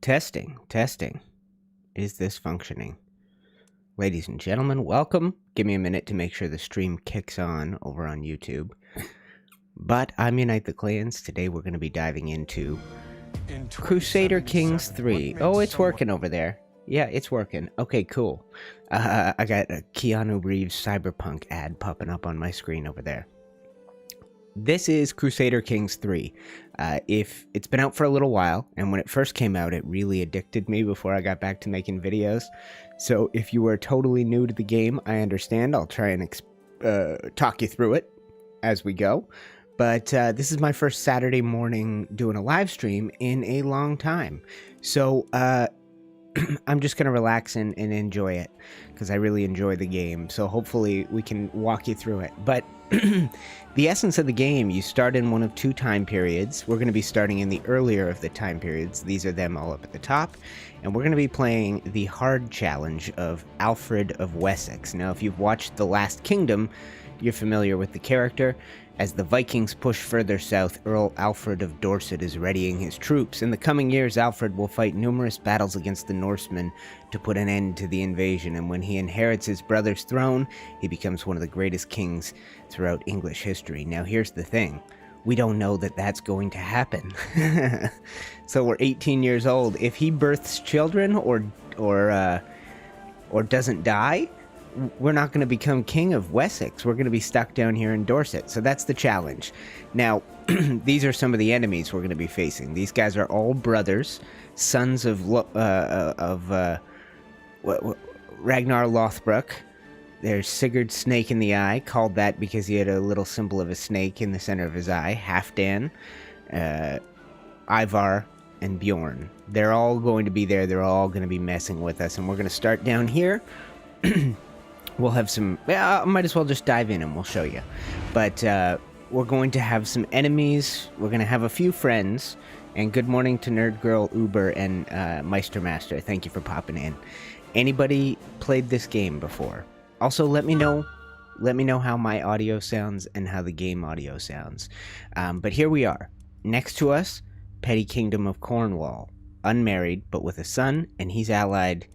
Testing, testing. Is this functioning? Ladies and gentlemen, welcome. Give me a minute to make sure the stream kicks on over on YouTube. But I'm UniteTheClans. Today we're going to be diving into Crusader Kings III. Oh, it's working over there. Yeah, it's working. Okay, cool. I got a Keanu Reeves Cyberpunk ad popping up on my screen over there. This is Crusader Kings III. If it's been out for a little while, and when it first came out, it really addicted me before I got back to making videos. So if you are totally new to the game, I understand. I'll try and talk you through it as we go. But this is my first Saturday morning doing a live stream in a long time. So I'm just going to relax and enjoy it because I really enjoy the game. So hopefully we can walk you through it. But the essence of the game, you start in one of two time periods. We're going to be starting in the earlier of the time periods. These are them all up at the top. And we're going to be playing the hard challenge of Alfred of Wessex. Now, if you've watched The Last Kingdom, you're familiar with the character. As the Vikings push further south, Earl Alfred of Dorset is readying his troops. In the coming years, Alfred will fight numerous battles against the Norsemen to put an end to the invasion, and when he inherits his brother's throne, he becomes one of the greatest kings throughout English history. Now, here's the thing. We don't know that that's going to happen. So we're 18 years old. If he births children or doesn't die, we're not going to become king of Wessex. We're going to be stuck down here in Dorset. So that's the challenge. Now, these are some of the enemies we're going to be facing. These guys are all brothers, sons of Ragnar Lothbrok. There's Sigurd Snake in the Eye, called that because he had a little symbol of a snake in the center of his eye. Halfdan, Ivar, and Bjorn. They're all going to be there. They're all going to be messing with us. And we're going to start down here. We'll have some... I might as well just dive in and we'll show you. But we're going to have some enemies. We're going to have a few friends. And good morning to Nerd Girl, Uber, and Meistermaster. Thank you for popping in. Anybody played this game before? Also, let me know how my audio sounds and how the game audio sounds. But here we are. Next to us, Petty Kingdom of Cornwall. Unmarried, but with a son, and he's allied...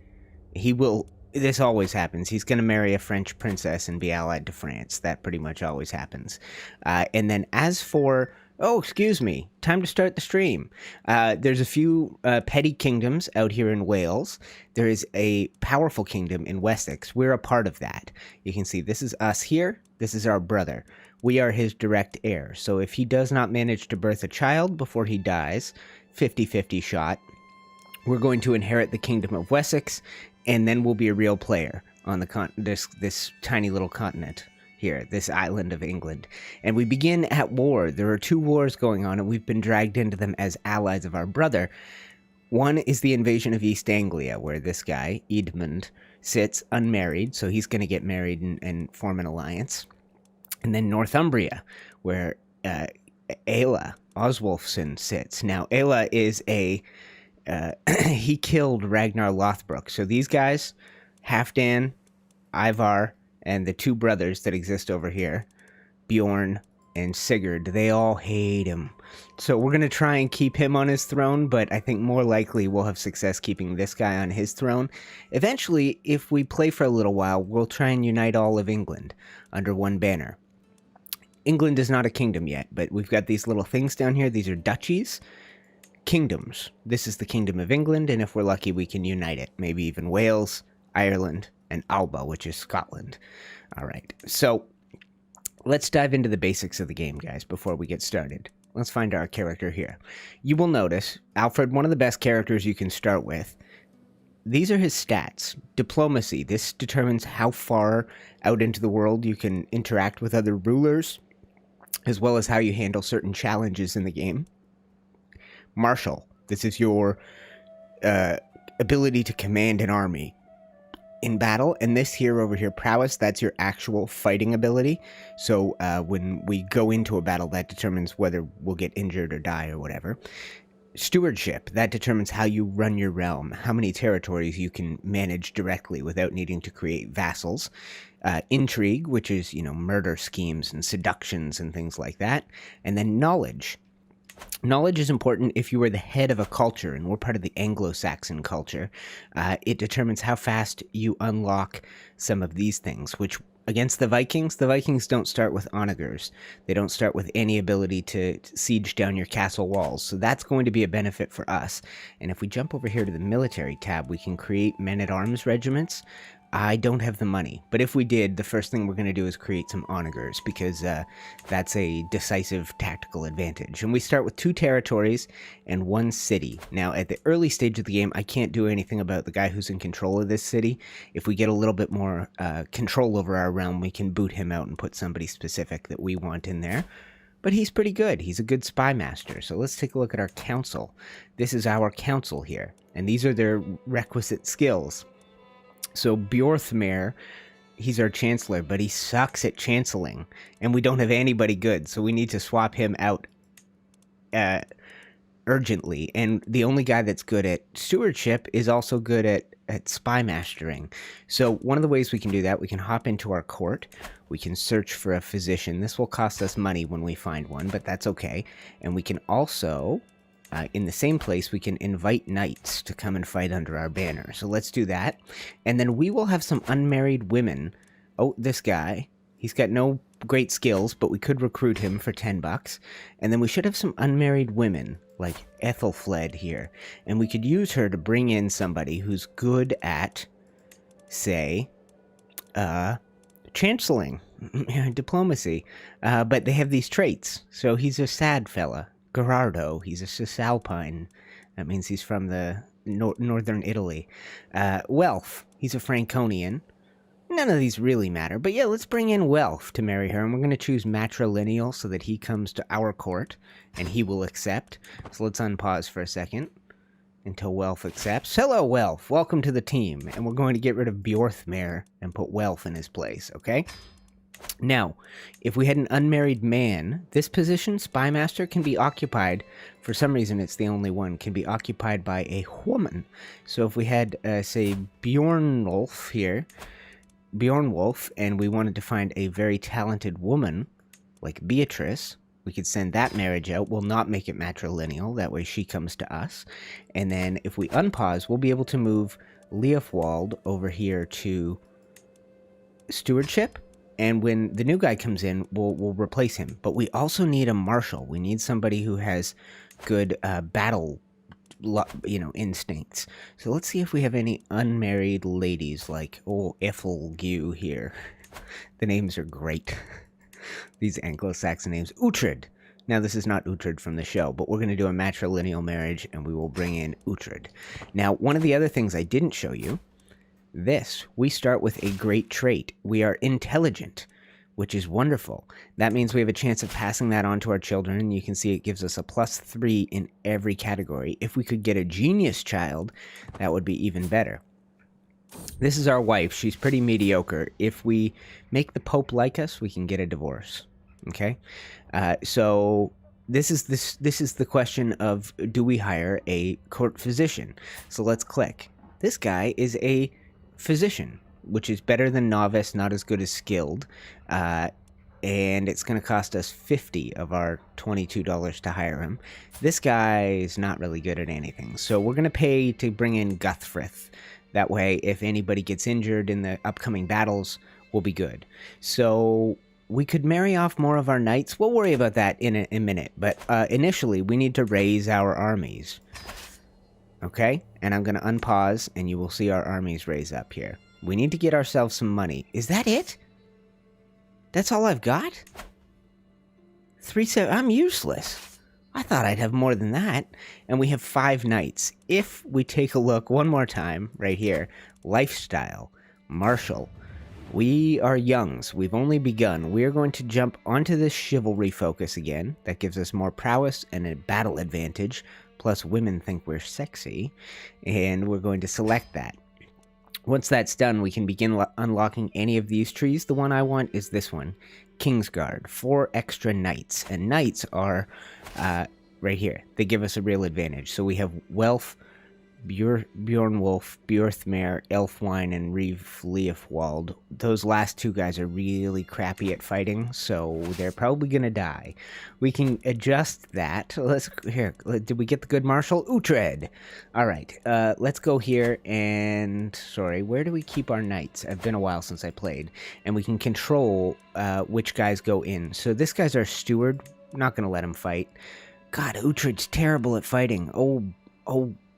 This always happens. He's going to marry a French princess and be allied to France. That pretty much always happens. And then as for... Oh, excuse me. Time to start the stream. There's a few petty kingdoms out here in Wales. There is a powerful kingdom in Wessex. We're a part of that. You can see this is us here. This is our brother. We are his direct heir. So if he does not manage to birth a child before he dies, 50-50 shot, we're going to inherit the kingdom of Wessex, and then we'll be a real player on the this tiny little continent here, this island of England. And we begin at war. There are two wars going on, and we've been dragged into them as allies of our brother. One is the invasion of East Anglia, where this guy, Edmund, sits unmarried, so he's going to get married and form an alliance. And then Northumbria, where Aela Oswulfson sits. Now, Aela is a... he killed Ragnar Lothbrok. So these guys, Halfdan, Ivar, and the two brothers that exist over here, Bjorn and Sigurd, they all hate him. So we're going to try and keep him on his throne, but I think more likely we'll have success keeping this guy on his throne. Eventually, if we play for a little while, we'll try and unite all of England under one banner. England is not a kingdom yet, but we've got these little things down here. These are duchies. Kingdoms. This is the Kingdom of England, and if we're lucky, we can unite it. Maybe even Wales, Ireland, and Alba, which is Scotland. All right, so let's dive into the basics of the game, guys, before we get started. Let's find our character here. You will notice, Alfred, one of the best characters you can start with. These are his stats. Diplomacy. This determines how far out into the world you can interact with other rulers, as well as how you handle certain challenges in the game. Martial. This is your ability to command an army in battle. And this here over here, prowess, that's your actual fighting ability. So when we go into a battle, that determines whether we'll get injured or die or whatever. Stewardship, that determines how you run your realm, how many territories you can manage directly without needing to create vassals. Intrigue, which is, murder schemes and seductions and things like that. And then knowledge. Knowledge is important if you are the head of a culture, and we're part of the Anglo-Saxon culture. It determines how fast you unlock some of these things, which against the Vikings don't start with onagers. They don't start with any ability to siege down your castle walls, so that's going to be a benefit for us. And if we jump over here to the military tab, we can create men-at-arms regiments. I don't have the money, but if we did, the first thing we're going to do is create some onagers, because that's a decisive tactical advantage. And we start with 2 territories and 1 city. Now, at the early stage of the game, I can't do anything about the guy who's in control of this city. If we get a little bit more control over our realm, we can boot him out and put somebody specific that we want in there. But he's pretty good. He's a good spy master. So let's take a look at our council. This is our council here, and these are their requisite skills. So Bjorthmere, he's our chancellor, but he sucks at chancelling, and we don't have anybody good, so we need to swap him out urgently. And the only guy that's good at stewardship is also good at spy mastering. So one of the ways we can do that, we can hop into our court, we can search for a physician. This will cost us money when we find one, but that's okay. And we can also... in the same place, we can invite knights to come and fight under our banner. So let's do that. And then we will have some unmarried women. Oh, this guy. He's got no great skills, but we could recruit him for 10 bucks. And then we should have some unmarried women, like Ethelfled here. And we could use her to bring in somebody who's good at, say, chancelling, diplomacy. But they have these traits. So he's a sad fella. Gerardo, he's a Cisalpine. That means he's from the northern Italy. Welf, he's a Franconian. None of these really matter, but yeah, let's bring in Welf to marry her, and we're going to choose matrilineal so that he comes to our court, and he will accept. So let's unpause for a second until Welf accepts. Hello, Welf. Welcome to the team, and we're going to get rid of Bjorthmere and put Welf in his place, okay? Now, if we had an unmarried man, this position, Spy Master, can be occupied, for some reason it's the only one, can be occupied by a woman. So if we had, say, Bjornwolf here, Bjornwolf, and we wanted to find a very talented woman, like Beatrice, we could send that marriage out. We'll not make it matrilineal, that way she comes to us. And then if we unpause, we'll be able to move Leofwald over here to stewardship. And when the new guy comes in, we'll replace him. But we also need a marshal. We need somebody who has good battle, instincts. So let's see if we have any unmarried ladies like, Ethelgew here. The names are great. These Anglo-Saxon names. Uhtred. Now, this is not Uhtred from the show, but we're going to do a matrilineal marriage, and we will bring in Uhtred. Now, one of the other things I didn't show you, we start with a great trait. We are intelligent, which is wonderful. That means we have a chance of passing that on to our children, and you can see it gives us a +3 in every category. If we could get a genius child, that would be even better. This is our wife. She's pretty mediocre. If we make the Pope like us, we can get a divorce. Okay? So this is the question of, do we hire a court physician? So let's click. This guy is a physician, which is better than novice, not as good as skilled, and it's going to cost us 50 of our $22 to hire him. This guy is not really good at anything, so we're going to pay to bring in Guthfrith. That way, if anybody gets injured in the upcoming battles, we'll be good. So we could marry off more of our knights. We'll worry about that in a minute, but initially we need to raise our armies. Okay, and I'm going to unpause, and you will see our armies raise up here. We need to get ourselves some money. Is that it? That's all I've got? 3-7. I'm useless. I thought I'd have more than that. And we have 5 knights. If we take a look one more time, right here, lifestyle, martial. We are youngs. We've only begun. We are going to jump onto this chivalry focus again. That gives us more prowess and a battle advantage. Plus, women think we're sexy, and we're going to select that. Once that's done, we can begin unlocking any of these trees. The one I want is this one, Kingsguard, 4 extra knights, and knights are right here. They give us a real advantage. So we have wealth, Bjornwolf, Bjorthmare, Elfwine, and Reeve Leofwald. Those last two guys are really crappy at fighting, so they're probably gonna die. We can adjust that. Did we get the good marshal? Uhtred! Alright, let's go here and... Sorry, where do we keep our knights? It's been a while since I played. And we can control which guys go in. So this guy's our steward. Not gonna let him fight. God, Uhtred's terrible at fighting. Oh,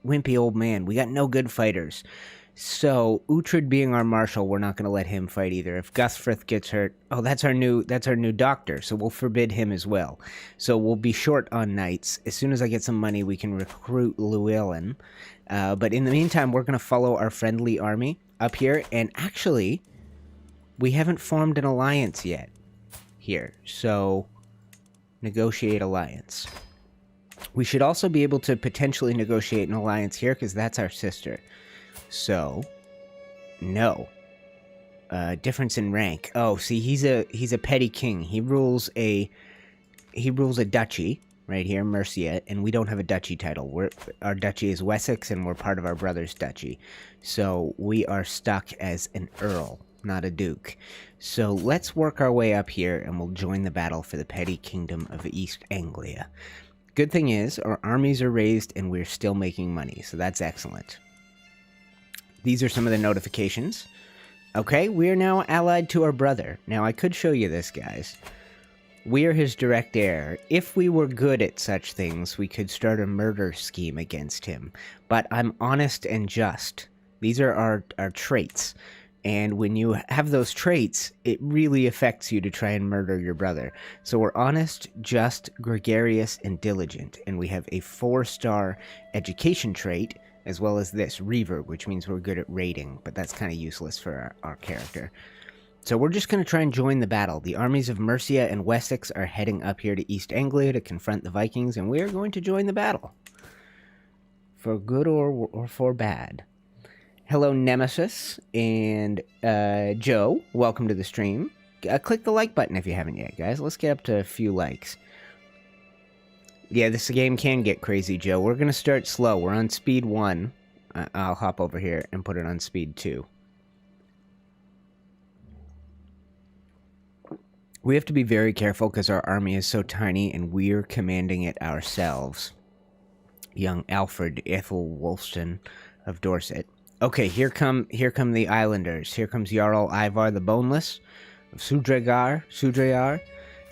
wimpy old man. We got no good fighters. So, Uhtred being our marshal, we're not going to let him fight either. If Gusfrith gets hurt... Oh, that's our new doctor, so we'll forbid him as well. So, we'll be short on knights. As soon as I get some money, we can recruit Llewellyn. But in the meantime, we're going to follow our friendly army up here. And actually, we haven't formed an alliance yet here. So, negotiate alliance. We should also be able to potentially negotiate an alliance here, because that's our sister. So, no. Difference in rank. Oh, see, he's a petty king. He rules a duchy right here, Mercia, and we don't have a duchy title. Our duchy is Wessex, and we're part of our brother's duchy. So we are stuck as an earl, not a duke. So let's work our way up here, and we'll join the battle for the petty kingdom of East Anglia. Good thing is, our armies are raised, and we're still making money, so that's excellent. These are some of the notifications. Okay, we are now allied to our brother. Now, I could show you this, guys. We are his direct heir. If we were good at such things, we could start a murder scheme against him. But I'm honest and just. These are our traits. And when you have those traits, it really affects you to try and murder your brother. So we're honest, just, gregarious, and diligent. And we have a 4-star education trait, as well as this, Reaver, which means we're good at raiding, but that's kind of useless for our character. So we're just going to try and join the battle. The armies of Mercia and Wessex are heading up here to East Anglia to confront the Vikings, and we're going to join the battle. For good or for bad. Hello, Nemesis and Joe. Welcome to the stream. Click the like button if you haven't yet, guys. Let's get up to a few likes. Yeah, this game can get crazy, Joe. We're going to start slow. We're on speed 1. I'll hop over here and put it on speed 2. We have to be very careful because our army is so tiny and we're commanding it ourselves. Young Alfred Ethelwulfston of Dorset. Okay, here come the islanders. Here comes Jarl Ivar the Boneless of Sudreyar.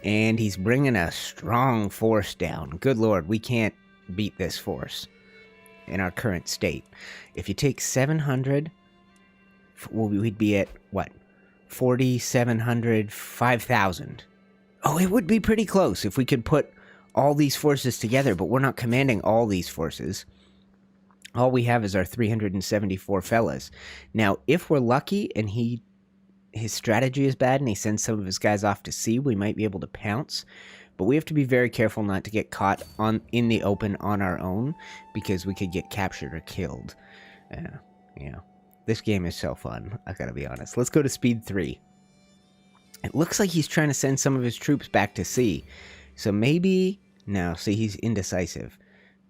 And he's bringing a strong force down. Good lord, we can't beat this force in our current state. If you take 700, well, we'd be at, what, 4,700, 5,000. Oh, it would be pretty close if we could put all these forces together, but we're not commanding all these forces. All we have is our 374 fellas. Now, if we're lucky and his strategy is bad and he sends some of his guys off to sea, we might be able to pounce. But we have to be very careful not to get caught in the open on our own, because we could get captured or killed. Yeah. This game is so fun, I gotta be honest. Let's go to speed 3. It looks like he's trying to send some of his troops back to sea. So maybe... No, see, he's indecisive.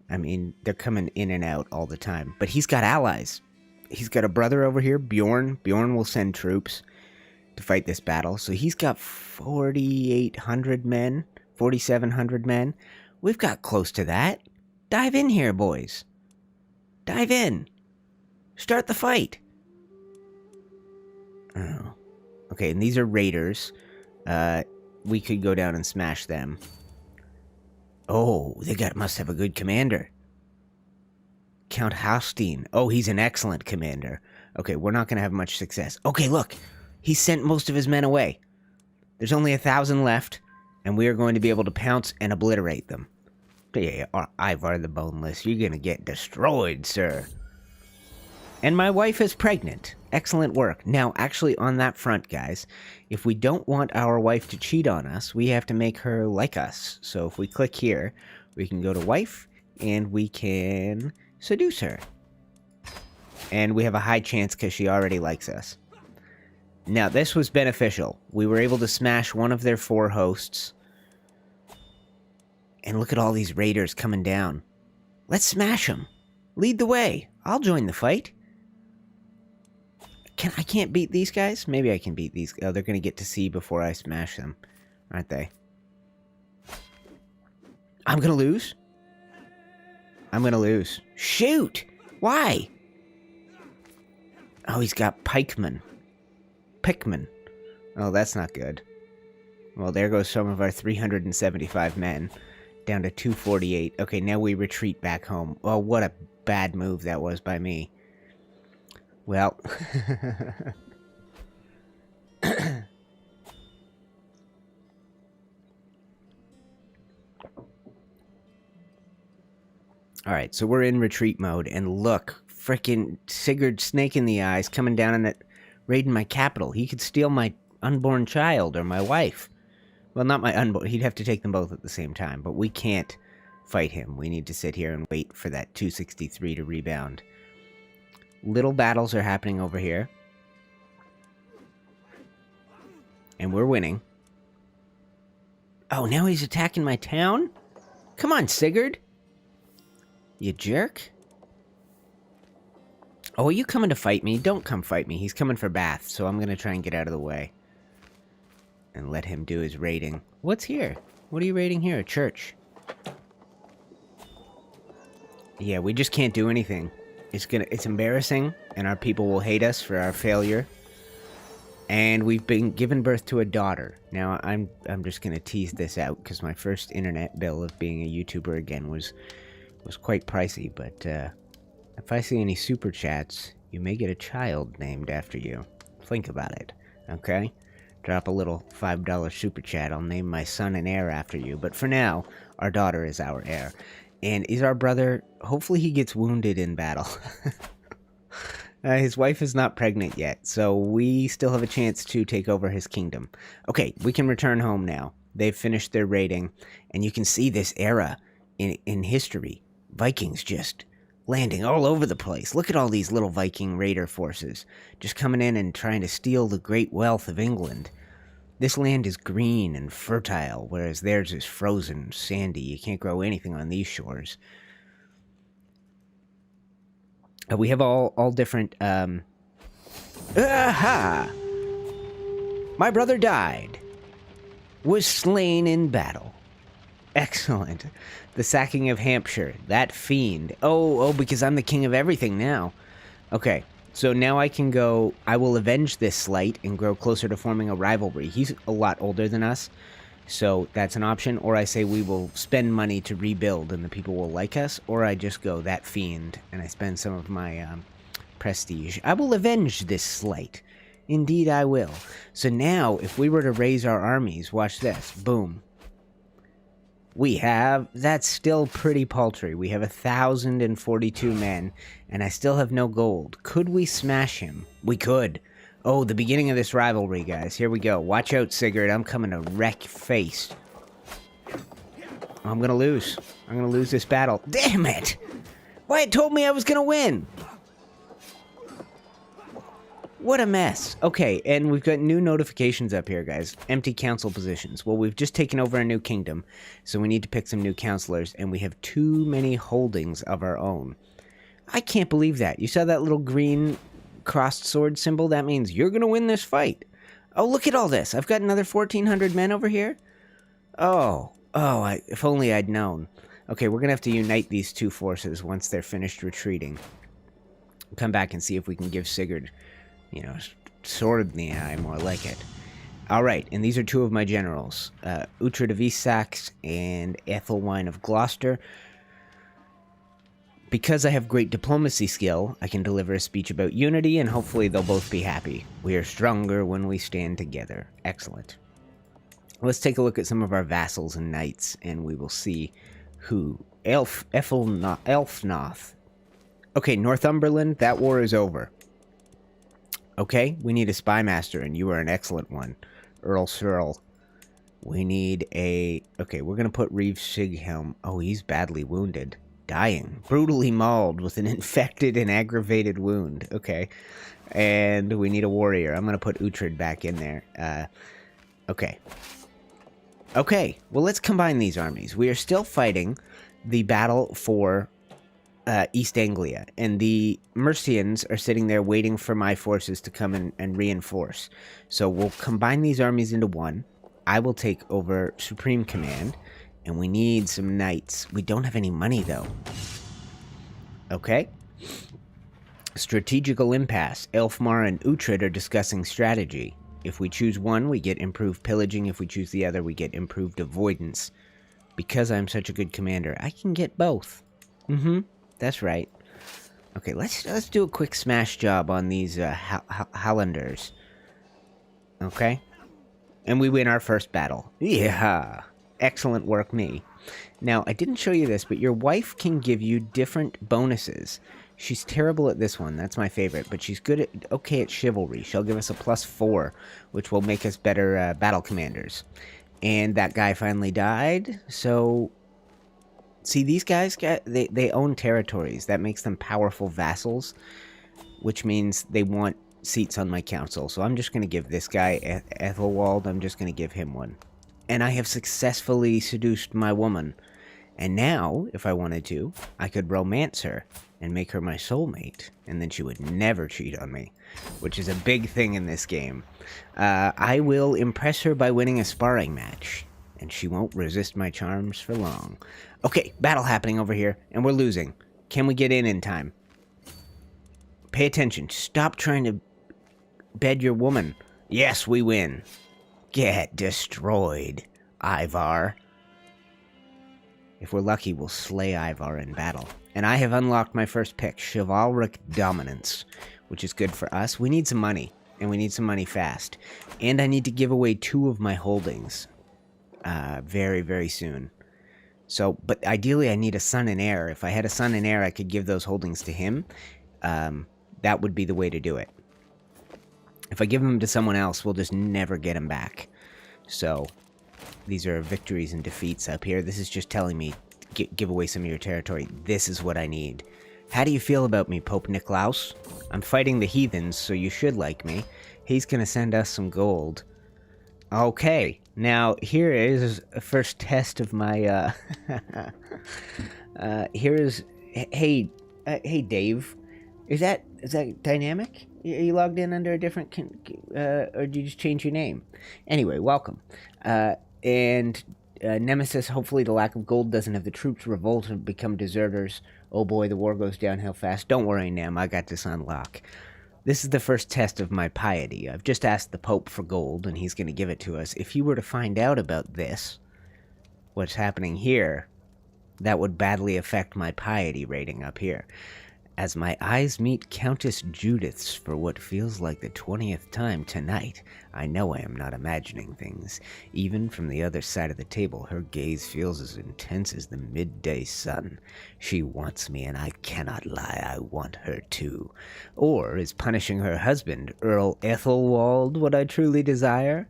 I mean, they're coming in and out all the time. But he's got allies. He's got a brother over here, Bjorn. Bjorn will send troops to fight this battle. So he's got 4,800 men, 4,700 men. We've got close to that. Dive in here, boys. Dive in. Start the fight. Oh. Okay, and these are raiders. We could go down and smash them. Oh, they must have a good commander. Count Haustein. Oh, he's an excellent commander. Okay, we're not going to have much success. Okay, look. He sent most of his men away. There's only 1,000 left, and we are going to be able to pounce and obliterate them. Yeah, Ivar the Boneless, you're going to get destroyed, sir. And my wife is pregnant. Excellent work. Now, actually, on that front, guys, if we don't want our wife to cheat on us, we have to make her like us. So if we click here, we can go to wife, and we can seduce her. And we have a high chance because she already likes us. Now, this was beneficial. We were able to smash one of their 4 hosts. And look at all these raiders coming down. Let's smash them. Lead the way. I'll join the fight. I can't beat these guys? Maybe I can beat these. Oh, they're going to get to sea before I smash them, aren't they? I'm going to lose? I'm going to lose. Shoot! Why? Oh, he's got pikemen. Pickmen. Oh, that's not good. Well, there goes some of our 375 men. Down to 248. Okay, now we retreat back home. Oh, what a bad move that was by me. Well. Alright, so we're in retreat mode, and look, frickin' Sigurd Snake in the Eyes coming down and raiding my capital. He could steal my unborn child or my wife. Well, not my unborn. He'd have to take them both at the same time, but we can't fight him. We need to sit here and wait for that 263 to rebound. Little battles are happening over here. And we're winning. Oh, now he's attacking my town? Come on, Sigurd. You jerk. Oh, are you coming to fight me? Don't come fight me. He's coming for Bath, so I'm going to try and get out of the way. And let him do his raiding. What's here? What are you raiding here? A church. Yeah, we just can't do anything. It's embarrassing, and our people will hate us for our failure. And we've been given birth to a daughter. Now, I'm just gonna tease this out, because my first internet bill of being a YouTuber again was quite pricey, but if I see any super chats, you may get a child named after you. Think about it, okay? Drop a little $5 super chat. I'll name my son and heir after you. But for now, our daughter is our heir. And is our brother... Hopefully he gets wounded in battle. His wife is not pregnant yet, so we still have a chance to take over his kingdom. Okay, we can return home now. They've finished their raiding. And you can see this era in history. Vikings just landing all over the place. Look at all these little Viking raider forces just coming in and trying to steal the great wealth of England. This land is green and fertile, whereas theirs is frozen, sandy. You can't grow anything on these shores. We have all different, Aha! My brother died. Was slain in battle. Excellent. The sacking of Hampshire. That fiend. Oh, because I'm the king of everything now. Okay, so now I can go... I will avenge this slight and grow closer to forming a rivalry. He's a lot older than us, so that's an option. Or I say we will spend money to rebuild and the people will like us. Or I just go, that fiend, and I spend some of my prestige. I will avenge this slight. Indeed I will. So now, if we were to raise our armies, watch this. Boom. We have, that's still pretty paltry. We have 1,042 men, and I still have no gold. Could we smash him? We could. Oh, the beginning of this rivalry, guys. Here we go. Watch out, Sigurd. I'm coming to wreck your face. I'm gonna lose. I'm gonna lose this battle. Damn it! Wyatt told me I was gonna win! What a mess. Okay, and we've got new notifications up here, guys. Empty council positions. Well, we've just taken over a new kingdom, so we need to pick some new councilors, and we have too many holdings of our own. I can't believe that. You saw that little green crossed sword symbol? That means you're going to win this fight. Oh, look at all this. I've got another 1,400 men over here. If only I'd known. Okay, we're going to have to unite these two forces once they're finished retreating. Come back and see if we can give Sigurd... sword in the eye, more like it. Alright, and these are two of my generals. Uhtred of East Saxe and Ethelwine of Gloucester. Because I have great diplomacy skill, I can deliver a speech about unity, and hopefully they'll both be happy. We are stronger when we stand together. Excellent. Let's take a look at some of our vassals and knights, and we will see who... Elfnoth. Okay, Northumberland, that war is over. Okay, we need a spy master, and you are an excellent one. Earl Searle. We need a... Okay, we're going to put Reeve Sighelm. Oh, he's badly wounded. Dying. Brutally mauled with an infected and aggravated wound. Okay. And we need a warrior. I'm going to put Uhtred back in there. Okay. Okay, well, let's combine these armies. We are still fighting the battle for East Anglia, and the Mercians are sitting there waiting for my forces to come and reinforce. So we'll combine these armies into one. I will take over Supreme Command, and we need some knights. We don't have any money, though. Okay. Strategical impasse. Elfmar and Uhtred are discussing strategy. If we choose one, we get improved pillaging. If we choose the other, we get improved avoidance. Because I'm such a good commander, I can get both. That's right. Okay, let's do a quick smash job on these Hollanders. Okay? And we win our first battle. Yeah! Excellent work, me. Now, I didn't show you this, but your wife can give you different bonuses. She's terrible at this one. That's my favorite. But she's okay at chivalry. She'll give us a +4, which will make us better battle commanders. And that guy finally died, so... See, these guys, they own territories. That makes them powerful vassals, which means they want seats on my council. So I'm just going to give this guy, Ethelwald, I'm just going to give him one. And I have successfully seduced my woman. And now, if I wanted to, I could romance her and make her my soulmate, and then she would never cheat on me, which is a big thing in this game. I will impress her by winning a sparring match, and she won't resist my charms for long. Okay, battle happening over here, and we're losing. Can we get in time? Pay attention. Stop trying to bed your woman. Yes, we win. Get destroyed, Ivar. If we're lucky, we'll slay Ivar in battle. And I have unlocked my first pick, Chivalric Dominance, which is good for us. We need some money, and we need some money fast. And I need to give away 2 of my holdings very, very soon. So, but ideally I need a son and heir. If I had a son and heir, I could give those holdings to him. That would be the way to do it. If I give them to someone else, we'll just never get them back. So, these are victories and defeats up here. This is just telling me, give away some of your territory. This is what I need. How do you feel about me, Pope Nicolaus? I'm fighting the heathens, so you should like me. He's gonna send us some gold. Okay, now here is a first test of my, here is, hey Dave, is that dynamic? Are you logged in under a different, or did you just change your name? Anyway, welcome. Nemesis, hopefully the lack of gold doesn't have the troops revolt and become deserters. Oh boy, the war goes downhill fast. Don't worry, Nem, I got this on lock. This is the first test of my piety. I've just asked the Pope for gold, and he's going to give it to us. If he were to find out about this, what's happening here, that would badly affect my piety rating up here. As my eyes meet Countess Judith's for what feels like the 20th time tonight, I know I am not imagining things. Even from the other side of the table, her gaze feels as intense as the midday sun. She wants me, and I cannot lie, I want her too. Or is punishing her husband, Earl Ethelwald, what I truly desire?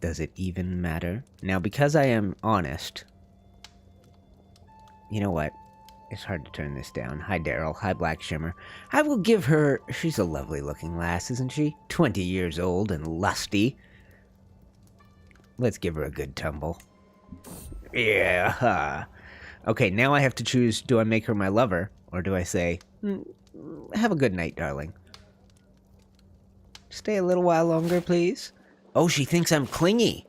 Does it even matter? Now, because I am honest... You know what? It's hard to turn this down. Hi, Daryl. Hi, Black Shimmer. I will give her... She's a lovely-looking lass, isn't she? 20 years old and lusty. Let's give her a good tumble. Yeah. Okay, now I have to choose, do I make her my lover, or do I say, have a good night, darling. Stay a little while longer, please. Oh, she thinks I'm clingy.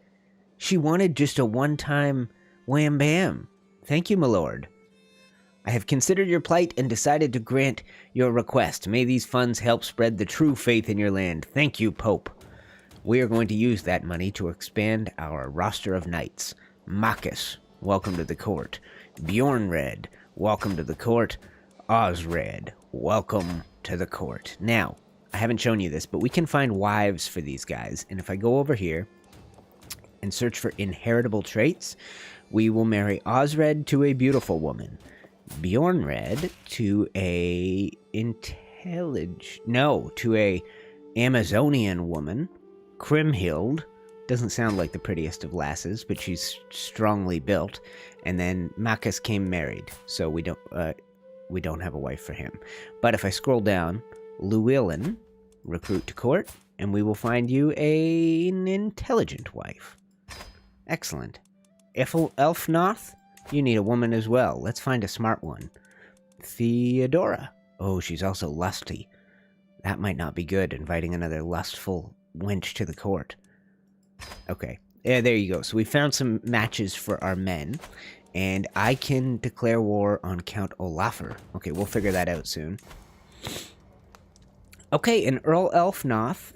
She wanted just a one-time wham-bam. Thank you, my lord. I have considered your plight and decided to grant your request. May these funds help spread the true faith in your land. Thank you, Pope. We are going to use that money to expand our roster of knights. Makis, welcome to the court. Bjornred, welcome to the court. Osred, welcome to the court. Now, I haven't shown you this, but we can find wives for these guys. And if I go over here and search for inheritable traits, we will marry Osred to a beautiful woman. Bjornred to a to a Amazonian woman. Kriemhild doesn't sound like the prettiest of lasses, but she's strongly built. And then Makis came married, so we don't have a wife for him. But if I scroll down, Llewellyn, recruit to court, and we will find you an intelligent wife. Excellent. Elfnoth, you need a woman as well. Let's find a smart one. Theodora. Oh, she's also lusty. That might not be good, inviting another lustful wench to the court. Okay, yeah, there you go. So we found some matches for our men, and I can declare war on Count Olafur. Okay, we'll figure that out soon. Okay, and Earl Ethelnoth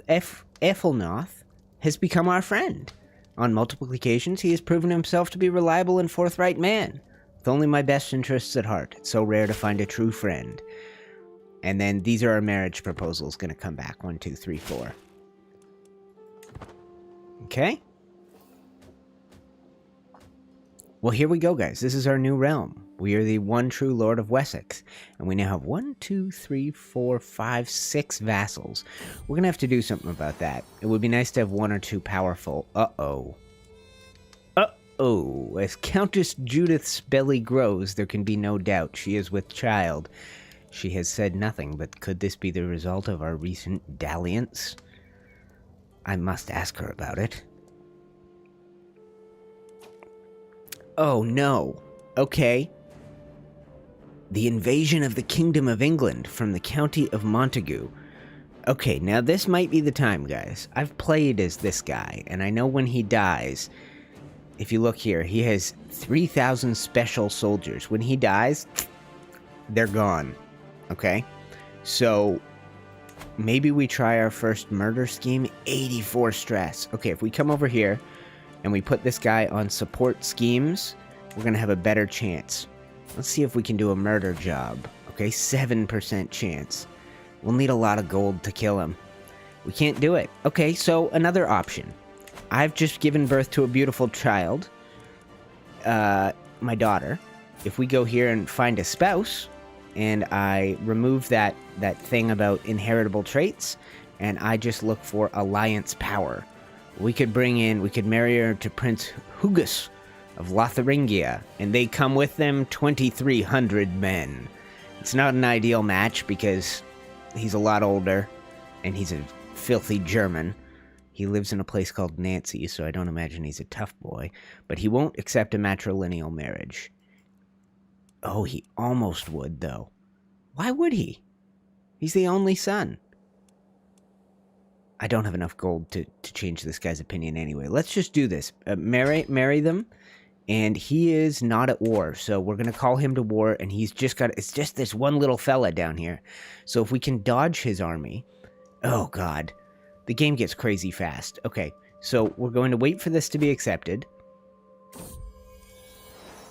has become our friend. On multiple occasions, he has proven himself to be a reliable and forthright man, with only my best interests at heart. It's so rare to find a true friend. And then these are our marriage proposals going to come back. 1, 2, 3, 4. Okay. Well, here we go, guys. This is our new realm. We are the one true Lord of Wessex. And we now have 1, 2, 3, 4, 5, 6 vassals. We're going to have to do something about that. It would be nice to have 1 or 2 powerful. Uh-oh. Uh-oh. As Countess Judith's belly grows, there can be no doubt she is with child. She has said nothing, but could this be the result of our recent dalliance? I must ask her about it. Oh, no. Okay. The invasion of the Kingdom of England from the County of Montagu. Okay, now this might be the time, guys. I've played as this guy, and I know when he dies, if you look here, he has 3,000 special soldiers. When he dies, they're gone. Okay? So, maybe we try our first murder scheme. 84 stress. Okay, if we come over here and we put this guy on support schemes, we're going to have a better chance. Let's see if we can do a murder job. Okay, 7% chance. We'll need a lot of gold to kill him. We can't do it. Okay, so another option. I've just given birth to a beautiful child. My daughter. If we go here and find a spouse, and I remove that thing about inheritable traits, and I just look for alliance power. We could marry her to Prince Hugus of Lotharingia, and they come with them 2,300 men. It's not an ideal match because he's a lot older, and he's a filthy German. He lives in a place called Nancy, so I don't imagine he's a tough boy, but he won't accept a matrilineal marriage. Oh, he almost would, though. Why would he? He's the only son. I don't have enough gold to change this guy's opinion anyway. Let's just do this. Marry them, and he is not at war, so we're going to call him to war, and it's just this one little fella down here. So if we can dodge his army... Oh, God. The game gets crazy fast. Okay, so we're going to wait for this to be accepted.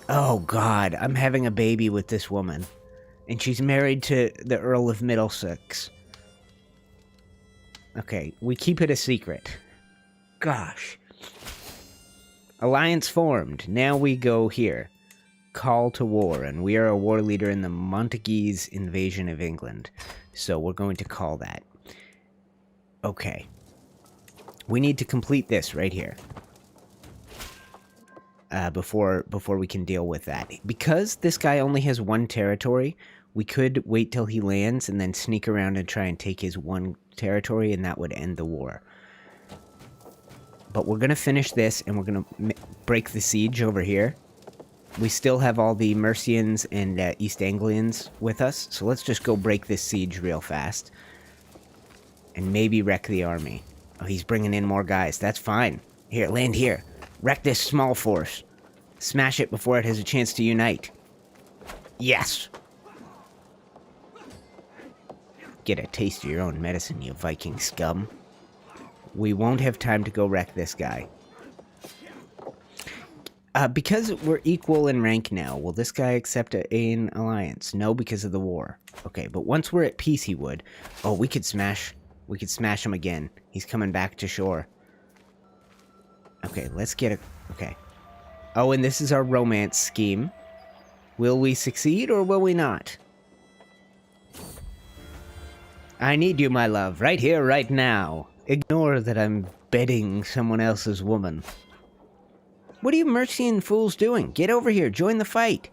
Oh, God, I'm having a baby with this woman. And she's married to the Earl of Middlesex. Okay, we keep it a secret. Gosh. Alliance formed. Now we go here. Call to war, and we are a war leader in the Montaguese invasion of England. So we're going to call that. Okay. We need to complete this right here. Before we can deal with that. Because this guy only has 1 territory, we could wait till he lands and then sneak around and try and take his 1 territory, and that would end the war. But we're going to finish this, and we're going to break the siege over here. We still have all the Mercians and East Anglians with us, so let's just go break this siege real fast. And maybe wreck the army. Oh, he's bringing in more guys. That's fine. Here, land here. Wreck this small force. Smash it before it has a chance to unite. Yes! Get a taste of your own medicine, you Viking scum. We won't have time to go wreck this guy. Because we're equal in rank now, will this guy accept an alliance? No, because of the war. Okay, but once we're at peace, he would. Oh, we could smash him again. He's coming back to shore. Okay, let's get a... Okay. Oh, and this is our romance scheme. Will we succeed or will we not? I need you, my love, right here, right now. Ignore that I'm bedding someone else's woman. What are you Mercian fools doing? Get over here, join the fight.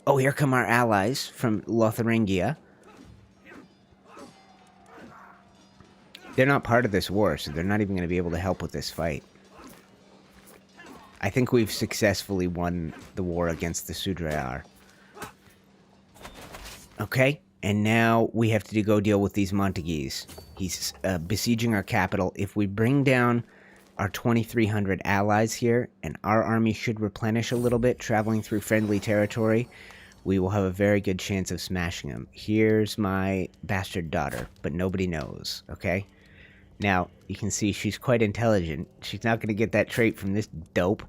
Oh, here come our allies from Lotharingia. They're not part of this war, so they're not even going to be able to help with this fight. I think we've successfully won the war against the Sudreyar. Okay, and now we have to go deal with these Montagues. He's besieging our capital. If we bring down our 2,300 allies here, and our army should replenish a little bit, traveling through friendly territory, we will have a very good chance of smashing him. Here's my bastard daughter, but nobody knows, okay? Now, you can see she's quite intelligent. She's not going to get that trait from this dope.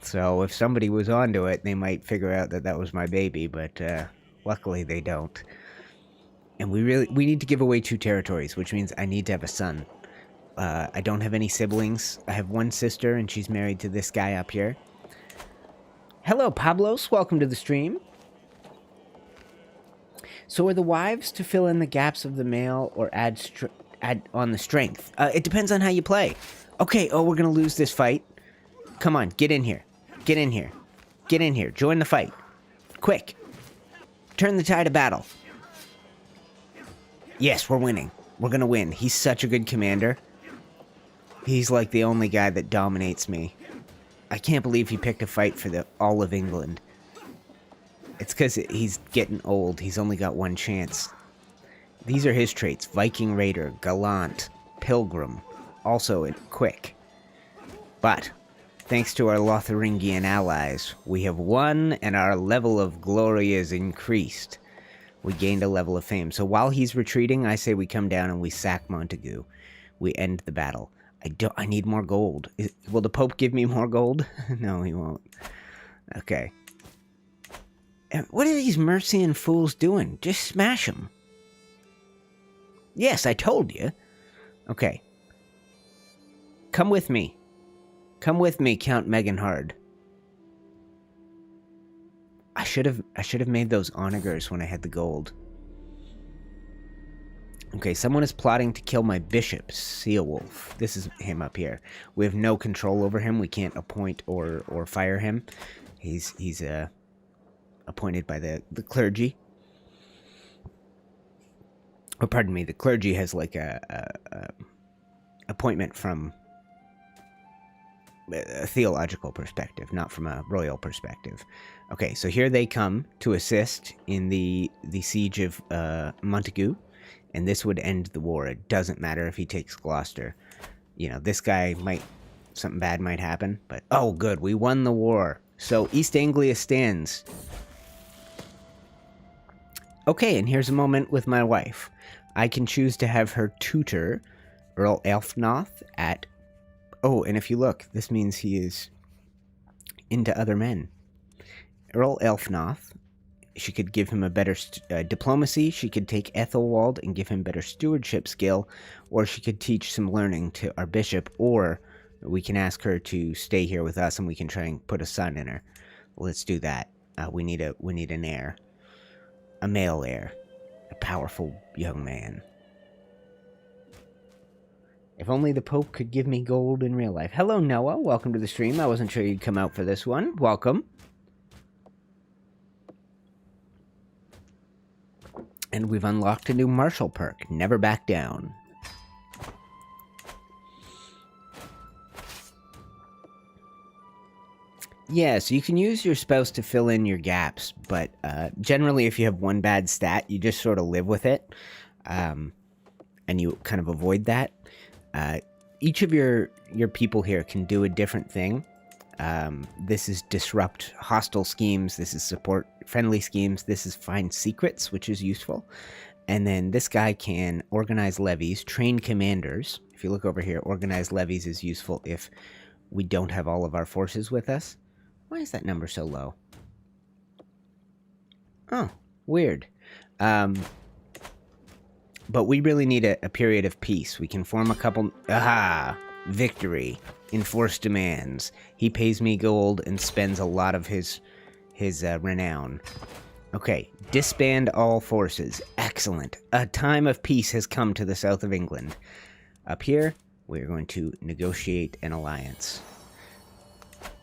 So if somebody was onto it, they might figure out that that was my baby, but luckily they don't. And we need to give away 2 territories, which means I need to have a son. I don't have any siblings. I have one sister, and she's married to this guy up here. Hello, Pablos. Welcome to the stream. So are the wives to fill in the gaps of the male or add on the strength? It depends on how you play. Okay, oh, we're going to lose this fight. Come on, get in here. Get in here. Get in here. Join the fight. Quick. Turn the tide of battle. Yes, we're winning. We're going to win. He's such a good commander. He's like the only guy that dominates me. I can't believe he picked a fight for all of England. It's because he's getting old. He's only got one chance. These are his traits. Viking Raider, Gallant, Pilgrim, also quick. But thanks to our Lotharingian allies, we have won and our level of glory is increased. We gained a level of fame. So while he's retreating, I say we come down and we sack Montagu. We end the battle. I need more gold. Will the Pope give me more gold? No, he won't. Okay. What are these Mercian fools doing? Just smash them. Yes, I told you. Okay. Come with me. Come with me, Count Meganhard. I should have made those onagers when I had the gold. Okay, someone is plotting to kill my bishop, Seawolf. This is him up here. We have no control over him. We can't appoint or fire him. He's appointed by the clergy. Oh, pardon me. The clergy has like a appointment from a theological perspective, not from a royal perspective. Okay, so here they come to assist in the siege of Montagu, and this would end the war. It doesn't matter if he takes Gloucester. You know, this guy something bad might happen, but oh good, we won the war. So East Anglia stands. Okay, and here's a moment with my wife. I can choose to have her tutor, Earl Elfnoth, at... Oh, and if you look, this means he is into other men. Earl Elfnoth, she could give him a better diplomacy, she could take Ethelwald and give him better stewardship skill, or she could teach some learning to our bishop, or we can ask her to stay here with us and we can try and put a son in her. Let's do that. We need an heir. A male heir. A powerful young man. If only the Pope could give me gold in real life. Hello, Noah. Welcome to the stream. I wasn't sure you'd come out for this one. Welcome. And we've unlocked a new martial perk. Never back down. Yeah, so you can use your spouse to fill in your gaps, but generally if you have one bad stat, you just sort of live with it, and you kind of avoid that. Each of your people here can do a different thing. This is disrupt hostile schemes, this is support friendly schemes, this is find secrets, which is useful. And then this guy can organize levies, train commanders. If you look over here, organize levies is useful if we don't have all of our forces with us. Why is that number so low? Oh, weird. But we really need a period of peace. We can form a couple... Aha! Victory. Enforce demands. He pays me gold and spends a lot of his renown. Okay, disband all forces. Excellent. A time of peace has come to the south of England. Up here, we're going to negotiate an alliance.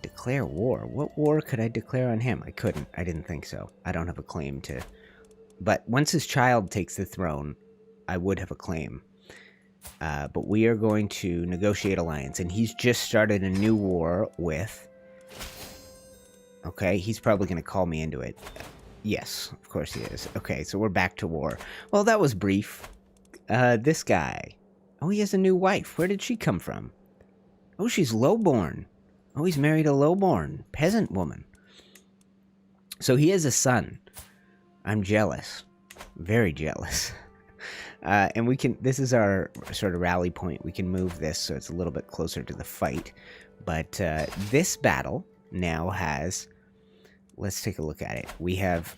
Declare war. What war could I declare on him? I couldn't. I didn't think so. I don't have a claim to... But once his child takes the throne, I would have a claim. But we are going to negotiate alliance. And he's just started a new war with... Okay, he's probably going to call me into it. Yes, of course he is. Okay, so we're back to war. Well, that was brief. This guy. Oh, he has a new wife. Where did she come from? Oh, she's lowborn. Oh, he's married a lowborn peasant woman. So he has a son. I'm jealous. Very jealous. And we can, this is our sort of rally point. We can move this so it's a little bit closer to the fight. But this battle now has, let's take a look at it. We have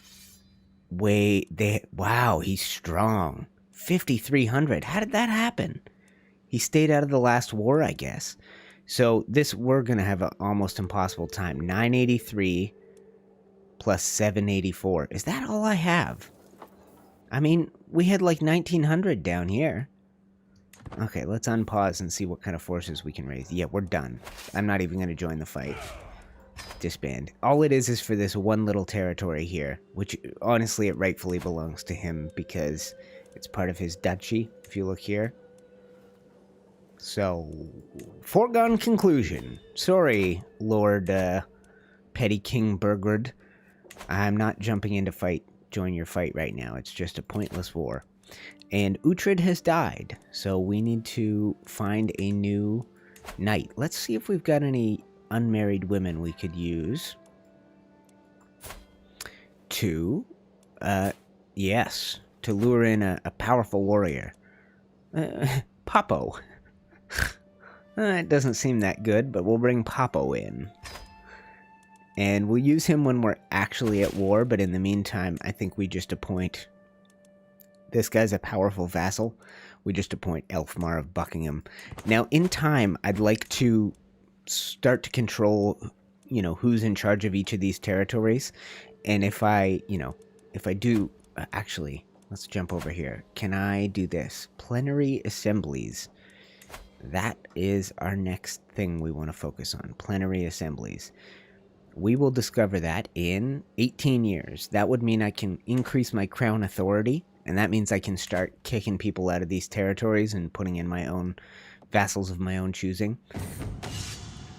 wow, he's strong. 5,300. How did that happen? He stayed out of the last war, I guess. So this, we're going to have an almost impossible time. 983 plus 784. Is that all I have? I mean, we had like 1,900 down here. Okay, let's unpause and see what kind of forces we can raise. Yeah, we're done. I'm not even going to join the fight. Disband. All it is for this one little territory here, which honestly it rightfully belongs to him because it's part of his duchy, if you look here. So, foregone conclusion. Sorry, Lord Petty King Burgred. I'm not jumping in to join your fight right now. It's just a pointless war. And Uhtred has died, so we need to find a new knight. Let's see if we've got any unmarried women we could use to, yes, to lure in a powerful warrior. Popo. It doesn't seem that good, but we'll bring Popo in. And we'll use him when we're actually at war, but in the meantime, I think we just appoint... This guy's a powerful vassal. We just appoint Elfmar of Buckingham. Now, in time, I'd like to start to control, you know, who's in charge of each of these territories. And if I do... actually, let's jump over here. Can I do this? Plenary Assemblies. That is our next thing we want to focus on. Plenary Assemblies. We will discover that in 18 years. That would mean I can increase my crown authority, and that means I can start kicking people out of these territories and putting in my own vassals of my own choosing.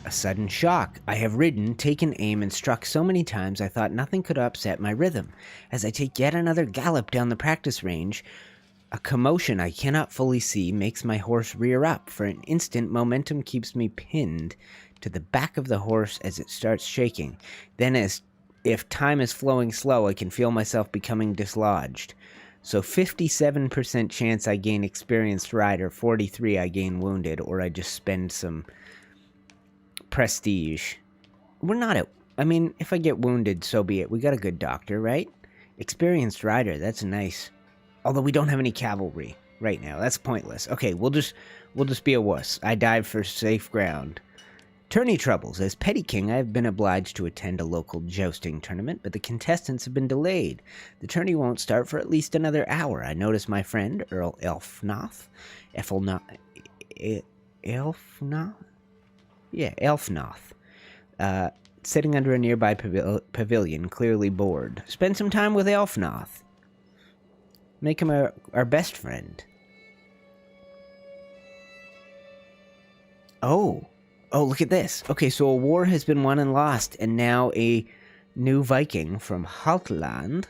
A sudden shock. I have ridden, taken aim, and struck so many times I thought nothing could upset my rhythm. As I take yet another gallop down the practice range, a commotion I cannot fully see makes my horse rear up. For an instant, momentum keeps me pinned to the back of the horse as it starts shaking. Then, as if time is flowing slow, I can feel myself becoming dislodged. So 57% chance I gain experienced rider, 43 I gain wounded, or I just spend some prestige. We're not at... I mean, if I get wounded, so be it. We got a good doctor, right? Experienced rider, that's nice. Although we don't have any cavalry right now. That's pointless. Okay, we'll just be a wuss. I dive for safe ground. Tourney troubles. As Petty King, I have been obliged to attend a local jousting tournament, but the contestants have been delayed. The tourney won't start for at least another hour. I notice my friend, Earl Elfnoth, sitting under a nearby pavilion, clearly bored. Spend some time with Elfnoth. Make him our best friend. Oh, look at this. Okay, so a war has been won and lost, and now a new Viking from Haltland,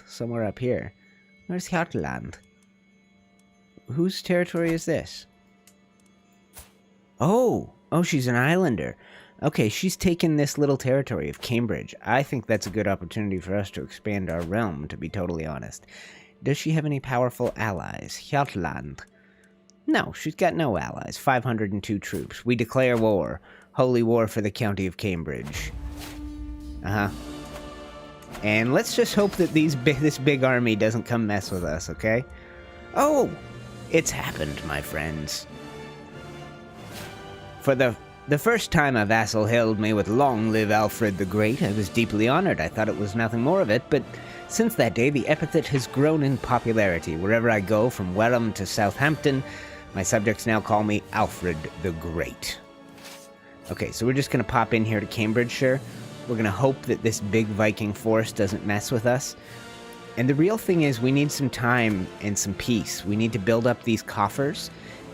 somewhere up here. Where's Haltland? Whose territory is this? Oh, she's an islander. Okay, she's taken this little territory of Cambridge. I think that's a good opportunity for us to expand our realm, to be totally honest. Does she have any powerful allies? Hjaltland. No, she's got no allies. 502 troops. We declare war. Holy war for the county of Cambridge. And let's just hope that this big army doesn't come mess with us, okay? Oh! It's happened, my friends. For the first time a vassal hailed me with "Long live Alfred the Great." I was deeply honored. I thought it was nothing more of it, but since that day the epithet has grown in popularity. Wherever I go, from Welham to Southampton, my subjects now call me Alfred the Great. Okay, so we're just going to pop in here to Cambridgeshire. We're going to hope that this big Viking force doesn't mess with us. And the real thing is we need some time and some peace. We need to build up these coffers.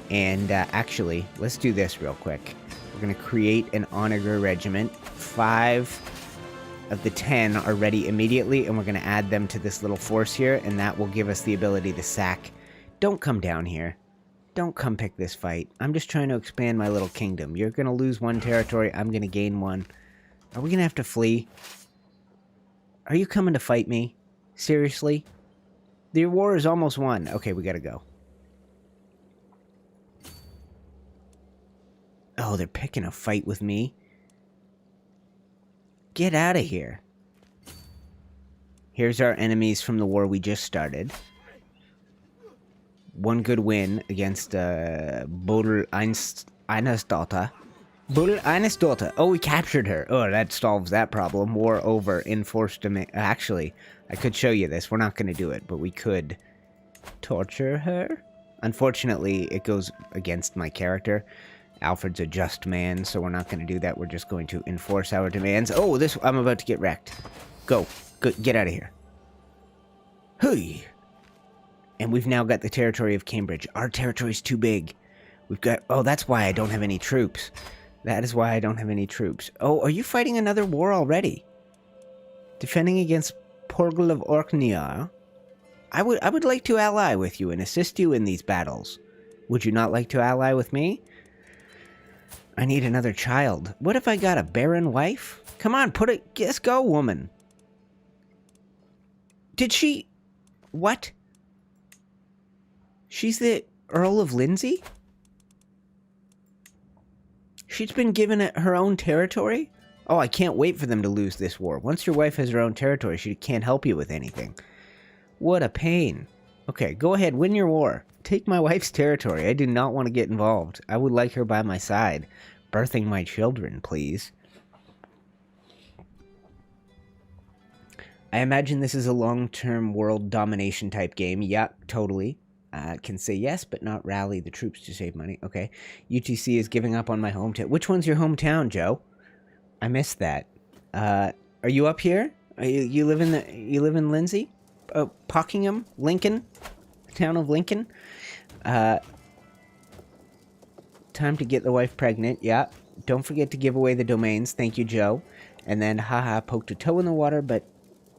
And actually, let's do this real quick. We're going to create an honor regiment. 5 of the 10 are ready immediately, and we're going to add them to this little force here, and that will give us the ability to sack. Don't come down here. Don't come pick this fight. I'm just trying to expand my little kingdom. You're going to lose one territory. I'm going to gain one. Are we going to have to flee? Are you coming to fight me? Seriously? The war is almost won. Okay, we got to go. Oh, they're picking a fight with me. Get out of here. Here's our enemies from the war we just started. One good win against Bodil Einesdottir. Bodil Einesdottir. Oh, we captured her. Oh, that solves that problem. War over. Enforced domain. Actually, I could show you this. We're not going to do it, but we could torture her. Unfortunately, it goes against my character. Alfred's a just man, so we're not going to do that. We're just going to enforce our demands. Oh, this... I'm about to get wrecked. Go. Get out of here. Hey! And we've now got the territory of Cambridge. Our territory's too big. We've got... Oh, that's why I don't have any troops. That is why I don't have any troops. Oh, are you fighting another war already? Defending against Porgal of Orkneyar? I would like to ally with you and assist you in these battles. Would you not like to ally with me? I need another child. What if I got a barren wife? Come on, put it... Let's go, woman. Did she... What? She's the Earl of Lindsay? She's been given her own territory? Oh, I can't wait for them to lose this war. Once your wife has her own territory, she can't help you with anything. What a pain. Okay, go ahead, win your war. Take my wife's territory. I do not want to get involved. I would like her by my side. Birthing my children, please. I imagine this is a long-term world domination type game. Yep, totally. Can say yes, but not rally the troops to save money. Okay. UTC is giving up on my hometown. Which one's your hometown, Joe? I missed that. Are you up here? You live in Lindsay? Pockingham? Lincoln? Town of Lincoln? Time to get the wife pregnant. Yeah. Don't forget to give away the domains. Thank you, Joe. And then, haha, poked a toe in the water, but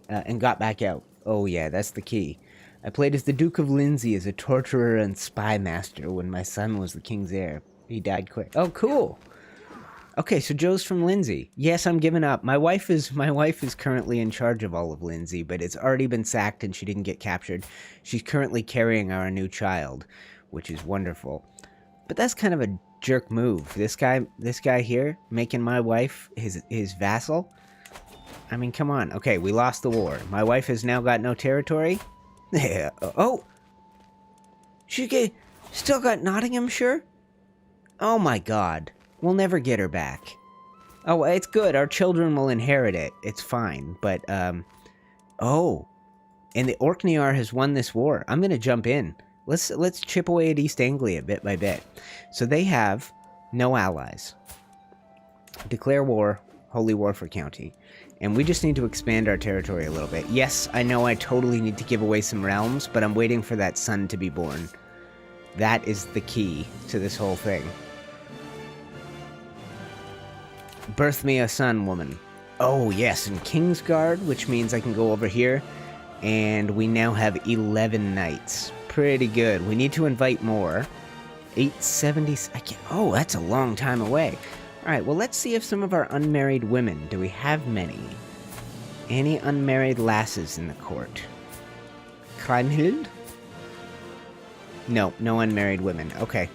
and got back out. Oh yeah, that's the key. I played as the Duke of Lindsay as a torturer and spy master when my son was the king's heir. He died quick. Oh, cool. Okay, so Joe's from Lindsay. Yes, I'm giving up. My wife is currently in charge of all of Lindsay, but it's already been sacked and she didn't get captured. She's currently carrying our new child, which is wonderful. But that's kind of a jerk move. This guy here making my wife his vassal. I mean, come on. Okay, we lost the war. My wife has now got no territory. Yeah. Oh, still got Nottinghamshire. Oh my God. We'll never get her back. Oh, it's good. Our children will inherit it. It's fine. But, oh. And the Orkneyar has won this war. I'm going to jump in. Let's chip away at East Anglia bit by bit. So they have no allies. Declare war. Holy war for county. And we just need to expand our territory a little bit. Yes, I know I totally need to give away some realms, but I'm waiting for that son to be born. That is the key to this whole thing. Birth me a son, woman. Oh, yes, and Kingsguard, which means I can go over here. And we now have 11 knights. Pretty good. We need to invite more. 870... Oh, that's a long time away. Alright, well, let's see if some of our unmarried women... Do we have many? Any unmarried lasses in the court? Kriemhild? No, no unmarried women. Okay.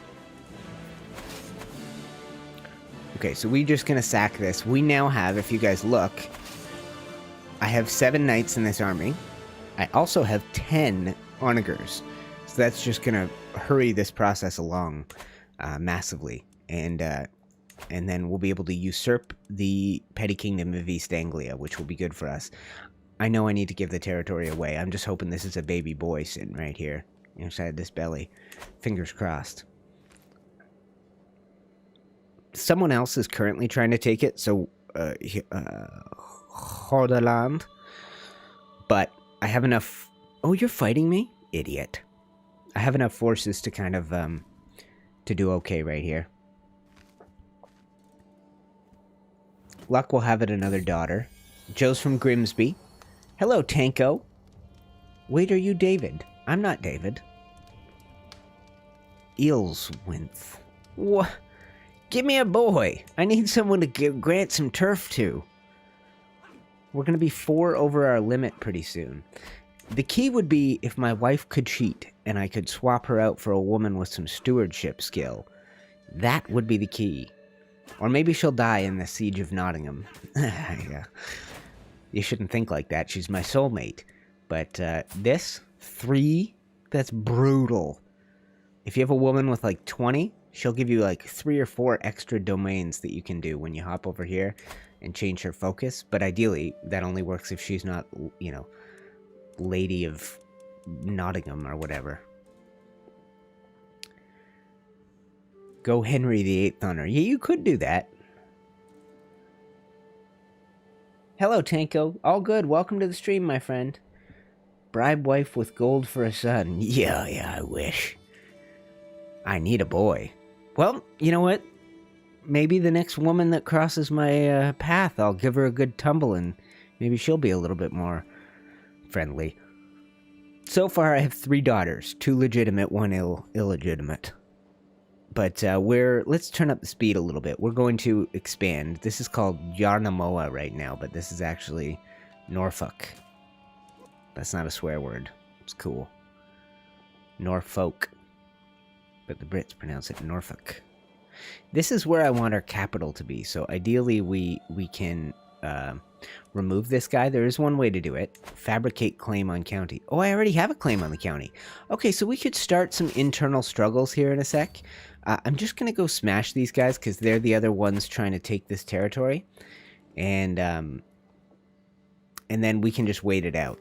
Okay, so we're just gonna sack this. We now have, if you guys look, I have 7 knights in this army. I also have 10 onagers. So that's just gonna hurry this process along massively. And then we'll be able to usurp the petty kingdom of East Anglia, which will be good for us. I know I need to give the territory away. I'm just hoping this is a baby boy sitting right here inside this belly. Fingers crossed. Someone else is currently trying to take it, so Hordaland. But I have enough... Oh, you're fighting me? Idiot. I have enough forces to kind of to do okay right here. Luck will have it another daughter. Joe's from Grimsby. Hello, Tanko. Wait, are you David? I'm not David. Eelswinth. What? Give me a boy. I need someone to grant some turf to. We're going to be 4 over our limit pretty soon. The key would be if my wife could cheat and I could swap her out for a woman with some stewardship skill. That would be the key. Or maybe she'll die in the Siege of Nottingham. Yeah. You shouldn't think like that. She's my soulmate. But this, 3, that's brutal. If you have a woman with like 20, she'll give you like 3 or 4 extra domains that you can do when you hop over here and change her focus. But ideally, that only works if she's not, you know, Lady of Nottingham or whatever. Go Henry VIII on her. Yeah, you could do that. Hello, Tanko. All good. Welcome to the stream, my friend. Bribe wife with gold for a son. Yeah, I wish. I need a boy. Well, you know what? Maybe the next woman that crosses my path, I'll give her a good tumble and maybe she'll be a little bit more friendly. So far, I have 3 daughters. 2 legitimate, 1 illegitimate. But let's turn up the speed a little bit. We're going to expand. This is called Yarnamoa right now, but this is actually Norfolk. That's not a swear word. It's cool. Norfolk. But the Brits pronounce it Norfolk. This is where I want our capital to be. So ideally we can remove this guy. There is one way to do it. Fabricate claim on county. Oh, I already have a claim on the county. Okay, so we could start some internal struggles here in a sec. I'm just going to go smash these guys because they're the other ones trying to take this territory. And then we can just wait it out.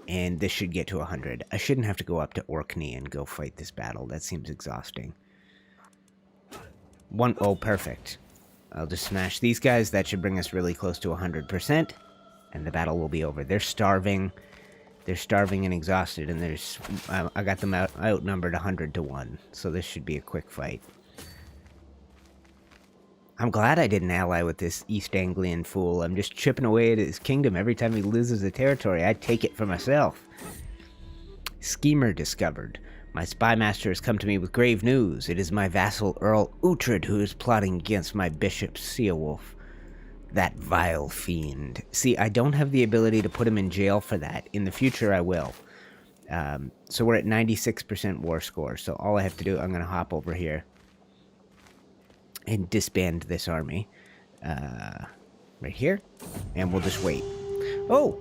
And this should get to 100. I shouldn't have to go up to Orkney and go fight this battle. That seems exhausting. Oh, perfect. I'll just smash these guys. That should bring us really close to 100%. And the battle will be over. They're starving. They're starving and exhausted. And I got them outnumbered 100 to 1. So this should be a quick fight. I'm glad I didn't ally with this East Anglian fool. I'm just chipping away at his kingdom. Every time he loses a territory, I take it for myself. Schemer discovered. My spymaster has come to me with grave news. It is my vassal Earl Uhtred who is plotting against my bishop Ceolwulf. That vile fiend. See, I don't have the ability to put him in jail for that. In the future, I will. So we're at 96% war score. So all I have to do, I'm going to hop over here and disband this army. Right here. And we'll just wait. Oh!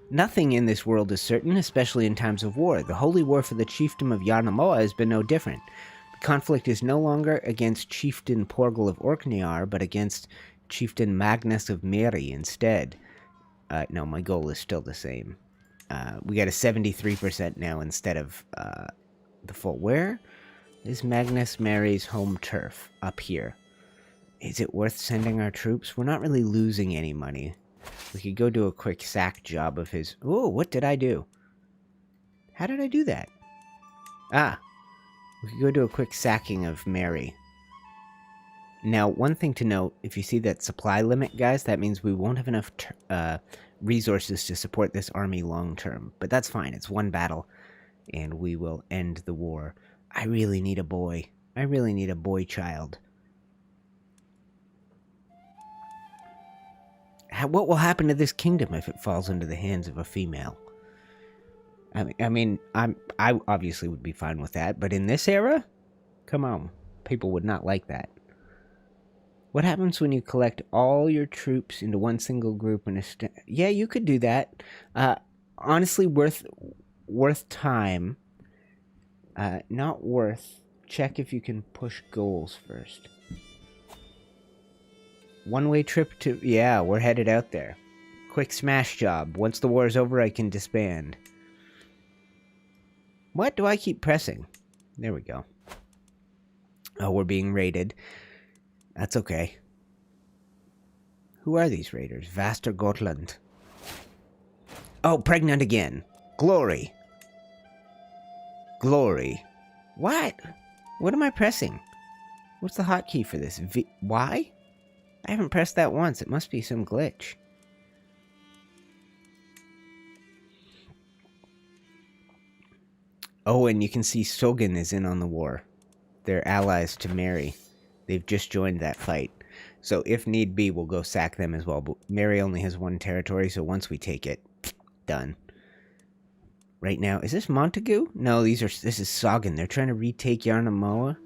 Nothing in this world is certain, especially in times of war. The holy war for the chiefdom of Yarnamoa has been no different. The conflict is no longer against Chieftain Porgal of Orkneyar, but against Chieftain Magnus of Mary instead. No, my goal is still the same. We got a 73% now instead of the full. Where is Magnus Mary's home turf? Up here. Is it worth sending our troops? We're not really losing any money. We could go do a quick sack job of his... Oh, what did I do? How did I do that? Ah. We could go do a quick sacking of Mary. Now, one thing to note, if you see that supply limit, guys, that means we won't have enough resources to support this army long term. But that's fine. It's one battle, and we will end the war. I really need a boy. I really need a boy child. What will happen to this kingdom if it falls into the hands of a female? I mean, I obviously would be fine with that, but in this era, come on, people would not like that. What happens when you collect all your troops into one single group and yeah, you could do that. Honestly, worth time. Not worth. Check if you can push goals first. One-way trip to... Yeah, we're headed out there. Quick smash job. Once the war is over, I can disband. What do I keep pressing? There we go. Oh, we're being raided. That's okay. Who are these raiders? Vastergotland. Oh, pregnant again. Glory. Glory. What? What am I pressing? What's the hotkey for this? Y? I haven't pressed that once. It must be some glitch. Oh, and you can see Sogan is in on the war. They're allies to Mary. They've just joined that fight. So if need be, we'll go sack them as well. But Mary only has one territory, so once we take it, done. Right now, is this Montagu? No, this is Sogan. They're trying to retake Yarnamoa.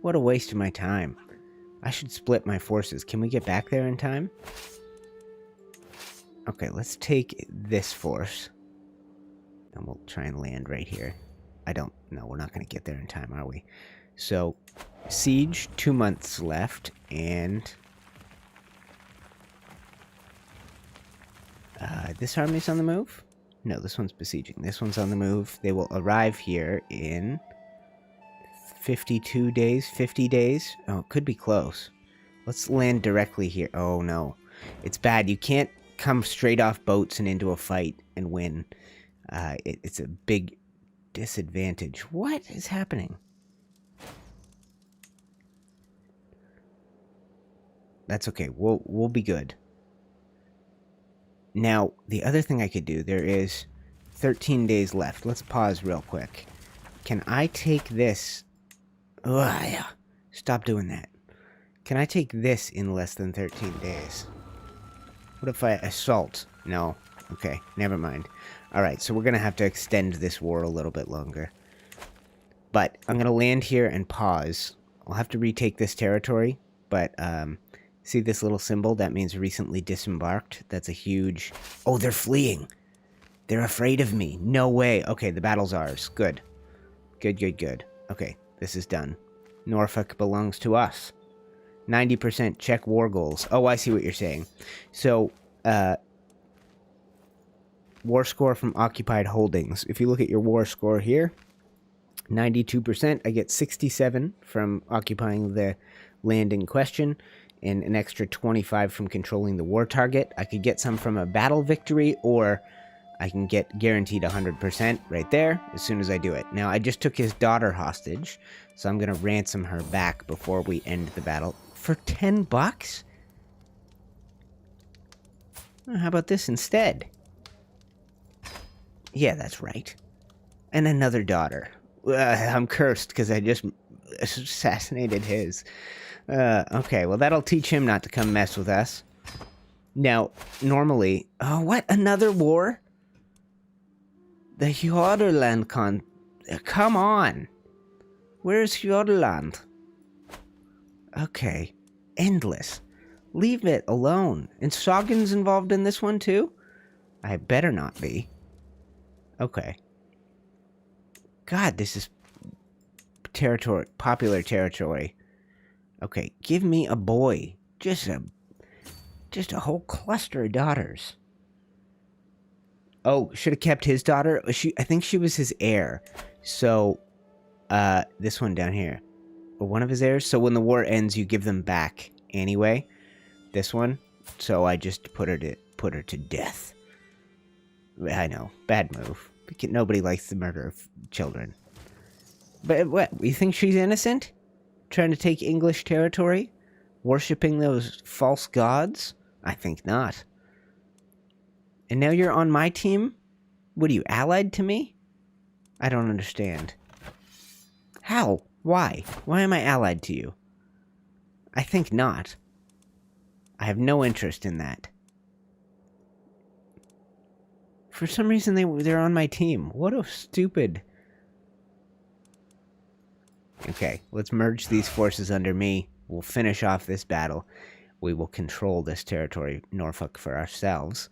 What a waste of my time. I should split my forces. Can we get back there in time? Okay, let's take this force. And we'll try and land right here. No, we're not going to get there in time, are we? So, siege, 2 months left, and... this army's on the move? No, this one's besieging. This one's on the move. They will arrive here in 52 days, 50 days. Oh, it could be close. Let's land directly here. Oh, no. It's bad. You can't come straight off boats and into a fight and win. It's a big disadvantage. What is happening? That's okay. We'll be good. Now, the other thing I could do, there is 13 days left. Let's pause real quick. Can I take this? Ugh, yeah. Stop doing that. Can I take this in less than 13 days? What if I assault? No. Okay, never mind. Alright, so we're going to have to extend this war a little bit longer. But I'm going to land here and pause. I'll have to retake this territory, but see this little symbol? That means recently disembarked. That's a huge... Oh, they're fleeing! They're afraid of me. No way. Okay, the battle's ours. Good. Good, good, good. Okay, this is done. Norfolk belongs to us. 90% check war goals. Oh, I see what you're saying. So, war score from occupied holdings. If you look at your war score here, 92%. I get 67 from occupying the land in question, and an extra 25 from controlling the war target. I could get some from a battle victory, or I can get guaranteed 100% right there as soon as I do it. Now, I just took his daughter hostage, so I'm going to ransom her back before we end the battle. For 10 bucks? Well, how about this instead? Yeah, that's right. And another daughter. I'm cursed because I just assassinated his. Okay, well, that'll teach him not to come mess with us. Now, normally... Oh, what? Another war? The Hjorderland come on! Where's Hjorderland? Okay. Endless. Leave it alone. And Sogan's involved in this one, too? I better not be. Okay. God, this is... popular territory. Okay, give me a boy. Just a whole cluster of daughters. Oh, should have kept his daughter. I think she was his heir. So, this one down here. One of his heirs. So when the war ends, you give them back anyway. This one. So I just put her to death. I know, bad move. Nobody likes the murder of children. But what? You think she's innocent? Trying to take English territory? Worshipping those false gods? I think not. And now you're on my team? What are you, allied to me? I don't understand. How? Why? Why am I allied to you? I think not. I have no interest in that. For some reason they're on my team. What a stupid... Okay, let's merge these forces under me. We'll finish off this battle. We will control this territory, Norfolk, for ourselves.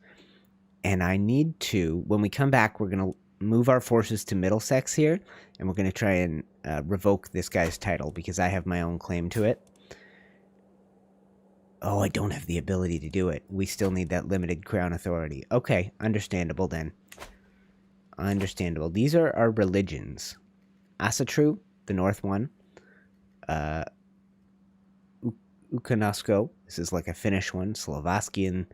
And I need to... When we come back, we're going to move our forces to Middlesex here. And we're going to try and revoke this guy's title, because I have my own claim to it. Oh, I don't have the ability to do it. We still need that limited crown authority. Okay, understandable then. Understandable. These are our religions. Asatru, the north one. Ukanosko. This is like a Finnish one. Slovakian.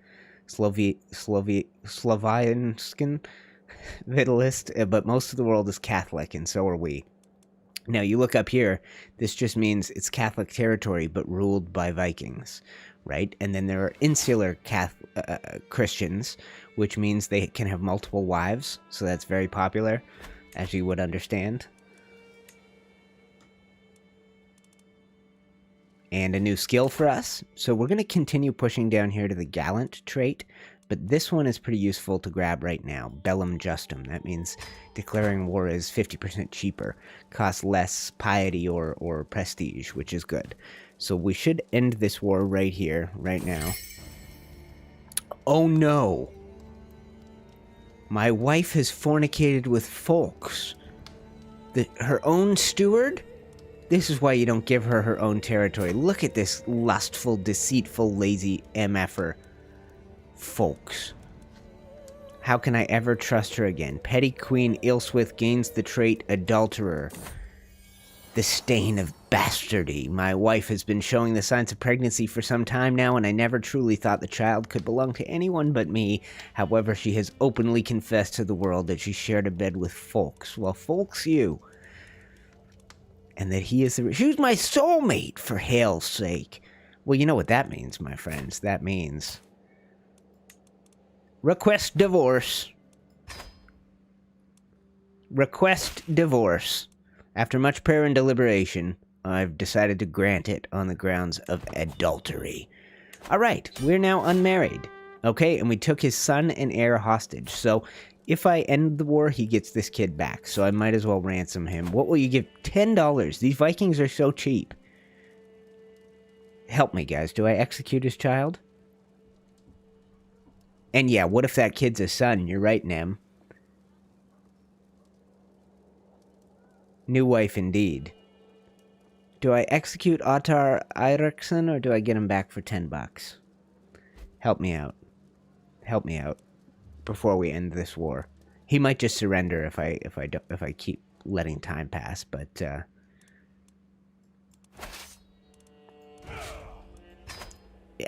Slovianskan. Vitalist. But most of the world is Catholic, and so are we. Now, you look up here, this just means it's Catholic territory, but ruled by Vikings, right? And then there are insular Christians, which means they can have multiple wives, so that's very popular, as you would understand. And a new skill for us. So we're going to continue pushing down here to the Gallant trait, but this one is pretty useful to grab right now. Bellum Justum. That means declaring war is 50% cheaper. Costs less piety or prestige, which is good. So we should end this war right here, right now. Oh no! My wife has fornicated with folks. Her own steward? This is why you don't give her her own territory. Look at this lustful, deceitful, lazy MFer. Folks. How can I ever trust her again? Petty Queen Ilswith gains the trait Adulterer. The stain of bastardy. My wife has been showing the signs of pregnancy for some time now, and I never truly thought the child could belong to anyone but me. However, she has openly confessed to the world that she shared a bed with folks. Well, folks you. And that he is the... She's my soulmate, for hell's sake. Well, you know what that means, my friends. That means... Request divorce. Request divorce. After much prayer and deliberation, I've decided to grant it on the grounds of adultery. Alright, we're now unmarried. Okay, and we took his son and heir hostage. So, if I end the war, he gets this kid back. So I might as well ransom him. What will you give? $10. These Vikings are so cheap. Help me, guys. Do I execute his child? And yeah, what if that kid's a son? You're right, Nem. New wife indeed. Do I execute Ottar Eiríksson or do I get him back for $10? Help me out. Help me out before we end this war. He might just surrender if I keep letting time pass, but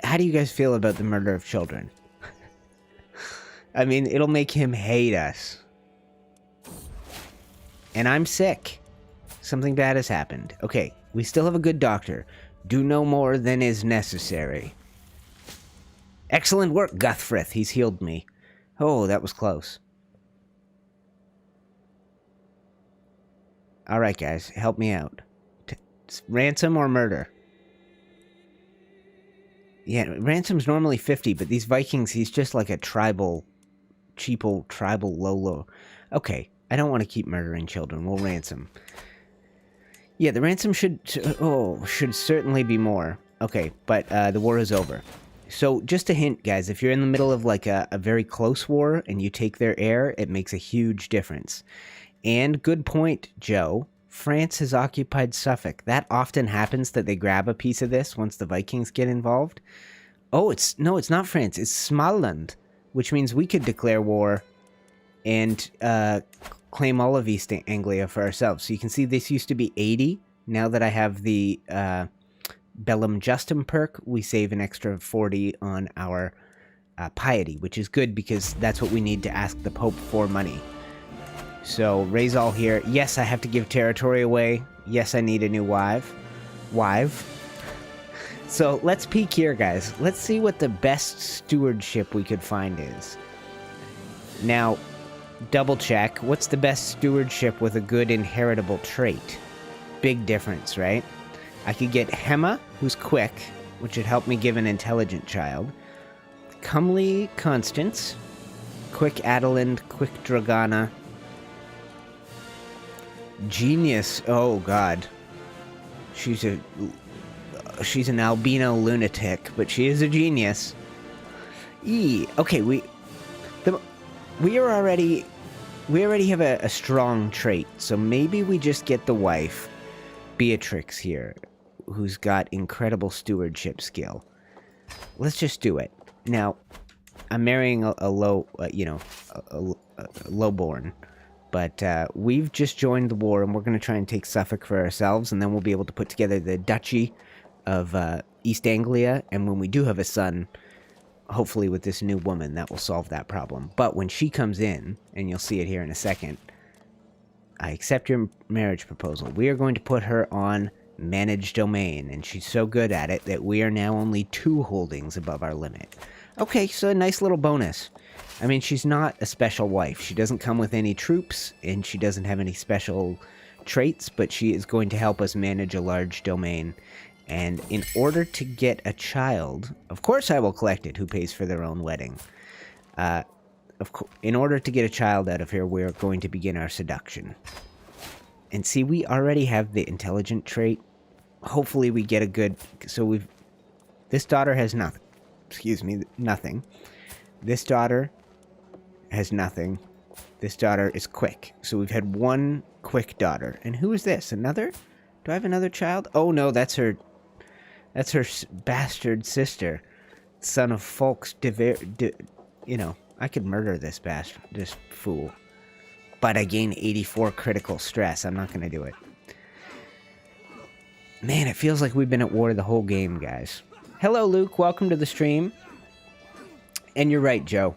how do you guys feel about the murder of children? I mean, it'll make him hate us. And I'm sick. Something bad has happened. Okay, we still have a good doctor. Do no more than is necessary. Excellent work, Guthfrith. He's healed me. Oh, that was close. Alright, guys. Help me out. Ransom or murder? Yeah, ransom's normally 50, but these Vikings, he's just like a tribal, cheapo, tribal Lolo. Okay, I don't want to keep murdering children. We'll ransom. Yeah, the ransom should certainly be more. Okay, but the war is over. So, just a hint, guys, if you're in the middle of, like, a very close war and you take their heir, it makes a huge difference. And, good point, Joe, France has occupied Suffolk. That often happens that they grab a piece of this once the Vikings get involved. Oh, it's not France, it's Småland, which means we could declare war and claim all of East Anglia for ourselves. So you can see this used to be 80. Now that I have the... Bellum Justum perk, we save an extra 40 on our piety, which is good because that's what we need to ask the Pope for money. So, raise all here. Yes, I have to give territory away. Yes, I need a new wife. So, let's peek here, guys. Let's see what the best stewardship we could find is. Now, double check. What's the best stewardship with a good inheritable trait? Big difference, right? I could get Hema, who's quick, which would help me give an intelligent child. Comely Constance. Quick Adeland, quick Dragana. Genius, oh god. She's an albino lunatic, but she is a genius. Okay, we already have a strong trait, so maybe we just get the wife, Beatrix here, who's got incredible stewardship skill. Let's just do it. Now, I'm marrying a lowborn, but we've just joined the war, and we're going to try and take Suffolk for ourselves, and then we'll be able to put together the Duchy of East Anglia, and when we do have a son, hopefully with this new woman, that will solve that problem. But when she comes in, and you'll see it here in a second, I accept your marriage proposal. We are going to put her on managed domain, and she's so good at it that we are now only 2 holdings above our limit. Okay, so a nice little bonus. I mean, she's not a special wife. She doesn't come with any troops, and she doesn't have any special traits, but she is going to help us manage a large domain. And in order to get a child, of course I will collect it, who pays for their own wedding. In order to get a child out of here, we're going to begin our seduction. And see, we already have the intelligent trait. Hopefully we get a good... So this daughter has nothing. Excuse me, nothing. This daughter has nothing. This daughter is quick. So we've had 1 quick daughter. And who is this? Another? Do I have another child? Oh no, that's her... That's her bastard sister. Son of Folks you know, I could murder this fool. But I gain 84 critical stress. I'm not going to do it. Man, it feels like we've been at war the whole game, guys. Hello, Luke. Welcome to the stream. And you're right, Joe.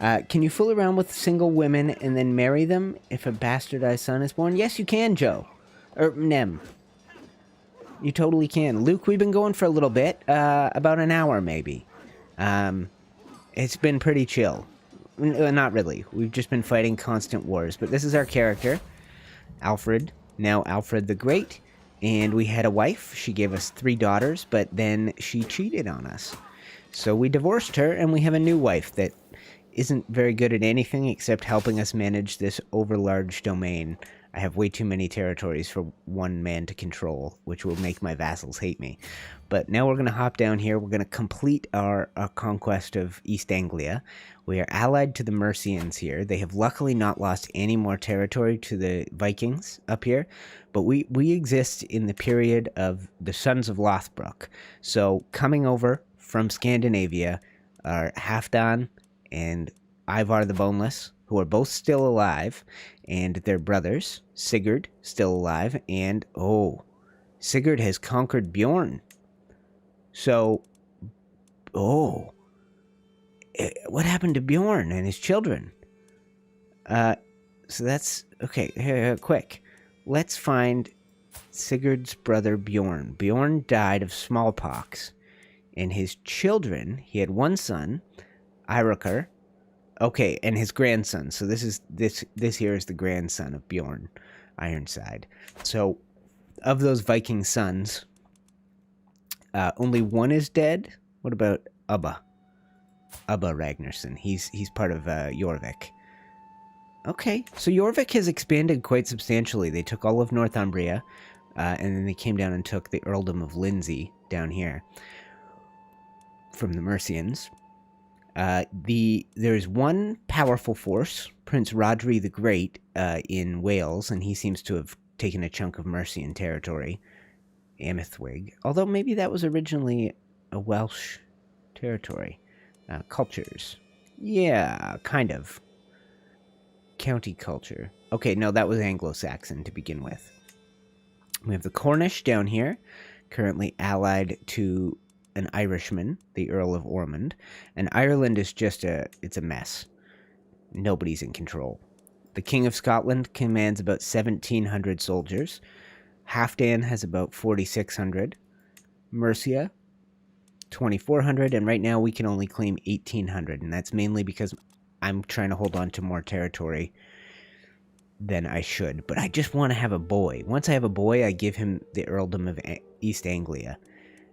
Can you fool around with single women and then marry them if a bastardized son is born? Yes, you can, Joe. Or Nem. You totally can. Luke, we've been going for a little bit. About an hour, maybe. It's been pretty chill. Not really. We've just been fighting constant wars. But this is our character, Alfred. Now Alfred the Great. And we had a wife. She gave us 3 daughters, but then she cheated on us. So we divorced her, and we have a new wife that isn't very good at anything except helping us manage this overlarge domain. I have way too many territories for one man to control, which will make my vassals hate me. But now we're going to hop down here. We're going to complete our conquest of East Anglia. We are allied to the Mercians here. They have luckily not lost any more territory to the Vikings up here. But we exist in the period of the Sons of Lothbrok. So coming over from Scandinavia are Halfdan and Ivar the Boneless, who are both still alive, and their brothers, Sigurd, still alive, and, Sigurd has conquered Bjorn. So, what happened to Bjorn and his children? So that's, okay, here, quick. Let's find Sigurd's brother Bjorn. Bjorn died of smallpox, and his children, he had 1 son, Eiríkr. Okay, and his grandson. So this here is the grandson of Bjorn Ironside. So, of those Viking sons, only 1 is dead. What about Ubba? Ubba Ragnarsson. He's part of Jorvik. Okay, so Jorvik has expanded quite substantially. They took all of Northumbria, and then they came down and took the earldom of Lindsey down here from the Mercians. There's 1 powerful force, Prince Rodri the Great, in Wales, and he seems to have taken a chunk of Mercian territory, Amithwig. Although maybe that was originally a Welsh territory. Cultures. Yeah, kind of. County culture. Okay, no, that was Anglo-Saxon to begin with. We have the Cornish down here, currently allied to an Irishman, the Earl of Ormond, and Ireland is just it's a mess. Nobody's in control. The King of Scotland commands about 1,700 soldiers. Halfdan has about 4,600. Mercia, 2,400, and right now we can only claim 1,800, and that's mainly because I'm trying to hold on to more territory than I should. But I just want to have a boy. Once I have a boy, I give him the earldom of East Anglia.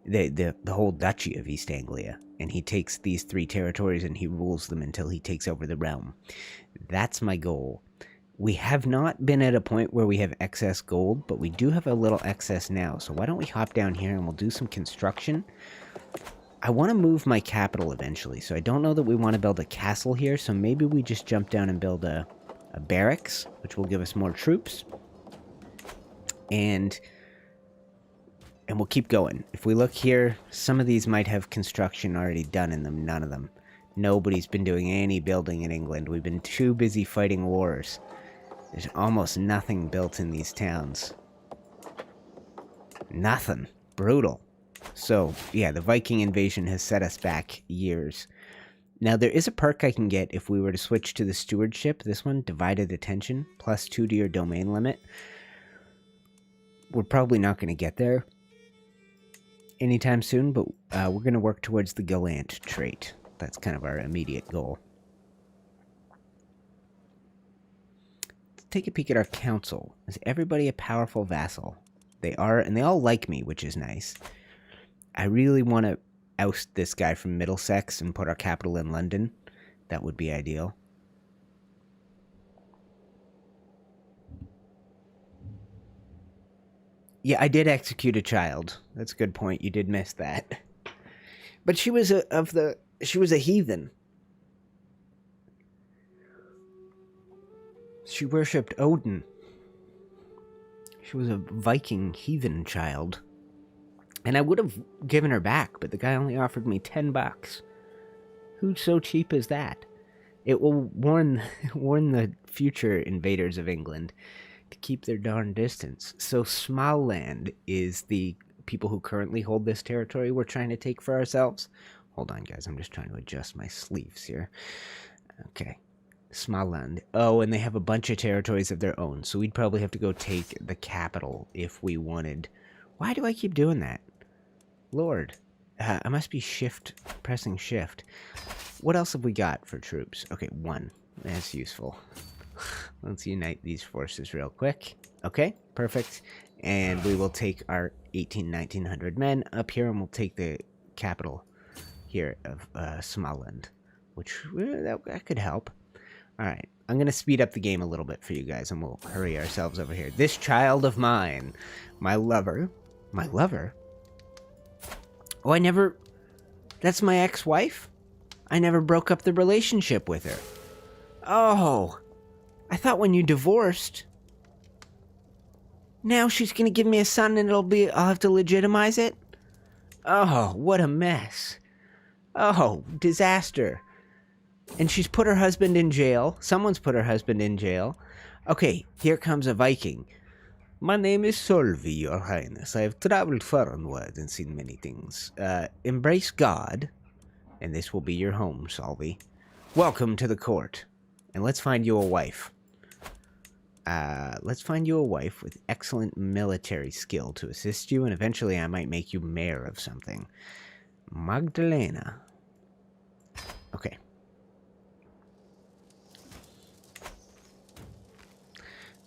The whole Duchy of East Anglia, and he takes these 3 territories and he rules them until he takes over the realm. That's my goal. We have not been at a point where we have excess gold, but we do have a little excess now, so why don't we hop down here and we'll do some construction. I want to move my capital eventually, so I don't know that we want to build a castle here, so maybe we just jump down and build a barracks, which will give us more troops, and we'll keep going. If we look here, some of these might have construction already done in them. None of them. Nobody's been doing any building in England. We've been too busy fighting wars. There's almost nothing built in these towns. Nothing. Brutal. So, yeah, the Viking invasion has set us back years. Now, there is a perk I can get if we were to switch to the stewardship. This one, divided attention, +2 to your domain limit. We're probably not going to get there anytime soon, but we're going to work towards the gallant trait. That's kind of our immediate goal. Let's take a peek at our council. Is everybody a powerful vassal? They are, and they all like me, which is nice. I really want to oust this guy from Middlesex and put our capital in London. That would be ideal. Yeah, I did execute a child. That's a good point. You did miss that. But she was she was a heathen. She worshipped Odin. She was a Viking heathen child. And I would have given her back, but the guy only offered me $10. Who's so cheap as that? It will warn the future invaders of England to keep their darn distance. So Smaland is the people who currently hold this territory we're trying to take for ourselves. Hold on, guys. I'm just trying to adjust my sleeves here. Okay. Smaland. Oh, and they have a bunch of territories of their own, so we'd probably have to go take the capital if we wanted. Why do I keep doing that? Lord. I must be pressing shift. What else have we got for troops? Okay, 1. That's useful. Let's unite these forces real quick. Okay, perfect. And we will take our 1900 men up here, and we'll take the capital here of Smaland, which that could help. All right, I'm going to speed up the game a little bit for you guys, and we'll hurry ourselves over here. This child of mine, my lover. My lover? Oh, that's my ex-wife? I never broke up the relationship with her. Oh, I thought when you divorced, now she's going to give me a son and I'll have to legitimize it? Oh, what a mess. Oh, disaster. And she's put her husband in jail. Someone's put her husband in jail. Okay, here comes a Viking. My name is Solvi, Your Highness. I have traveled far and wide and seen many things. Embrace God, and this will be your home, Solvi. Welcome to the court. And let's find you a wife. Let's find you a wife with excellent military skill to assist you, and eventually I might make you mayor of something. Magdalena. Okay.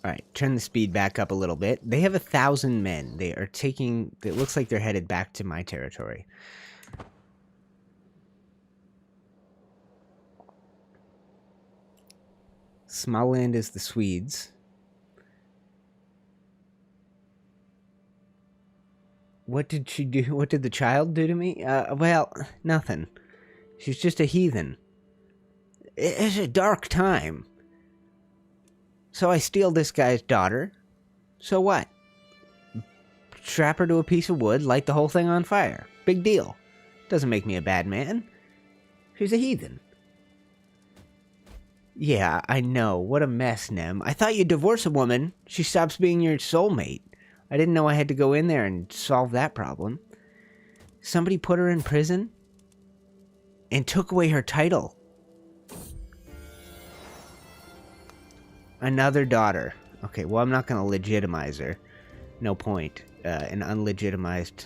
Alright, turn the speed back up a little bit. They have 1,000 men. They are taking... It looks like they're headed back to my territory. Smaland is the Swedes. What did she do? What did the child do to me? Well, nothing. She's just a heathen. It's a dark time. So I steal this guy's daughter. So what? Strap her to a piece of wood, light the whole thing on fire. Big deal. Doesn't make me a bad man. She's a heathen. Yeah, I know. What a mess, Nem. I thought you'd divorce a woman. She stops being your soulmate. I didn't know I had to go in there and solve that problem. Somebody put her in prison and took away her title. Another daughter. Okay, well, I'm not going to legitimize her. No point. An unlegitimized...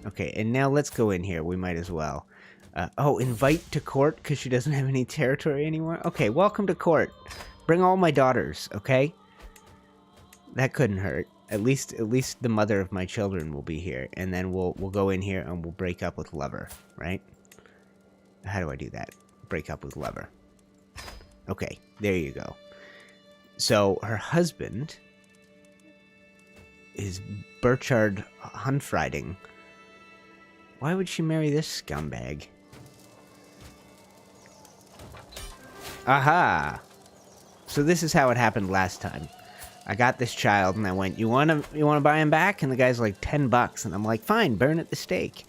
Okay, and now let's go in here. We might as well. Oh, invite to court because she doesn't have any territory anymore? Okay, welcome to court. Bring all my daughters, okay? That couldn't hurt. At least the mother of my children will be here. And then we'll go in here and we'll break up with lover, right? How do I do that? Break up with lover. Okay, there you go. So, her husband is Burchard Hunfriding. Why would she marry this scumbag? Aha! So this is how it happened last time. I got this child and I went, you wanna buy him back? And the guy's like, $10. And I'm like, fine, burn at the stake.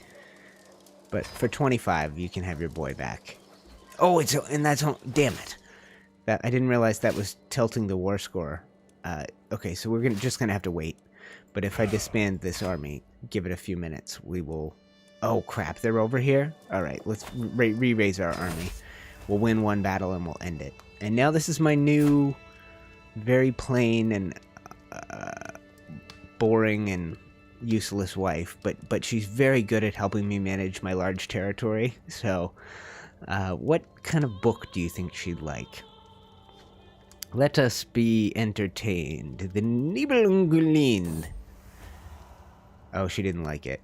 But for 25, you can have your boy back. Oh, damn it. I didn't realize that was tilting the war score. Okay, so we're just gonna have to wait. But if I disband this army, give it a few minutes, we will... Oh, crap, they're over here? Alright, let's re-raise our army. We'll win one battle and we'll end it. And now this is my new, very plain and boring and useless wife, but she's very good at helping me manage my large territory. So, what kind of book do you think she'd like? Let us be entertained. The Nibelungen. Oh, she didn't like it.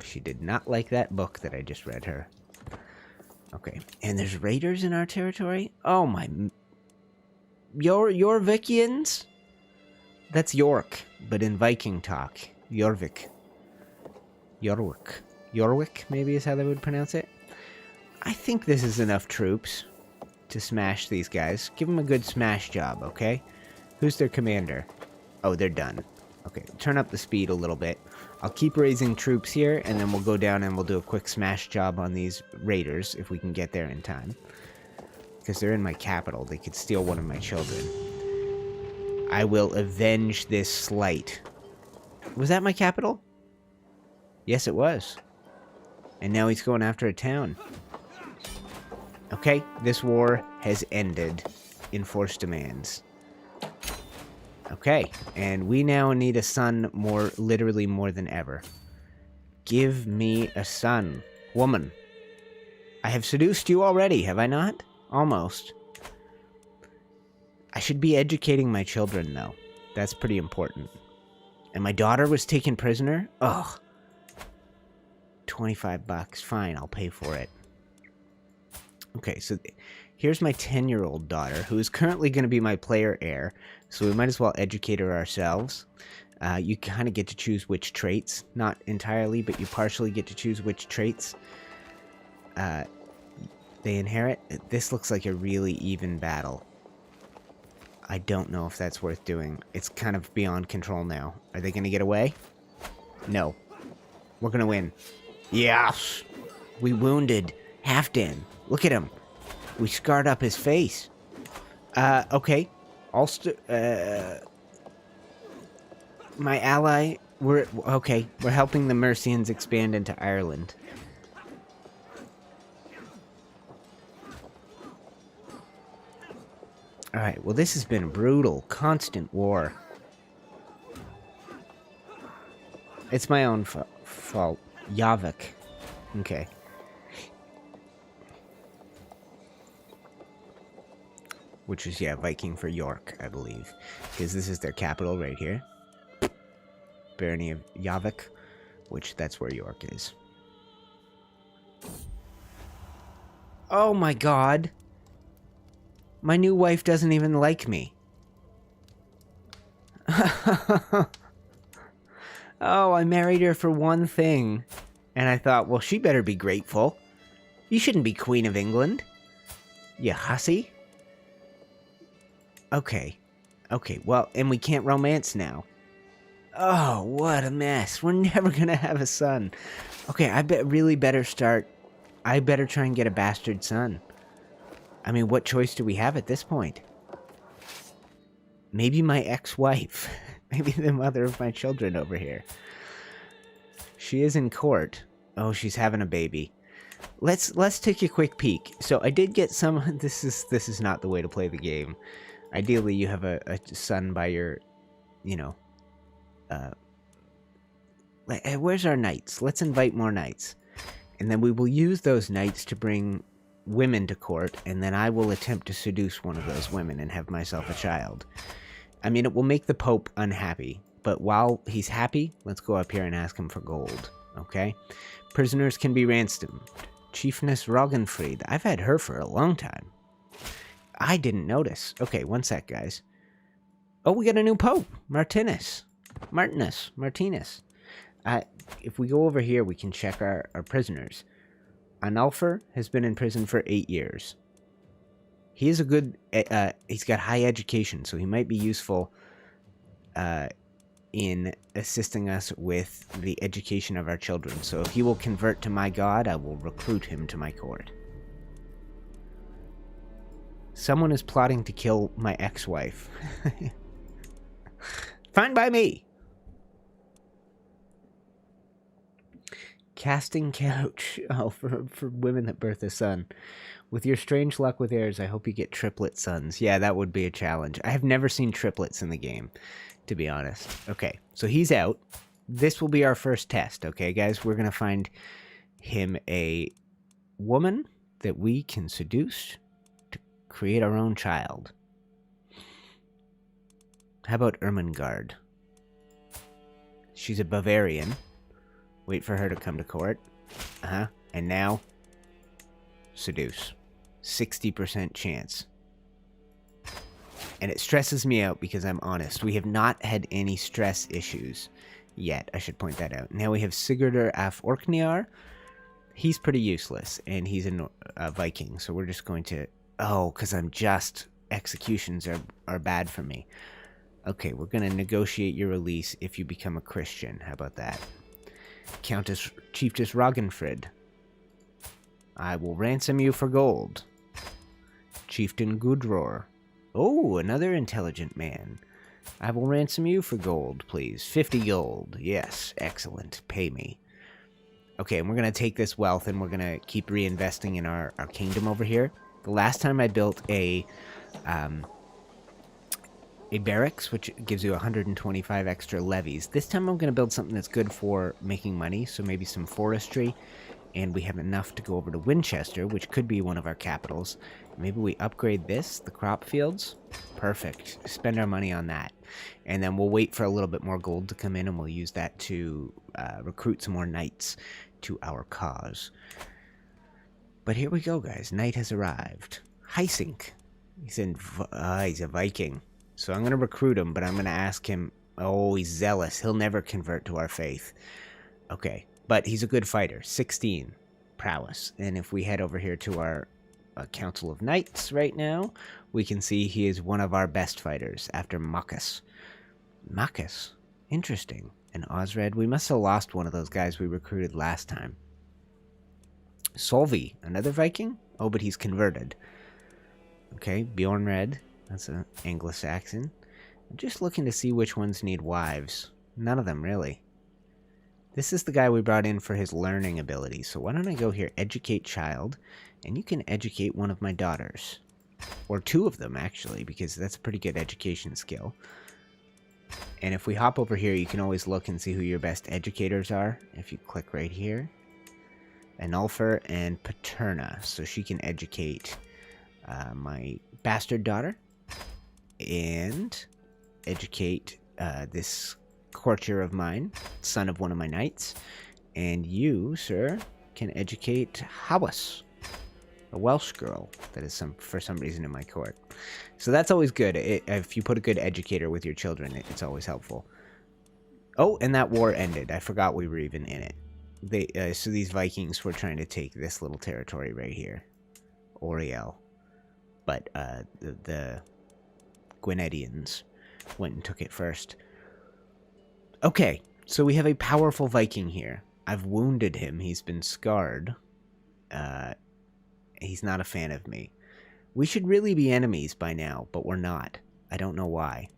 She did not like that book that I just read her. Okay, and there's raiders in our territory? Oh my... Jorvikians? That's York, but in Viking talk. Jorvik. Jorvik, maybe is how they would pronounce it. I think this is enough troops to smash these guys. Give them a good smash job, okay? Who's their commander? Oh, they're done. Okay, turn up the speed a little bit. I'll keep raising troops here, and then we'll go down and we'll do a quick smash job on these raiders, if we can get there in time. Because they're in my capital. They could steal one of my children. I will avenge this slight. Was that my capital? Yes, it was. And now he's going after a town. Okay, this war has ended. Enforced demands. Okay, and we now need a son literally more than ever. Give me a son. Woman. I have seduced you already, have I not? Almost. I should be educating my children, though. That's pretty important. And my daughter was taken prisoner? Ugh. $25. Fine, I'll pay for it. Okay, so here's my 10-year-old daughter, who is currently going to be my player heir, so we might as well educate her ourselves. You kind of get to choose which traits. Not entirely, but you partially get to choose which traits they inherit. This looks like a really even battle. I don't know if that's worth doing. It's kind of beyond control now. Are they going to get away? No. We're going to win. Yes! We wounded Halfdan. Look at him. We scarred up his face. Okay. My ally... We're helping the Mercians expand into Ireland. Alright, well this has been a brutal, constant war. It's my own fault. Javik. Okay. Which is, yeah, Viking for York, I believe. Because this is their capital right here. Barony of Javik. Which, that's where York is. Oh my god! My new wife doesn't even like me. Oh, I married her for one thing. And I thought, well, she better be grateful. You shouldn't be Queen of England. You hussy. Okay. Okay, well, and we can't romance now. Oh, what a mess. We're never gonna have a son. Okay, I really better start... I better try and get a bastard son. I mean, what choice do we have at this point? Maybe my ex-wife. Maybe the mother of my children over here. She is in court. Oh, she's having a baby. Let's take a quick peek. So I did get some... This is not the way to play the game. Ideally, you have a son by your, you know... where's our knights? Let's invite more knights. And then we will use those knights to bring women to court, and then I will attempt to seduce one of those women and have myself a child. I mean, it will make the Pope unhappy, but while he's happy, let's go up here and ask him for gold, okay? Prisoners can be ransomed. Chiefness Roggenfried. I've had her for a long time. I didn't notice. Okay, one sec, guys. Oh, we got a new Pope. Martinez. If we go over here, we can check our prisoners. Alfred has been in prison for 8 years. He is a good... he's got high education, so he might be useful in assisting us with the education of our children. So if he will convert to my god, I will recruit him to my court. Someone is plotting to kill my ex-wife. Fine by me. Casting couch. Oh, for women that birth a son. With your strange luck with heirs, I hope you get triplet sons. Yeah, that would be a challenge. I have never seen triplets in the game, to be honest. Okay, so he's out. This will be our first test, okay, guys? We're going to find him a woman that we can seduce to create our own child. How about Ermengarde? She's a Bavarian. Wait for her to come to court. And now, seduce. 60% chance. And it stresses me out because I'm honest. We have not had any stress issues yet. I should point that out. Now we have Sigurdur af Orkneyjar. He's pretty useless, and he's a Viking. So we're just going to... Oh, because I'm just... Executions are bad for me. Okay, we're going to negotiate your release if you become a Christian. How about that? Countess Chiefess Ragnfrid. I will ransom you for gold. Chieftain Gudror. Oh, another intelligent man. I will ransom you for gold, please. 50 gold. Yes, excellent. Pay me. Okay, and we're going to take this wealth and we're going to keep reinvesting in our kingdom over here. The last time I built a barracks, which gives you 125 extra levies. This time I'm going to build something that's good for making money, so maybe some forestry, and we have enough to go over to Winchester, which could be one of our capitals. Maybe we upgrade this, the crop fields. Perfect. Spend our money on that. And then we'll wait for a little bit more gold to come in, and we'll use that to recruit some more knights to our cause. But here we go, guys. Knight has arrived. Heisink. He's a Viking. So I'm going to recruit him, but I'm going to ask him... Oh, he's zealous. He'll never convert to our faith. Okay. But he's a good fighter. 16 prowess. And if we head over here to our Council of Knights right now, we can see he is one of our best fighters after Makkas. Makkas? Interesting. And Osred? We must have lost one of those guys we recruited last time. Solvi. Another Viking? Oh, but he's converted. Okay. Bjornred. That's an Anglo-Saxon. I'm just looking to see which ones need wives. None of them, really. This is the guy we brought in for his learning ability. So why don't I go here, educate child, and you can educate one of my daughters. Or two of them, actually, because that's a pretty good education skill. And if we hop over here, you can always look and see who your best educators are. If you click right here. Anulfer and Paterna. So she can educate my bastard daughter. And educate this courtier of mine, son of one of my knights. And you, sir, can educate Hawas, a Welsh girl that is for some reason in my court. So that's always good. If you put a good educator with your children, it's always helpful. Oh, and that war ended. I forgot we were even in it. So these Vikings were trying to take this little territory right here. Oriel. But the Gwenedians went and took it first. Okay, so we have a powerful Viking here. I've wounded him. He's been scarred. He's not a fan of me. We should really be enemies by now, but we're not. I don't know why.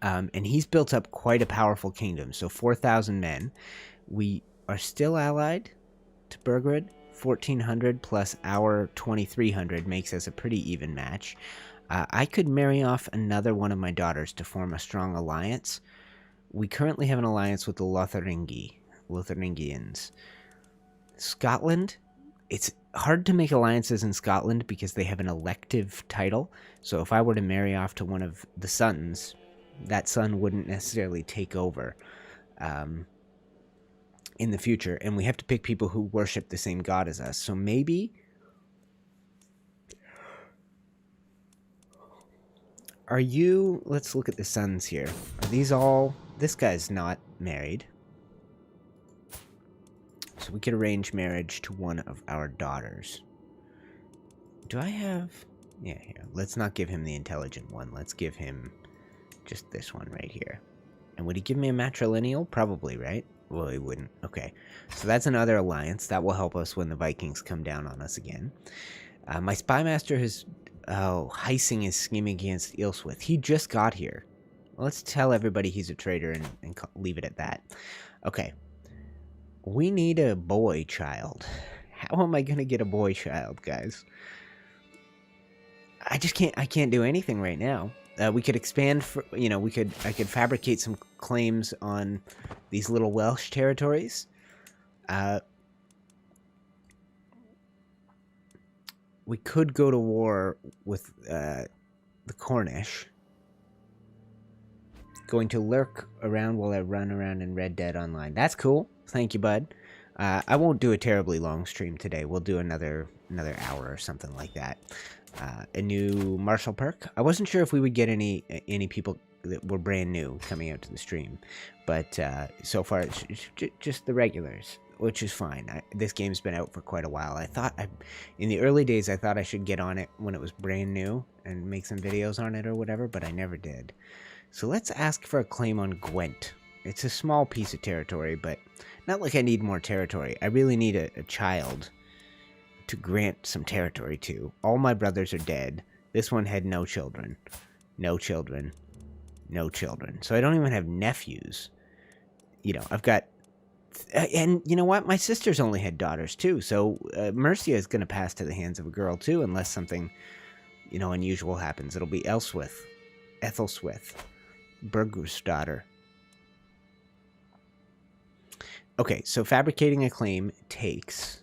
And he's built up quite a powerful kingdom. So 4,000 men. We are still allied to Burgred. 1,400 plus our 2,300 makes us a pretty even match. I could marry off another one of my daughters to form a strong alliance. We currently have an alliance with the Lotharingians. Scotland, it's hard to make alliances in Scotland because they have an elective title. So if I were to marry off to one of the sons, that son wouldn't necessarily take over in the future. And we have to pick people who worship the same god as us. So maybe... Are you... Let's look at the sons here. Are these all... This guy's not married. So we could arrange marriage to one of our daughters. Do I have... Yeah, here. Let's not give him the intelligent one. Let's give him just this one right here. And would he give me a matrilineal? Probably, right? Well, he wouldn't. Okay. So that's another alliance. That will help us when the Vikings come down on us again. My spymaster has... Oh, Heising is scheming against Ealhswith. He just got here. Let's tell everybody he's a traitor and leave it at that. Okay. We need a boy child. How am I gonna get a boy child, guys? I can't do anything right now. We could expand for, I could fabricate some claims on these little Welsh territories. We could go to war with the Cornish. Going to lurk around while I run around in Red Dead Online. That's cool. Thank you, bud. I won't do a terribly long stream today. We'll do another hour or something like that. A new martial perk. I wasn't sure if we would get any people that were brand new coming out to the stream, but so far it's just the regulars, which is fine. This game's been out for quite a while. In the early days, I thought I should get on it when it was brand new and make some videos on it or whatever, but I never did. So let's ask for a claim on Gwent. It's a small piece of territory, but not like I need more territory. I really need a child to grant some territory to. All my brothers are dead. This one had no children. No children. No children. So I don't even have nephews. I've got... And you know what? My sisters only had daughters, too. So Mercia is going to pass to the hands of a girl, too, unless something, unusual happens. It'll be Ethelswith. Burger's daughter. Okay, so fabricating a claim takes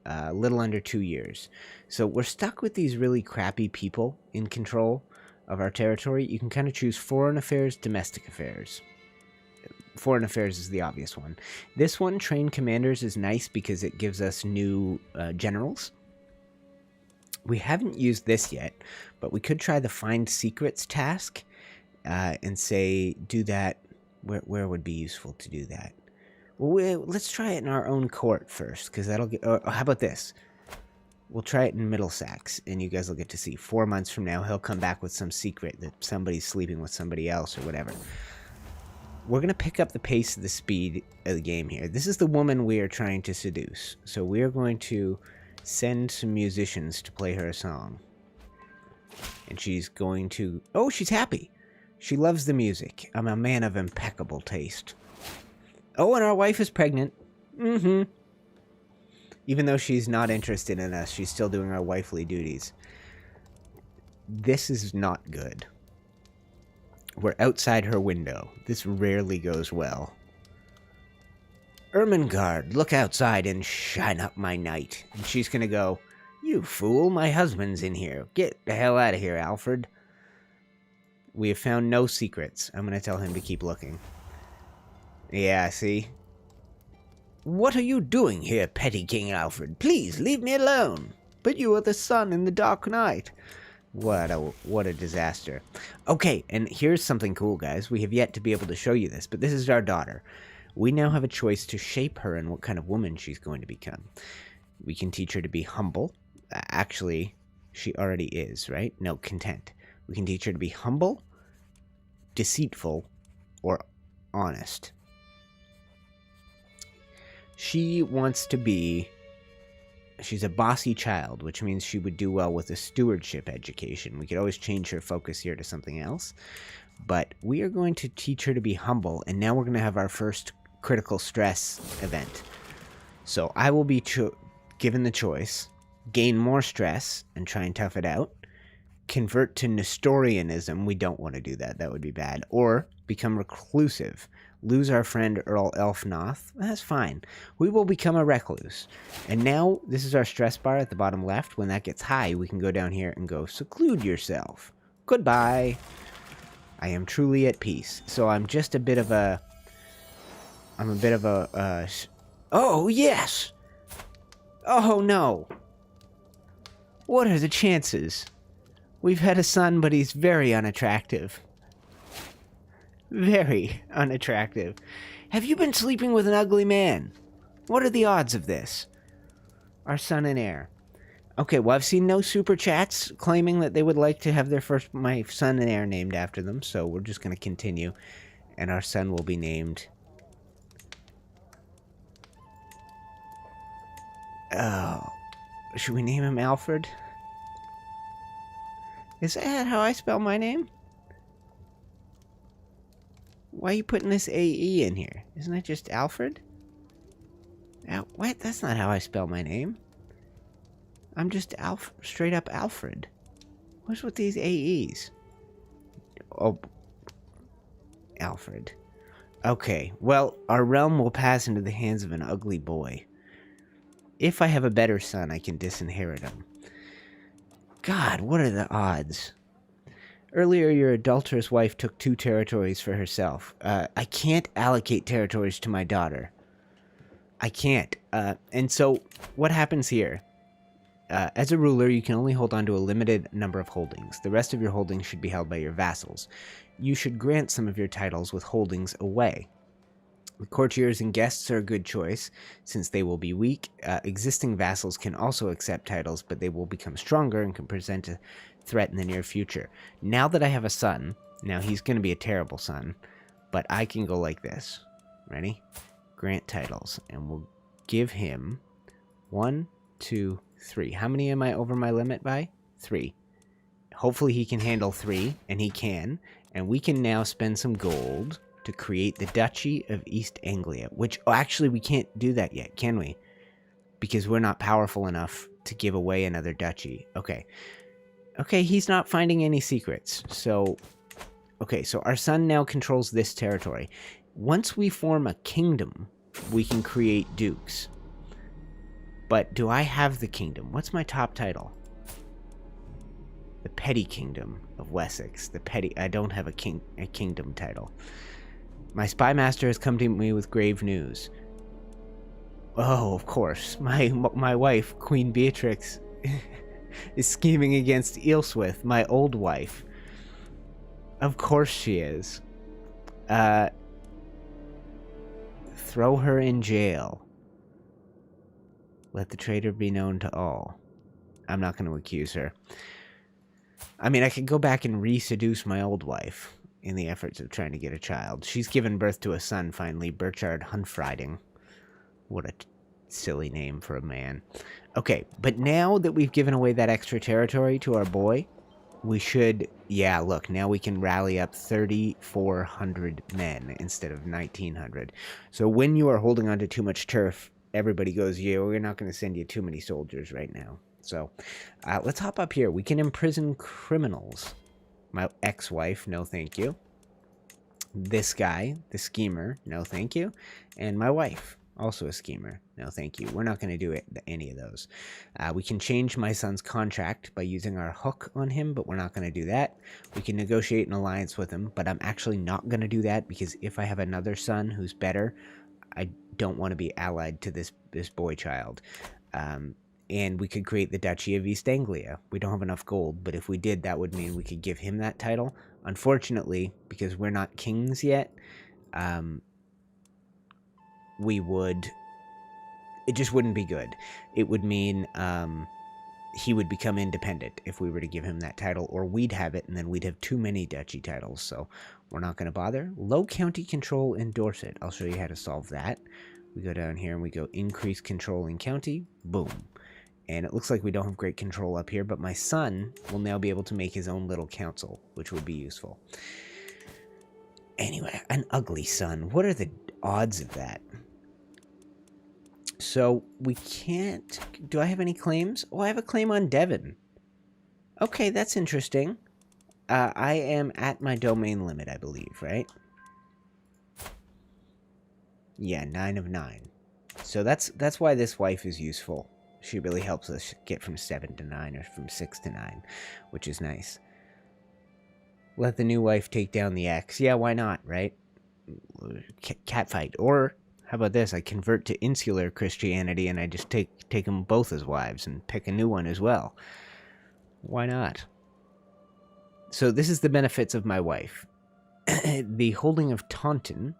a little under 2 years. So we're stuck with these really crappy people in control of our territory. You can kind of choose foreign affairs, domestic affairs. Foreign affairs is the obvious one. This one, train commanders, is nice because it gives us new generals. We haven't used this yet, but we could try the find secrets task and say do that. Where would be useful to do that? Well, let's try it in our own court first, because that'll get... how about this? We'll try it in Middlesex, and you guys will get to see. 4 months from now, he'll come back with some secret that somebody's sleeping with somebody else or whatever. We're going to pick up the pace of the speed of the game here. This is the woman we are trying to seduce. So we are going to send some musicians to play her a song. And she's going to... Oh, she's happy. She loves the music. I'm a man of impeccable taste. Oh, and our wife is pregnant. Mm-hmm. Even though she's not interested in us, she's still doing our wifely duties. This is not good. We're outside her window. This rarely goes well. Ermengarde, look outside and shine up my night. And she's gonna go, you fool, my husband's in here. Get the hell out of here, Alfred. We have found no secrets. I'm gonna tell him to keep looking. Yeah, see? What are you doing here, petty King Alfred? Please, leave me alone. But you are the sun in the dark night. What a disaster. Okay, and here's something cool, guys. We have yet to be able to show you this, but this is our daughter. We now have a choice to shape her and what kind of woman she's going to become. We can teach her to be humble. Actually, she already is, right? No, content. We can teach her to be humble, deceitful, or honest. She wants to be... She's a bossy child, which means she would do well with a stewardship education. We could always change her focus here to something else. But we are going to teach her to be humble, and now we're going to have our first critical stress event. So I will be given the choice, gain more stress and try and tough it out, convert to Nestorianism, we don't want to do that, that would be bad, or become reclusive. Lose our friend Earl Elfnoth, that's fine. We will become a recluse. And now, this is our stress bar at the bottom left. When that gets high, we can go down here and go, seclude yourself. Goodbye. I am truly at peace. So I'm just a bit of a... oh, yes! Oh, no. What are the chances? We've had a son, but he's very unattractive. Very unattractive. Have you been sleeping with an ugly man? What are the odds of this? Our son and heir. Okay, well, I've seen no super chats claiming that they would like to have my son and heir named after them, so we're just going to continue. And our son will be named... Oh, should we name him Alfred? Is that how I spell my name? Why are you putting this AE in here? Isn't it just Alfred? What? That's not how I spell my name. I'm just straight up Alfred. What's with these AEs? Oh, Alfred. Okay, well, our realm will pass into the hands of an ugly boy. If I have a better son, I can disinherit him. God, what are the odds? Earlier, your adulterous wife took 2 territories for herself. I can't allocate territories to my daughter. I can't. And so, what happens here? As a ruler, you can only hold on to a limited number of holdings. The rest of your holdings should be held by your vassals. You should grant some of your titles with holdings away. The courtiers and guests are a good choice, since they will be weak. Existing vassals can also accept titles, but they will become stronger and can present a threat in the near future. Now that I have a son, now he's going to be a terrible son, but I can go like this. Ready? Grant titles, and we'll give him 1, 2, 3. How many am I over my limit by? 3. Hopefully he can handle 3, and he can, and we can now spend some gold to create the Duchy of East Anglia, which actually we can't do that yet, can we? Because we're not powerful enough to give away another duchy. Okay. Okay, he's not finding any secrets. So, okay, so our son now controls this territory. Once we form a kingdom, we can create dukes. But do I have the kingdom? What's my top title? The Petty Kingdom of Wessex. I don't have a kingdom title. My spy master has come to me with grave news. Oh, of course. My wife, Queen Beatrix, is scheming against Ealhswith, my old wife. Of course she is. Throw her in jail. Let the traitor be known to all. I'm not going to accuse her. I mean, I could go back and re-seduce my old wife in the efforts of trying to get a child. She's given birth to a son, finally, Burchard Hunfriding. What a silly name for a man. Okay, but now that we've given away that extra territory to our boy, we should... Yeah, look, now we can rally up 3,400 men instead of 1,900. So when you are holding on to too much turf, everybody goes, yeah, we're not going to send you too many soldiers right now. So let's hop up here. We can imprison criminals. My ex-wife, no thank you. This guy, the schemer, no thank you. And my wife, also a schemer, no thank you. We're not going to do any of those. We can change my son's contract by using our hook on him, but we're not going to do that. We can negotiate an alliance with him, but I'm actually not going to do that because if I have another son who's better, I don't want to be allied to this boy child. And we could create the Duchy of East Anglia. We don't have enough gold, but if we did, that would mean we could give him that title. Unfortunately, because we're not kings yet, we would... It just wouldn't be good. It would mean he would become independent if we were to give him that title, or we'd have it, and then we'd have too many duchy titles, so we're not going to bother. Low county control in Dorset. I'll show you how to solve that. We go down here and we go increase control in county. Boom. And it looks like we don't have great control up here, but my son will now be able to make his own little council, which would be useful. Anyway, an ugly son. What are the odds of that? So, we can't... Do I have any claims? Oh, I have a claim on Devon. Okay, that's interesting. I am at my domain limit, I believe, right? Yeah, 9 of 9. So that's why this wife is useful. She really helps us get from 7 to 9, or from 6 to 9, which is nice. Let the new wife take down the ex. Yeah, why not, right? Catfight. Or, how about this? I convert to insular Christianity and I just take them both as wives and pick a new one as well. Why not? So this is the benefits of my wife. The holding of Taunton,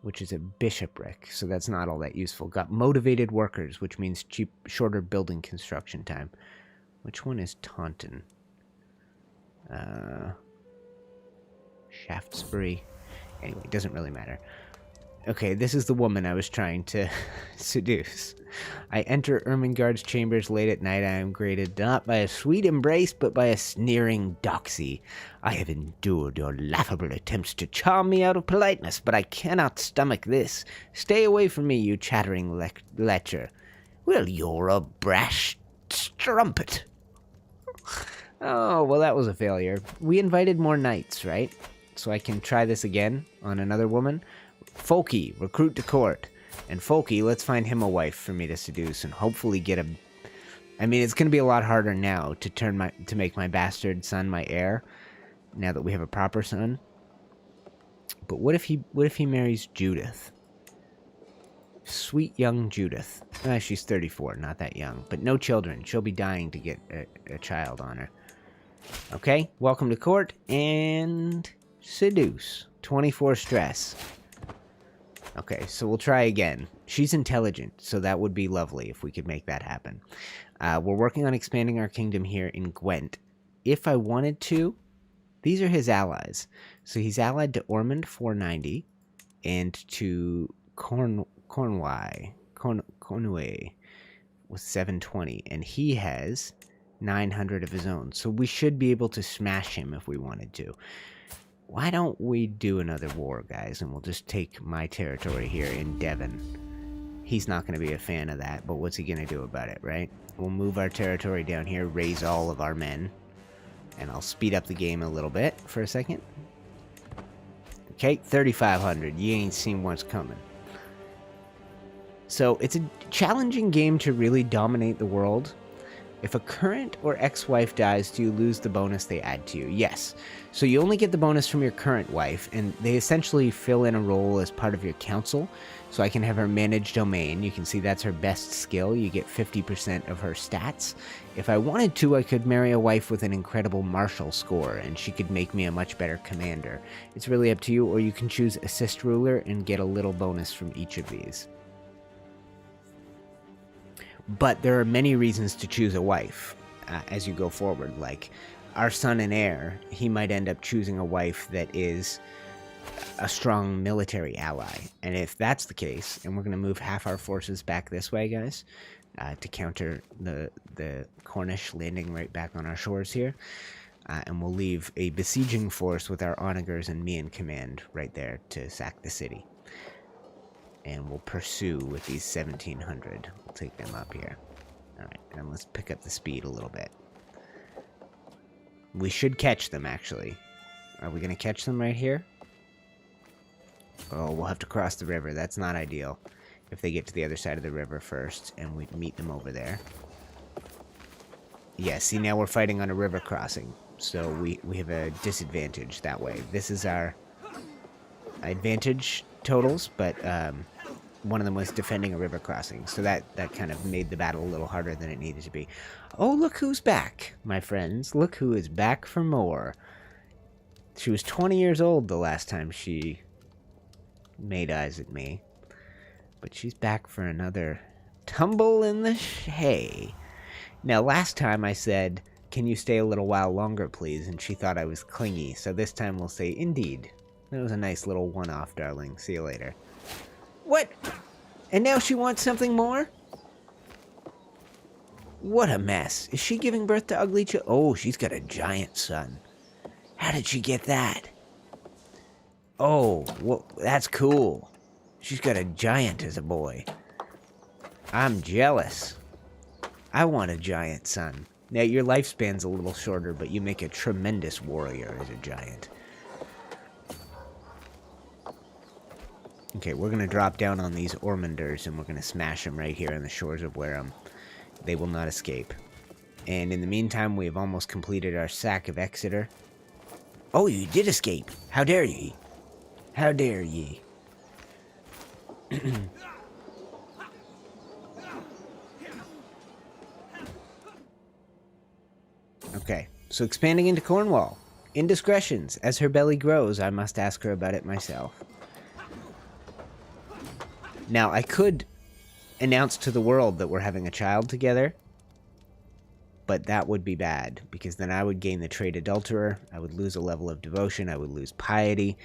which is a bishopric, so that's not all that useful. Got motivated workers, which means shorter building construction time. Which one is Taunton? Shaftesbury. Anyway, it doesn't really matter. Okay, this is the woman I was trying to seduce. I enter Ermengarde's chambers late at night. I am greeted not by a sweet embrace, but by a sneering doxy. I have endured your laughable attempts to charm me out of politeness, but I cannot stomach this. Stay away from me, you chattering lecher. Well, you're a brash strumpet. Oh, well, that was a failure. We invited more knights, right? So I can try this again on another woman. Folky, recruit to court. And Folky, let's find him a wife for me to seduce and hopefully get a... I mean, it's going to be a lot harder now to make my bastard son my heir, now that we have a proper son. But what if he marries Judith? Sweet young Judith. She's 34, not that young, but no children. She'll be dying to get a child on her. Okay, welcome to court, and seduce. 24 stress. Okay, so we'll try again. She's intelligent, so that would be lovely if we could make that happen. We're working on expanding our kingdom here in Gwent. If I wanted to, these are his allies. So he's allied to Ormond, 490, and to Cornwall with 720, and he has 900 of his own. So we should be able to smash him if we wanted to. Why don't we do another war, guys, and we'll just take my territory here in Devon. He's not going to be a fan of that, but what's he going to do about it, right? We'll move our territory down here, raise all of our men, and I'll speed up the game a little bit for a second. Okay, 3,500. You ain't seen what's coming. So it's a challenging game to really dominate the world. If a current or ex-wife dies, do you lose the bonus they add to you? Yes. So you only get the bonus from your current wife, and they essentially fill in a role as part of your council. So I can have her manage domain. You can see that's her best skill. You get 50% of her stats. If I wanted to, I could marry a wife with an incredible martial score, and she could make me a much better commander. It's really up to you, or you can choose assist ruler and get a little bonus from each of these. But there are many reasons to choose a wife as you go forward. Like our son and heir, he might end up choosing a wife that is a strong military ally. And if that's the case, and we're going to move half our forces back this way, guys, to counter the Cornish landing right back on our shores here. And we'll leave a besieging force with our onagers and me in command right there to sack the city. And we'll pursue with these 1,700. We'll take them up here. Alright, and let's pick up the speed a little bit. We should catch them, actually. Are we going to catch them right here? Oh, we'll have to cross the river. That's not ideal. If they get to the other side of the river first, and we meet them over there. Yeah, see, now we're fighting on a river crossing. So we have a disadvantage that way. This is our advantage totals, but one of them was defending a river crossing, so that kind of made the battle a little harder than it needed to be. Oh, look who's back, my friends. Look who is back for more. She was 20 years old the last time she made eyes at me, but she's back for another tumble in the hay. Now, last time I said, can you stay a little while longer, please, and she thought I was clingy, so this time we'll say, indeed. That was a nice little one-off, darling. See you later. What? And now she wants something more? What a mess. Is she giving birth to ugly children? Oh, she's got a giant son. How did she get that? Oh, well, that's cool. She's got a giant as a boy. I'm jealous. I want a giant son. Now, your lifespan's a little shorter, but you make a tremendous warrior as a giant. Okay, we're going to drop down on these Ormonders, and we're going to smash them right here on the shores of Wareham. They will not escape. And in the meantime, we have almost completed our sack of Exeter. Oh, you did escape! How dare ye! How dare ye! Okay, so expanding into Cornwall. Indiscretions. As her belly grows, I must ask her about it myself. Now, I could announce to the world that we're having a child together, but that would be bad, because then I would gain the trait adulterer, I would lose a level of devotion, I would lose piety,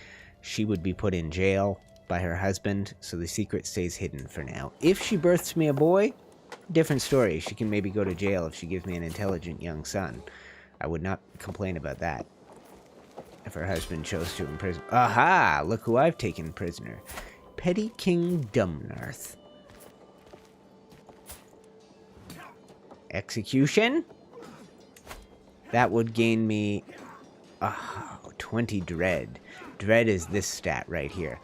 she would be put in jail, by her husband, so the secret stays hidden for now. If she births me a boy, different story. She can maybe go to jail if she gives me an intelligent young son. I would not complain about that. If her husband chose to imprison... Aha! Look who I've taken prisoner. Petty King Dumnarth. Execution? That would gain me... 20 dread. Dread is this stat right here.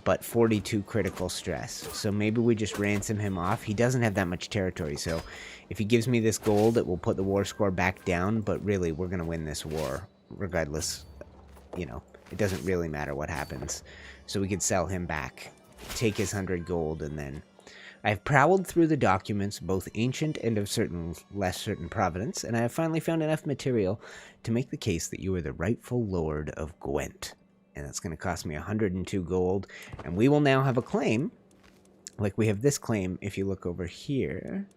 But 42 critical stress. So maybe we just ransom him off. He doesn't have that much territory, so if he gives me this gold, it will put the war score back down, but really, we're going to win this war, regardless. You know, it doesn't really matter what happens. So we could sell him back, take his 100 gold, and then... I have prowled through the documents, both ancient and of certain less certain provenance, and I have finally found enough material to make the case that you are the rightful lord of Gwent. And that's going to cost me 102 gold, and we will now have a claim, like we have this claim. If you look over here,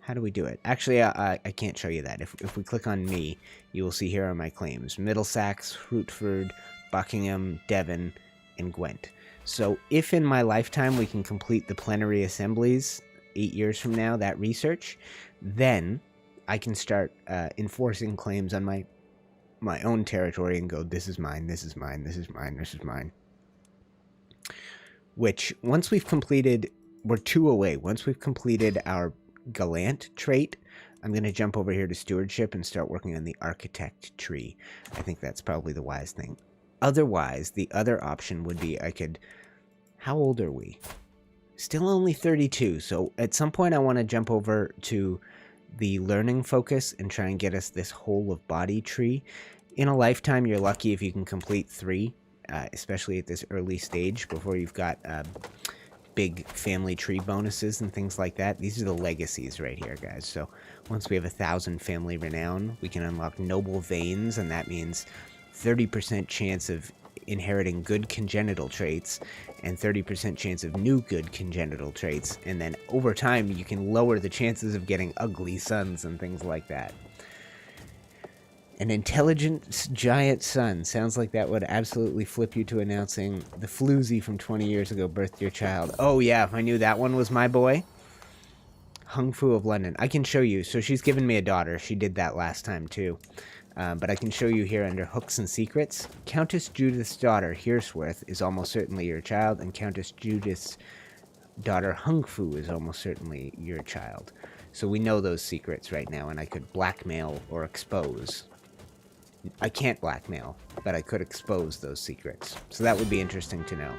how do we do it? Actually, I can't show you that. If we click on me, you will see here are my claims: Middlesex, Hrutford, Buckingham, Devon, and Gwent. So if in my lifetime we can complete the Plenary Assemblies 8 years from now, that research, then I can start enforcing claims on my own territory and go, this is mine, this is mine, this is mine, this is mine. Which, once we've completed, we're 2 away. Once we've completed our Gallant trait, I'm going to jump over here to Stewardship and start working on the Architect tree. I think that's probably the wise thing. Otherwise, the other option would be I could... How old are we? Still only 32, so at some point I want to jump over to the learning focus and try and get us this whole of body tree. In a lifetime, you're lucky if you can complete 3, especially at this early stage before you've got big family tree bonuses and things like that. These are the legacies right here, guys. So once we have 1,000 family renown, we can unlock noble veins, and that means 30% chance of inheriting good congenital traits and 30% chance of new good congenital traits, and then over time you can lower the chances of getting ugly sons and things like that. An intelligent giant son. Sounds like that would absolutely flip you to announcing the floozy from 20 years ago birthed your child. Oh yeah, if I knew that one was my boy. Hung Fu of London. I can show you. So she's given me a daughter. She did that last time too. But I can show you here under Hooks and Secrets. Countess Judith's daughter, Hirsworth, is almost certainly your child, and Countess Judith's daughter, Hung Fu, is almost certainly your child. So we know those secrets right now, and I could blackmail or expose. I can't blackmail, but I could expose those secrets. So that would be interesting to know.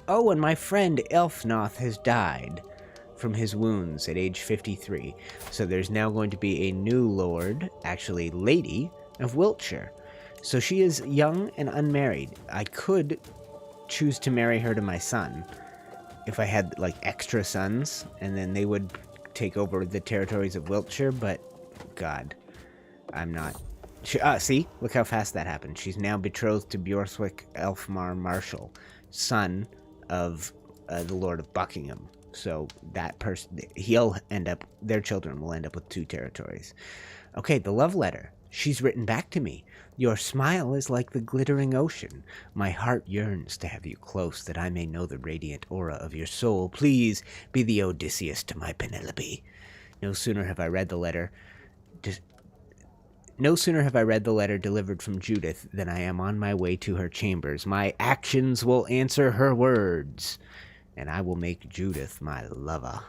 Oh, and my friend Elfnoth has died from his wounds at age 53. So there's now going to be a new lord, actually lady, of Wiltshire. So she is young and unmarried. I could choose to marry her to my son if I had like extra sons, and then they would take over the territories of Wiltshire, but God, I'm not. See? Look how fast that happened. She's now betrothed to Bjorthwick Elfmar Marshall, son of the Lord of Buckingham. So that person, he'll end up, their children will end up with 2 territories. Okay, the love letter. She's written back to me. Your smile is like the glittering ocean. My heart yearns to have you close, that I may know the radiant aura of your soul. Please be the Odysseus to my Penelope. No sooner have I read the letter delivered from Judith than I am on my way to her chambers. My actions will answer her words, and I will make Judith my lover.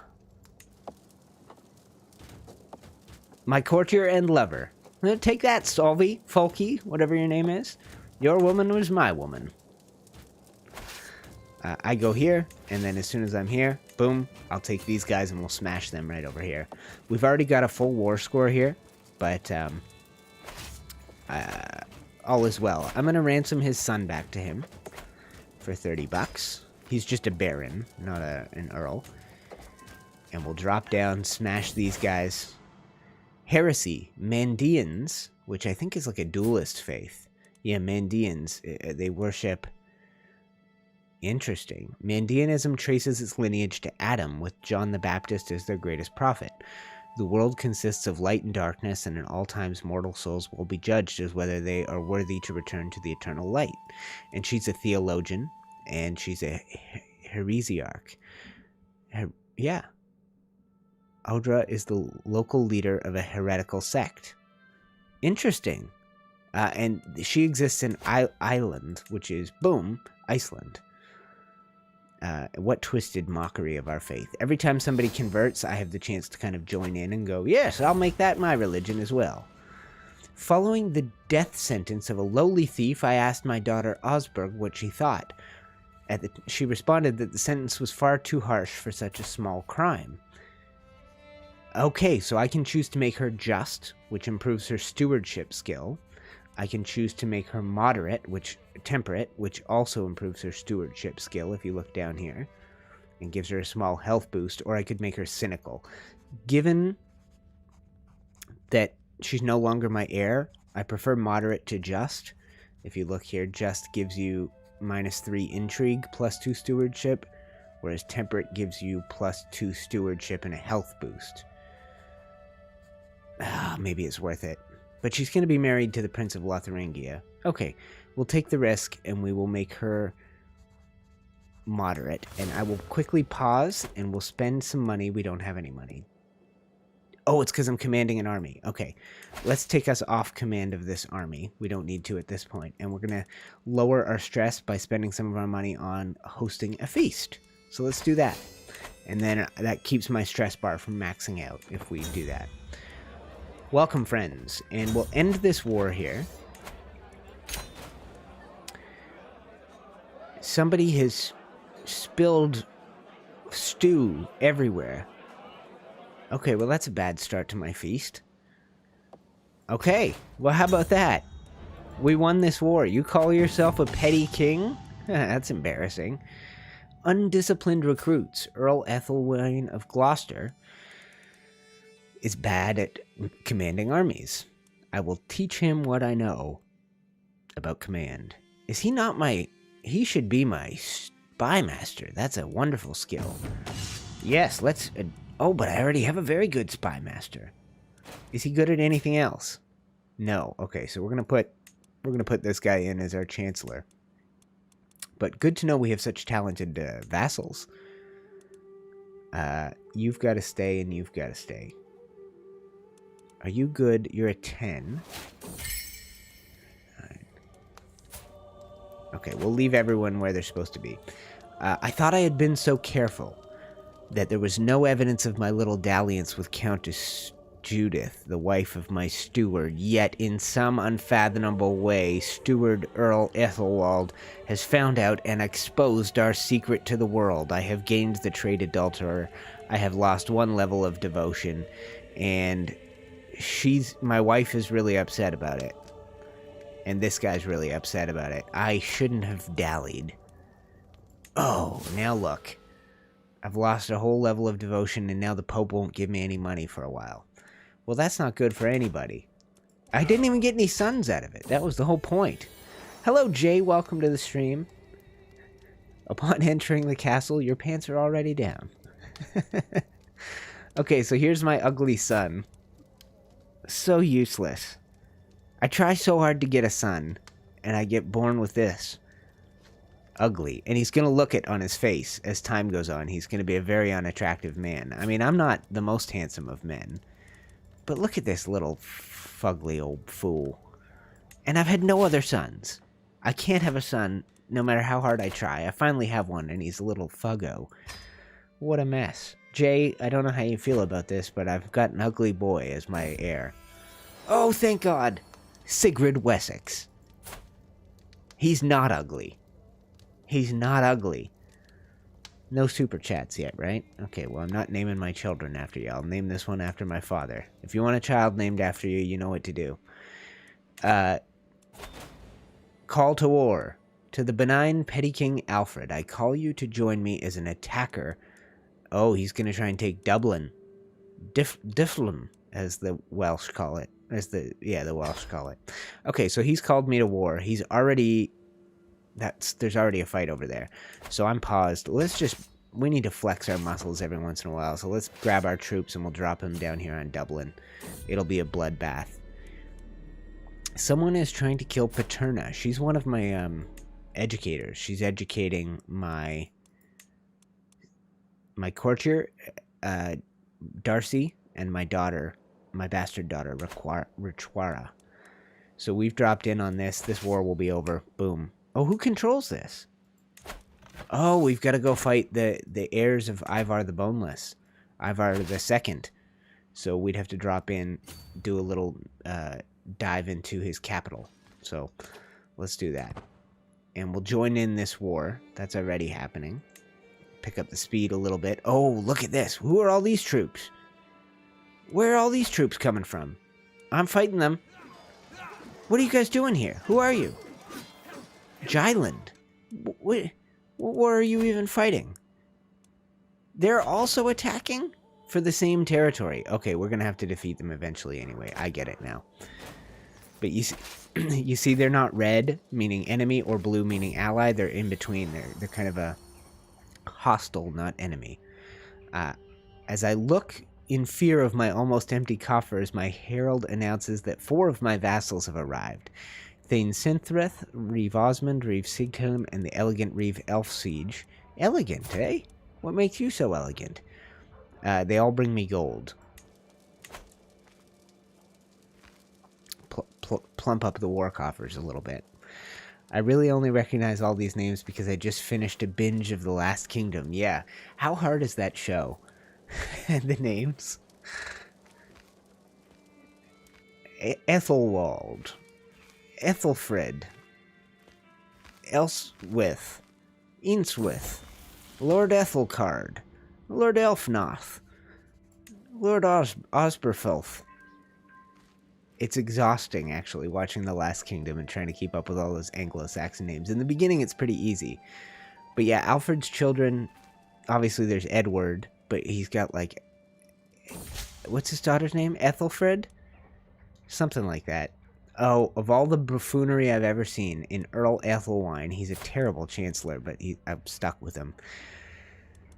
My courtier and lover. Take that, Solvey, Folky, whatever your name is. Your woman was my woman. I go here, and then as soon as I'm here, boom, I'll take these guys and we'll smash them right over here. We've already got a full war score here, but all is well. I'm going to ransom his son back to him for 30 bucks. He's just a baron, not an earl. And we'll drop down, smash these guys. Heresy. Mandeans, which I think is like a dualist faith. Yeah, Mandeans, they worship... Interesting. Mandeanism traces its lineage to Adam, with John the Baptist as their greatest prophet. The world consists of light and darkness, and in all times mortal souls will be judged as whether they are worthy to return to the eternal light. And she's a theologian, and she's a heresiarch. Yeah. Audra is the local leader of a heretical sect. Interesting. And she exists in Iceland, which is, boom, Iceland. What twisted mockery of our faith. Every time somebody converts, I have the chance to kind of join in and go, yes, I'll make that my religion as well. Following the death sentence of a lowly thief, I asked my daughter Osberg what she thought. She responded that the sentence was far too harsh for such a small crime. Okay, so I can choose to make her just, which improves her stewardship skill. I can choose to make her temperate, which also improves her stewardship skill, if you look down here, and gives her a small health boost, or I could make her cynical. Given that she's no longer my heir, I prefer moderate to just. If you look here, just gives you -3 intrigue, +2 stewardship, whereas temperate gives you +2 stewardship and a health boost. Maybe it's worth it. But she's going to be married to the Prince of Lotharingia. Okay, we'll take the risk, and we will make her moderate. And I will quickly pause, and we'll spend some money. We don't have any money. Oh, it's because I'm commanding an army. Okay, let's take us off command of this army. We don't need to at this point. And we're going to lower our stress by spending some of our money on hosting a feast. So let's do that. And then that keeps my stress bar from maxing out if we do that. Welcome, friends, and we'll end this war here. Somebody has spilled stew everywhere. Okay, well, that's a bad start to my feast. Okay, well, how about that? We won this war. You call yourself a petty king? That's embarrassing. Undisciplined recruits. Earl Ethelwine of Gloucester is bad at commanding armies. I will teach him what I know about command. Is he not my... He should be my spy master. That's a wonderful skill. Yes, let's... oh, but I already have a very good spy master. Is he good at anything else? No. Okay, so we're gonna put this guy in as our chancellor. But good to know we have such talented vassals. You've got to stay, and you've got to stay. Are you good? You're a 10. All right. Okay, we'll leave everyone where they're supposed to be. I thought I had been so careful that there was no evidence of my little dalliance with Countess Judith, the wife of my steward, yet in some unfathomable way, Steward Earl Ethelwald has found out and exposed our secret to the world. I have gained the trade adulterer. I have lost 1 level of devotion, and my wife is really upset about it. And this guy's really upset about it. I shouldn't have dallied. Oh, now look. I've lost a whole level of devotion, and now the Pope won't give me any money for a while. Well, that's not good for anybody. I didn't even get any sons out of it. That was the whole point. Hello, Jay. Welcome to the stream. Upon entering the castle, your pants are already down. Okay, so here's my ugly son. So useless. I try so hard to get a son, and I get born with this. Ugly. And he's going to look it on his face as time goes on. He's going to be a very unattractive man. I mean, I'm not the most handsome of men. But look at this little fugly old fool. And I've had no other sons. I can't have a son no matter how hard I try. I finally have one, and he's a little fuggo. What a mess. Jay, I don't know how you feel about this, but I've got an ugly boy as my heir. Oh, thank God. Sigrid Wessex. He's not ugly. He's not ugly. No super chats yet, right? Okay, well, I'm not naming my children after you. I'll name this one after my father. If you want a child named after you, you know what to do. Call to war. To the benign petty king Alfred, I call you to join me as an attacker. Oh, he's going to try and take Dublin. Difflin, as the Welsh call it. The Welsh call it. Okay, so he's called me to war. He's already... There's already a fight over there. So I'm paused. We need to flex our muscles every once in a while. So let's grab our troops and we'll drop them down here on Dublin. It'll be a bloodbath. Someone is trying to kill Paterna. She's one of my educators. She's educating my courtier, Darcy, and my daughter, my bastard daughter, Richwara. So we've dropped in on this. This war will be over. Boom. Oh, who controls this? Oh, we've got to go fight the heirs of Ivar the Boneless. Ivar the Second. So we'd have to drop in, do a little dive into his capital. So let's do that. And we'll join in this war. That's already happening. Pick up the speed a little bit. Oh, look at this. Who are all these troops? Where are all these troops coming from? I'm fighting them. What are you guys doing here? Who are you? Jyland. What war are you even fighting? They're also attacking for the same territory. Okay, we're going to have to defeat them eventually anyway. I get it now. But you see, you see they're not red, meaning enemy, or blue, meaning ally. They're in between. They're kind of a hostile, not enemy. As I look in fear of my almost empty coffers, my herald announces that 4 of my vassals have arrived. Thane Sinthreth, Reeve Osmond, Reeve Sigthelm, and the elegant Reeve Elfsiege. Elegant, eh? What makes you so elegant? They all bring me gold. Plump up the war coffers a little bit. I really only recognize all these names because I just finished a binge of The Last Kingdom. Yeah, how hard is that show? The names. Ethelwald. Ethelfred. Elswith. Inswith. Lord Ethelcard. Lord Elfnoth. Lord Osberfelth. It's exhausting, actually, watching The Last Kingdom and trying to keep up with all those Anglo-Saxon names. In the beginning, it's pretty easy. But yeah, Alfred's children, obviously there's Edward, but he's got, like, what's his daughter's name? Ethelfred? Something like that. Oh, of all the buffoonery I've ever seen, in Earl Ethelwine, he's a terrible chancellor, but I'm stuck with him.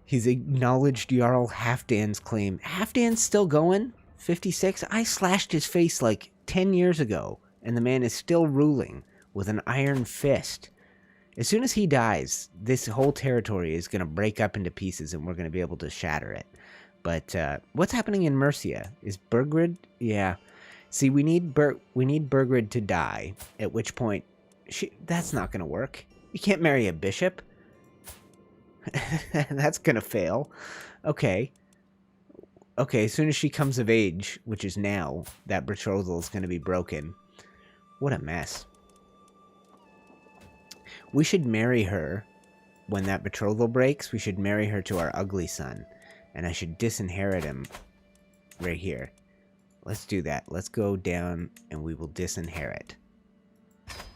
He's acknowledged Jarl Halfdan's claim. Halfdan's still going? 56? I slashed his face like 10 years ago, and the man is still ruling with an iron fist. As soon as he dies, this whole territory is going to break up into pieces, and we're going to be able to shatter it. But what's happening in Mercia? Is Burgred? Yeah. See, we need Burgred to die, at which point, that's not going to work. You can't marry a bishop. That's going to fail. Okay, as soon as she comes of age, which is now, that betrothal is going to be broken. What a mess. We should marry her when that betrothal breaks. We should marry her to our ugly son. And I should disinherit him right here. Let's do that. Let's go down and we will disinherit.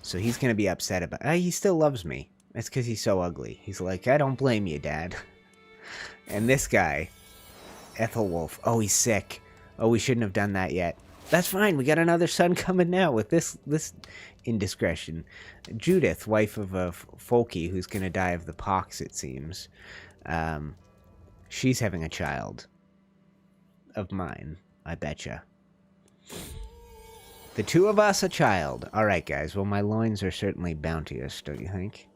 So he's going to be upset about it. He still loves me. That's because he's so ugly. He's like, I don't blame you, Dad. And this guy, Ethelwulf. Oh, he's sick. Oh, we shouldn't have done that yet. That's fine. We got another son coming now with this indiscretion. Judith, wife of a Folky who's going to die of the pox, it seems. She's having a child. Of mine, I betcha. The two of us, a child. Alright, guys. Well, my loins are certainly bounteous, don't you think?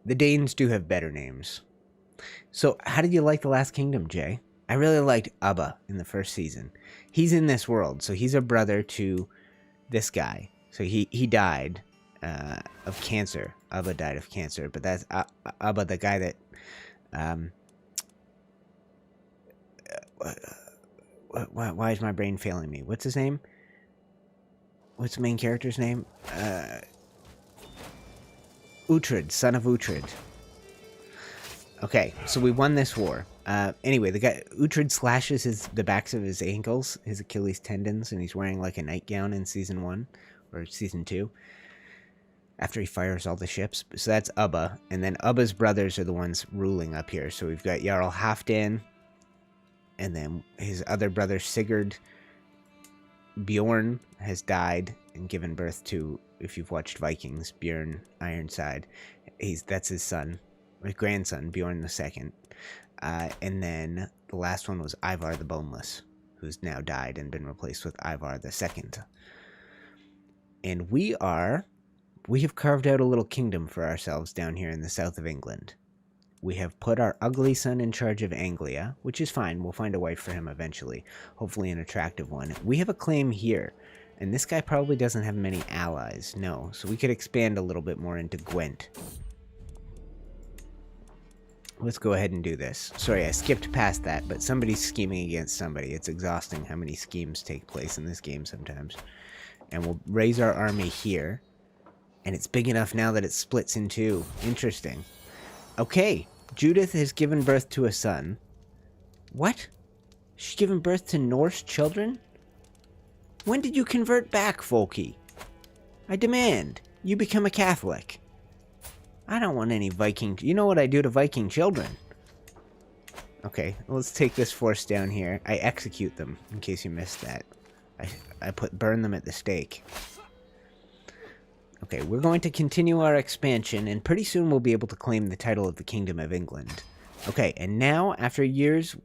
The Danes do have better names. So, how did you like The Last Kingdom, Jay? I really liked Ubba in the first season. He's in this world, so he's a brother to this guy. So he died of cancer. Ubba died of cancer, but that's Ubba, the guy that... why is my brain failing me? What's his name? What's the main character's name? Uhtred, son of Uhtred. Okay, so we won this war. Anyway, the guy Uhtred slashes the backs of his ankles, his Achilles tendons, and he's wearing like a nightgown in season 1 or season 2. After he fires all the ships. So that's Ubba, and then Ubba's brothers are the ones ruling up here. So we've got Jarl Halfdan, and then his other brother Sigurd. Bjorn has died and given birth to, if you've watched Vikings, Bjorn Ironside. That's his son, or grandson, Bjorn II. And then the last one was Ivar the Boneless, who's now died and been replaced with Ivar II. And we are We have carved out a little kingdom for ourselves down here in the south of England. We have put our ugly son in charge of Anglia, which is fine. We'll find a wife for him eventually. Hopefully an attractive one. We have a claim here, and this guy probably doesn't have many allies. No, so we could expand a little bit more into Gwent. Let's go ahead and do this. Sorry, I skipped past that, but somebody's scheming against somebody. It's exhausting how many schemes take place in this game sometimes. And we'll raise our army here. And it's big enough now that it splits in two. Interesting. Okay, Judith has given birth to a son. What? She's given birth to Norse children? When did you convert back, Folky? I demand you become a Catholic. I don't want any Viking... You know what I do to Viking children? Okay, let's take this force down here. I execute them, in case you missed that. I burn them at the stake. Okay, we're going to continue our expansion, and pretty soon we'll be able to claim the title of the Kingdom of England. Okay, and now, after years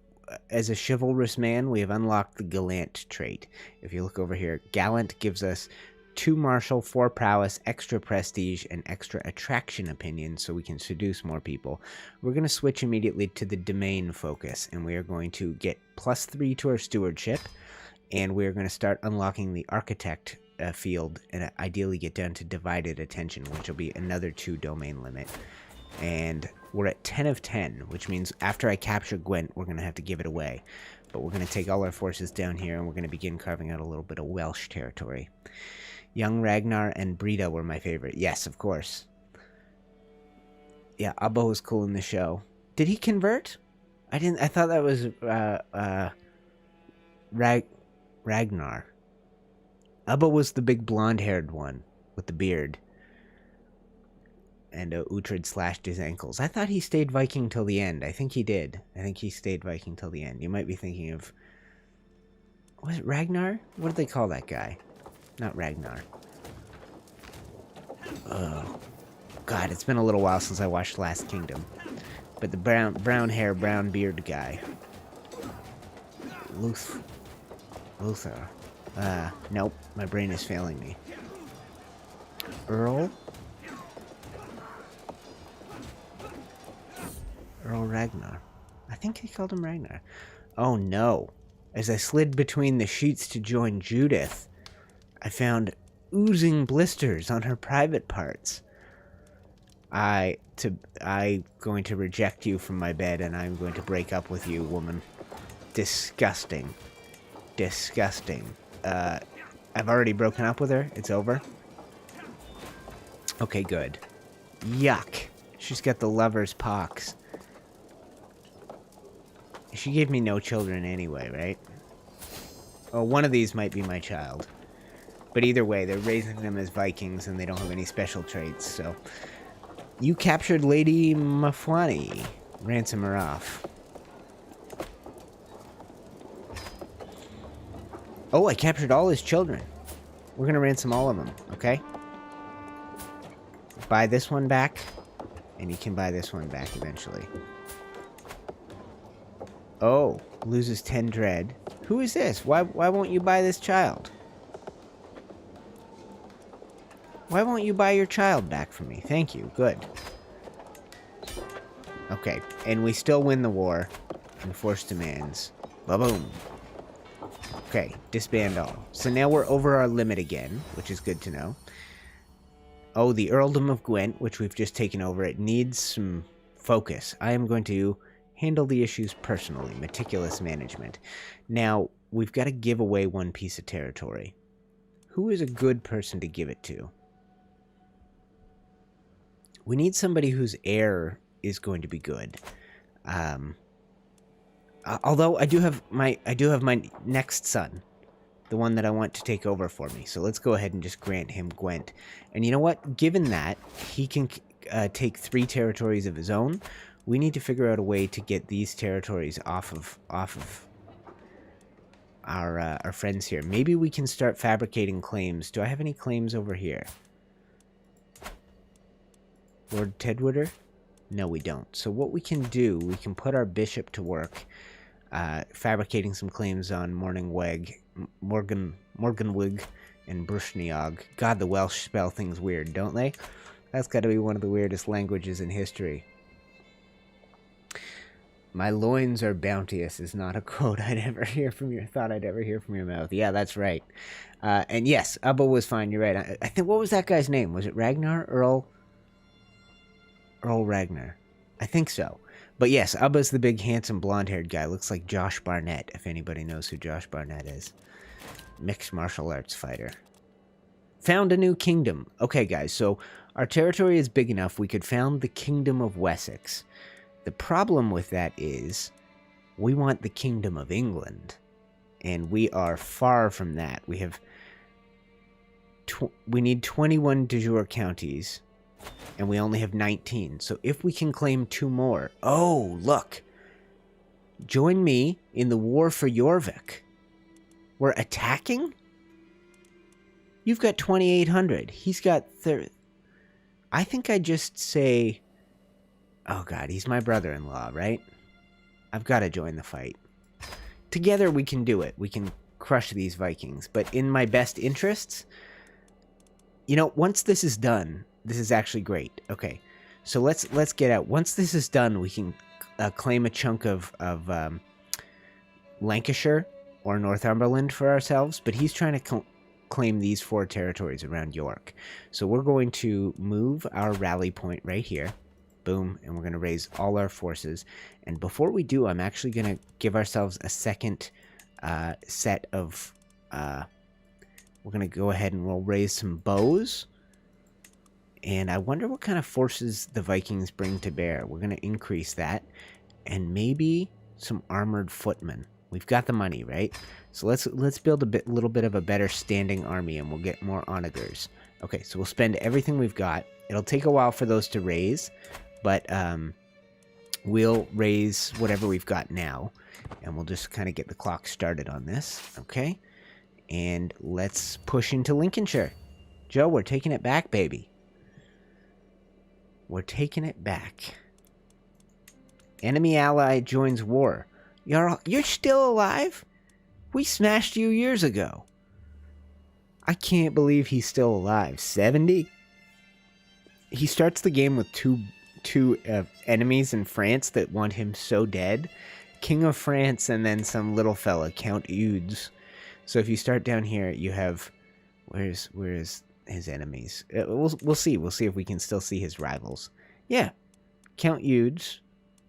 as a chivalrous man, we have unlocked the Gallant trait. If you look over here, Gallant gives us 2 martial, 4 prowess, extra prestige, and extra attraction opinion, so we can seduce more people. We're going to switch immediately to the domain focus, and we are going to get +3 to our stewardship, and we're going to start unlocking the architect field, and ideally get down to divided attention, which will be another 2 domain limit. And we're at 10 of 10, which means after I capture Gwent, we're going to have to give it away. But we're going to take all our forces down here, and we're going to begin carving out a little bit of Welsh territory. Young Ragnar and Brita were my favorite. Yes, of course. Yeah, Abba was cool in the show. Did he convert? I thought that was Ragnar. Abba was the big blonde-haired one with the beard. And Uhtred slashed his ankles. I thought he stayed Viking till the end. I think he did. I think he stayed Viking till the end. You might be thinking of... Was it Ragnar? What did they call that guy? Not Ragnar. Oh, God, it's been a little while since I watched Last Kingdom. But the brown hair, brown beard guy. Luther. Nope, my brain is failing me. Earl Ragnar. I think he called him Ragnar. Oh no. As I slid between the sheets to join Judith, I found oozing blisters on her private parts. I'm going to reject you from my bed, and I'm going to break up with you, woman. Disgusting. Disgusting. I've already broken up with her. It's over. Okay, good. Yuck. She's got the lover's pox. She gave me no children anyway, right? Oh, one of these might be my child. But either way, they're raising them as Vikings, and they don't have any special traits, so... You captured Lady Mafwani. Ransom her off. Oh, I captured all his children. We're gonna ransom all of them, okay? Buy this one back, and you can buy this one back eventually. Oh, loses 10 dread. Who is this? Why won't you buy this child? Why won't you buy your child back from me? Thank you. Good. Okay, and we still win the war. Enforce demands. Ba-boom. Okay, disband all. So now we're over our limit again, which is good to know. Oh, the Earldom of Gwent, which we've just taken over, it needs some focus. I am going to handle the issues personally. Meticulous management. Now, we've got to give away one piece of territory. Who is a good person to give it to? We need somebody whose heir is going to be good. Although I do have my next son, the one that I want to take over for me. So let's go ahead and just grant him Gwent. And you know what? Given that he can take 3 territories of his own, we need to figure out a way to get these territories off of our friends here. Maybe we can start fabricating claims. Do I have any claims over here? Lord Tedwooder? No, we don't. So what we can do, we can put our bishop to work, fabricating some claims on Morganwig and Brushniog. God, the Welsh spell things weird, don't they? That's got to be one of the weirdest languages in history. My loins are bounteous is not a quote thought I'd ever hear from your mouth. Yeah, that's right. And yes, Ubba was fine. You're right. I think, what was that guy's name? Was it Ragnar? Earl Ragnar. I think so. But yes, Ubba's the big, handsome, blonde-haired guy. Looks like Josh Barnett, if anybody knows who Josh Barnett is. Mixed martial arts fighter. Found a new kingdom. Okay, guys, so our territory is big enough. We could found the Kingdom of Wessex. The problem with that is we want the Kingdom of England. And we are far from that. We have... we need 21 de jure counties. And we only have 19. So if we can claim 2 more... Oh, look. Join me in the war for Jorvik. We're attacking? You've got 2,800. He's got 30. I think I just say... Oh, God, he's my brother-in-law, right? I've got to join the fight. Together we can do it. We can crush these Vikings. But in my best interests... You know, once this is done... This is actually great. Okay, so let's get out. Once this is done, we can claim a chunk of Lancashire or Northumberland for ourselves. But he's trying to claim these 4 territories around York. So we're going to move our rally point right here. Boom, and we're going to raise all our forces. And before we do, I'm actually going to give ourselves a second set of... we're going to go ahead and we'll raise some bows. And I wonder what kind of forces the Vikings bring to bear. We're going to increase that. And maybe some armored footmen. We've got the money, right? So let's build a little bit of a better standing army, and we'll get more onagers. Okay, so we'll spend everything we've got. It'll take a while for those to raise, but we'll raise whatever we've got now. And we'll just kind of get the clock started on this, okay? And let's push into Lincolnshire. Joe, we're taking it back, baby. We're taking it back. Enemy ally joins war. You're still alive? We smashed you years ago. I can't believe he's still alive. 70? He starts the game with two enemies in France that want him so dead. King of France and then some little fella, Count Eudes. So if you start down here, you have... Where's his enemies? We'll see. We'll see if we can still see his rivals. Yeah. Count Eudes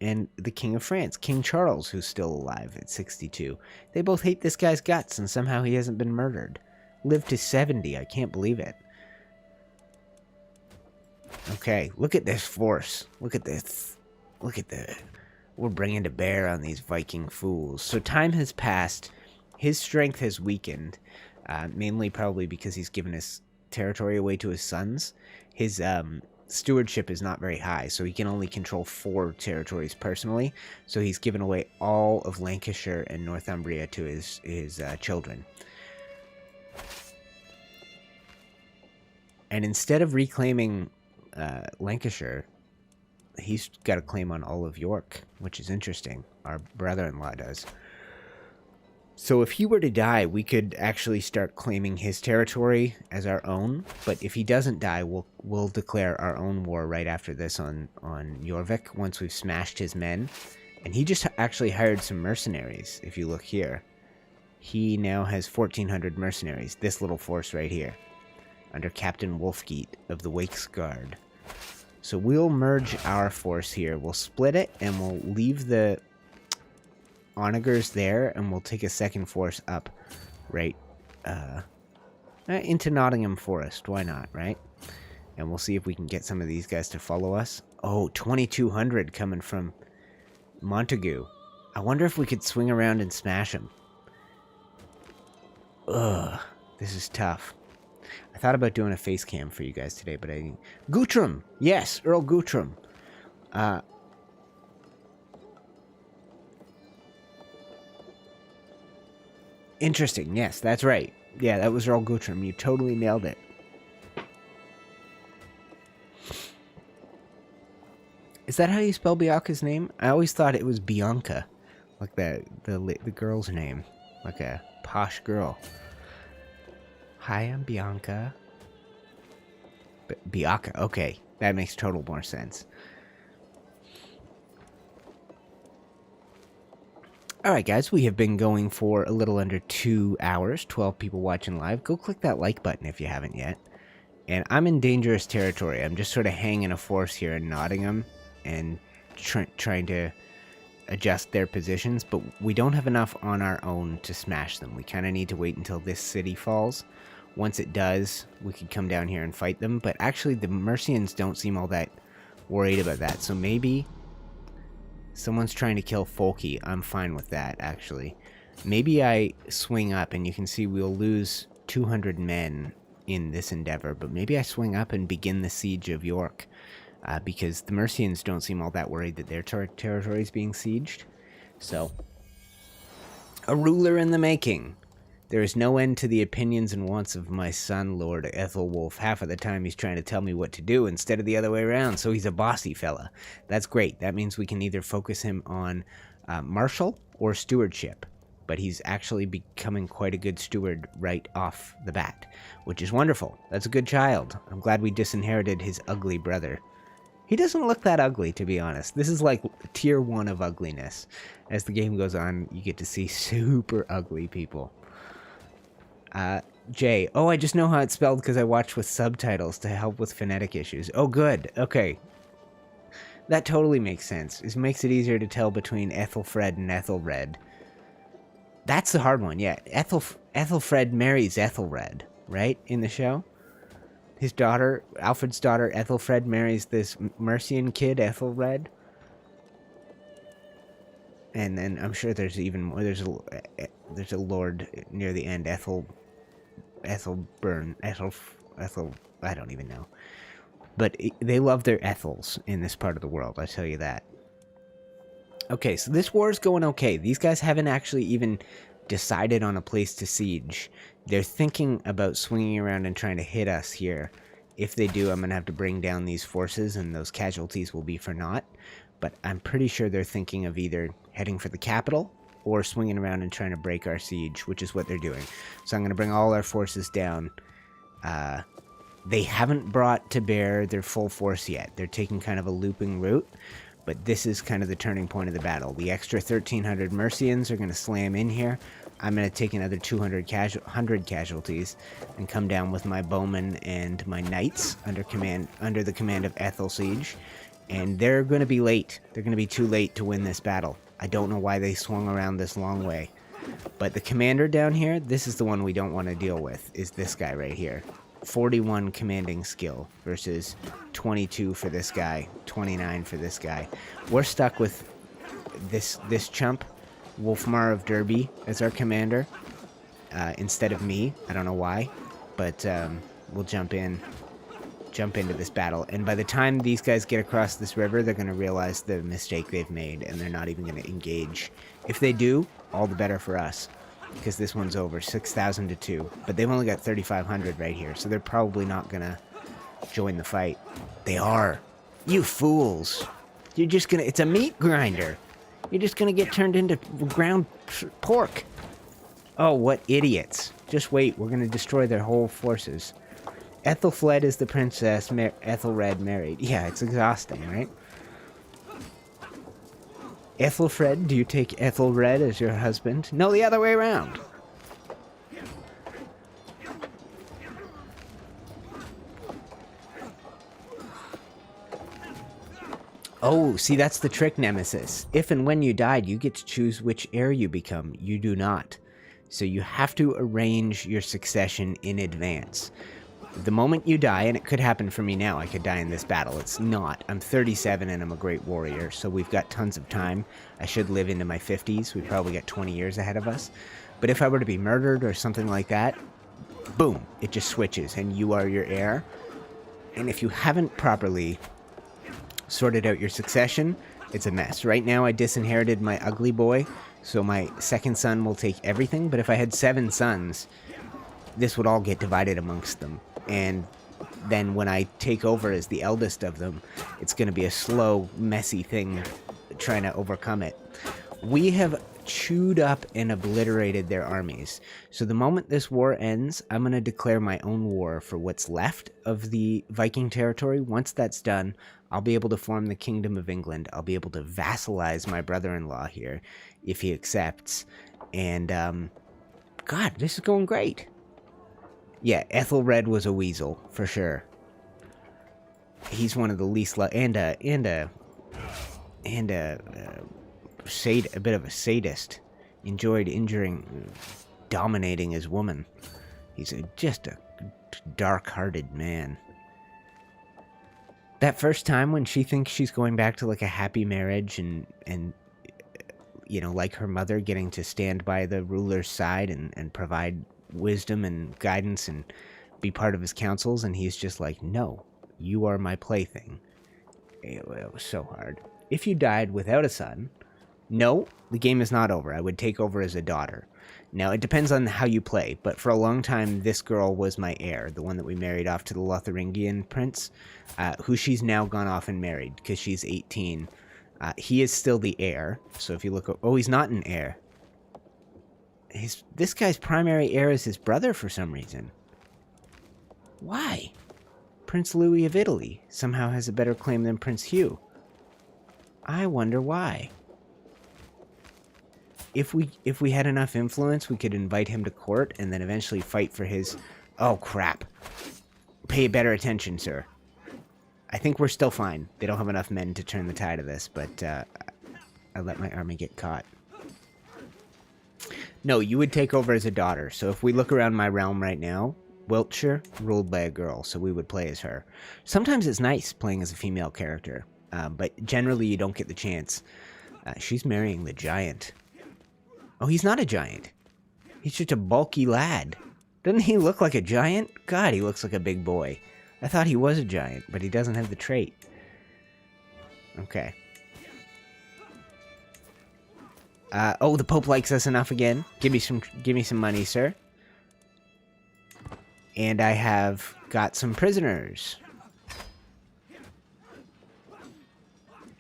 and the King of France, King Charles, who's still alive at 62. They both hate this guy's guts, and somehow he hasn't been murdered. Lived to 70. I can't believe it. Okay, look at this force. Look at this. Look at the... We're bringing to bear on these Viking fools. So time has passed. His strength has weakened. Mainly probably because he's given his territory away to his sons. His stewardship is not very high, so he can only control 4 territories personally. So he's given away all of Lancashire and Northumbria to his children. And instead of reclaiming Lancashire, he's got a claim on all of York, which is interesting. Our brother-in-law does. So if he were to die, we could actually start claiming his territory as our own. But if he doesn't die, we'll declare our own war right after this on Jorvik once we've smashed his men. And he just actually hired some mercenaries, if you look here. He now has 1,400 mercenaries, this little force right here, under Captain Wolfgeat of the Wakes Guard. So we'll merge our force here. We'll split it, and we'll leave the onagers there, and we'll take a second force up right into Nottingham Forest. Why not, right? And we'll see if we can get some of these guys to follow us. Oh, 2,200 coming from Montague. I wonder if we could swing around and smash him. Ugh, this is tough. I thought about doing a face cam for you guys today, but I didn't. Guthrum! Yes, Earl Guthrum. Interesting. Yes, that's right. Yeah, that was Earl Guthrum. You totally nailed it. Is that how you spell Bianca's name? I always thought it was Bianca, like the girl's name, like a posh girl. Hi, I'm Bianca. Bianca, okay. That makes total more sense. Alright guys, we have been going for a little under 2 hours, 12 people watching live. Go click that like button if you haven't yet. And I'm in dangerous territory. I'm just sort of hanging a force here in Nottingham and trying to adjust their positions, but we don't have enough on our own to smash them. We kind of need to wait until this city falls. Once it does, we could come down here and fight them, but actually the Mercians don't seem all that worried about that, so maybe someone's trying to kill Folky. I'm fine with that, actually. Maybe I swing up, and you can see we'll lose 200 men in this endeavor, but maybe I swing up and begin the siege of York, because the Mercians don't seem all that worried that their territory is being sieged. So, a ruler in the making. There is no end to the opinions and wants of my son, Lord Ethelwulf. Half of the time he's trying to tell me what to do instead of the other way around, so he's a bossy fella. That's great. That means we can either focus him on martial or stewardship, but he's actually becoming quite a good steward right off the bat, which is wonderful. That's a good child. I'm glad we disinherited his ugly brother. He doesn't look that ugly, to be honest. This is like tier 1 of ugliness. As the game goes on, you get to see super ugly people. J. Oh, I just know how it's spelled because I watched with subtitles to help with phonetic issues. Oh, good. Okay. That totally makes sense. It makes it easier to tell between Ethelfred and Ethelred. That's the hard one, yeah. Ethelfred marries Ethelred, right? In the show? His daughter, Alfred's daughter, Ethelfred, marries this Mercian kid, Ethelred. And then I'm sure there's even more. There's a lord near the end, Ethelburn, I don't even know. But they love their Ethels in this part of the world, I tell you that. Okay, so this war is going okay. These guys haven't actually even decided on a place to siege. They're thinking about swinging around and trying to hit us here. If they do, I'm going to have to bring down these forces, and those casualties will be for naught. But I'm pretty sure they're thinking of either heading for the capital or swinging around and trying to break our siege, which is what they're doing. So I'm going to bring all our forces down. They haven't brought to bear their full force yet. They're taking kind of a looping route, but this is kind of the turning point of the battle. The extra 1,300 Mercians are going to slam in here. I'm going to take another 200 casualties and come down with my bowmen and my knights under the command of Ethelsiege. And they're going to be late. They're going to be too late to win this battle. I don't know why they swung around this long way. But the commander down here, this is the one we don't want to deal with, is this guy right here. 41 commanding skill versus 22 for this guy, 29 for this guy. We're stuck with this chump, Wolfmar of Derby, as our commander, instead of me. I don't know why, but we'll jump into this battle. And by the time these guys get across this river, they're going to realize the mistake they've made, and they're not even going to engage. If they do, all the better for us, because this one's over, 6,000 to 2. But they've only got 3,500 right here, so they're probably not going to join the fight. They are. You fools. You're just going to... It's a meat grinder. You're just going to get turned into ground pork. Oh, what idiots. Just wait. We're going to destroy their whole forces. Ethelfled is the princess, Ethelred married. Yeah, it's exhausting, right? Ethelfred, do you take Ethelred as your husband? No, the other way around. Oh, see, that's the trick, Nemesis. If and when you died, you get to choose which heir you become. You do not. So you have to arrange your succession in advance. The moment you die, and it could happen for me now, I could die in this battle. It's not. I'm 37 and I'm a great warrior, so we've got tons of time. I should live into my 50s. We've probably got 20 years ahead of us. But if I were to be murdered or something like that, boom, it just switches, and you are your heir. And if you haven't properly sorted out your succession, it's a mess. Right now, I disinherited my ugly boy, so my second son will take everything. But if I had 7 sons, this would all get divided amongst them. And then when I take over as the eldest of them, it's going to be a slow, messy thing trying to overcome it. We have chewed up and obliterated their armies. So the moment this war ends, I'm going to declare my own war for what's left of the Viking territory. Once that's done, I'll be able to form the Kingdom of England. I'll be able to vassalize my brother-in-law here if he accepts. And, God, this is going great. Yeah, Ethelred was a weasel, for sure. He's one of the least... and a bit of a sadist. Enjoyed dominating his woman. He's just a dark-hearted man. That first time when she thinks she's going back to like a happy marriage and you know, like her mother, getting to stand by the ruler's side and provide wisdom and guidance and be part of his councils, and he's just like, no, you are my plaything. It was so hard. If you died without a son, no, the game is not over. I would take over as a daughter. Now, it depends on how you play, but for a long time, this girl was my heir, the one that we married off to the Lotharingian prince, who she's now gone off and married, because she's 18. He is still the heir, so if you look... Oh, he's not an heir. This guy's primary heir is his brother for some reason. Why? Prince Louis of Italy somehow has a better claim than Prince Hugh. I wonder why. If we had enough influence, we could invite him to court and then eventually fight for his... Oh, crap. Pay better attention, sir. I think we're still fine. They don't have enough men to turn the tide of this, but I let my army get caught. No, you would take over as a daughter. So if we look around my realm right now, Wiltshire, ruled by a girl, so we would play as her. Sometimes it's nice playing as a female character, but generally you don't get the chance. She's marrying the giant. Oh, he's not a giant. He's just a bulky lad. Doesn't he look like a giant? God, he looks like a big boy. I thought he was a giant, but he doesn't have the trait. Okay. Oh, the Pope likes us enough again. Give me some money, sir. And I have got some prisoners.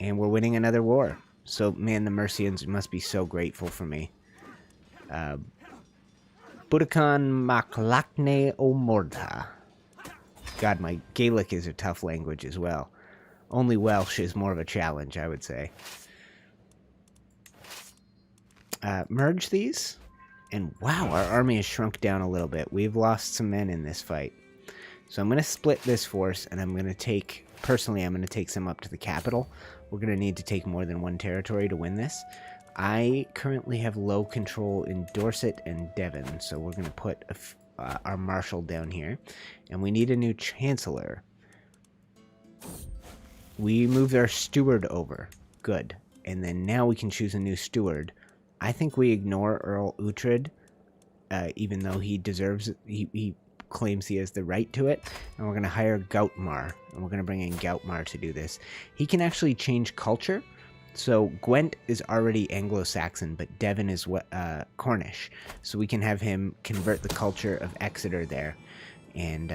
And we're winning another war. So, man, the Mercians must be so grateful for me. Budakan Maklakne Omorda. God, my Gaelic is a tough language as well. Only Welsh is more of a challenge, I would say. Merge these. And wow, our army has shrunk down a little bit. We've lost some men in this fight. So I'm going to split this force, and I'm going to take... Personally, I'm going to take some up to the capital. We're going to need to take more than one territory to win this. I currently have low control in Dorset and Devon, so we're going to put our marshal down here. And we need a new chancellor. We moved our steward over. Good. And then now we can choose a new steward. I think we ignore Earl Uhtred, even though he deserves it. He claims he has the right to it. And we're going to hire Gautmar. And we're going to bring in Gautmar to do this. He can actually change culture. So Gwent is already Anglo-Saxon, but Devon is Cornish. So we can have him convert the culture of Exeter there. And,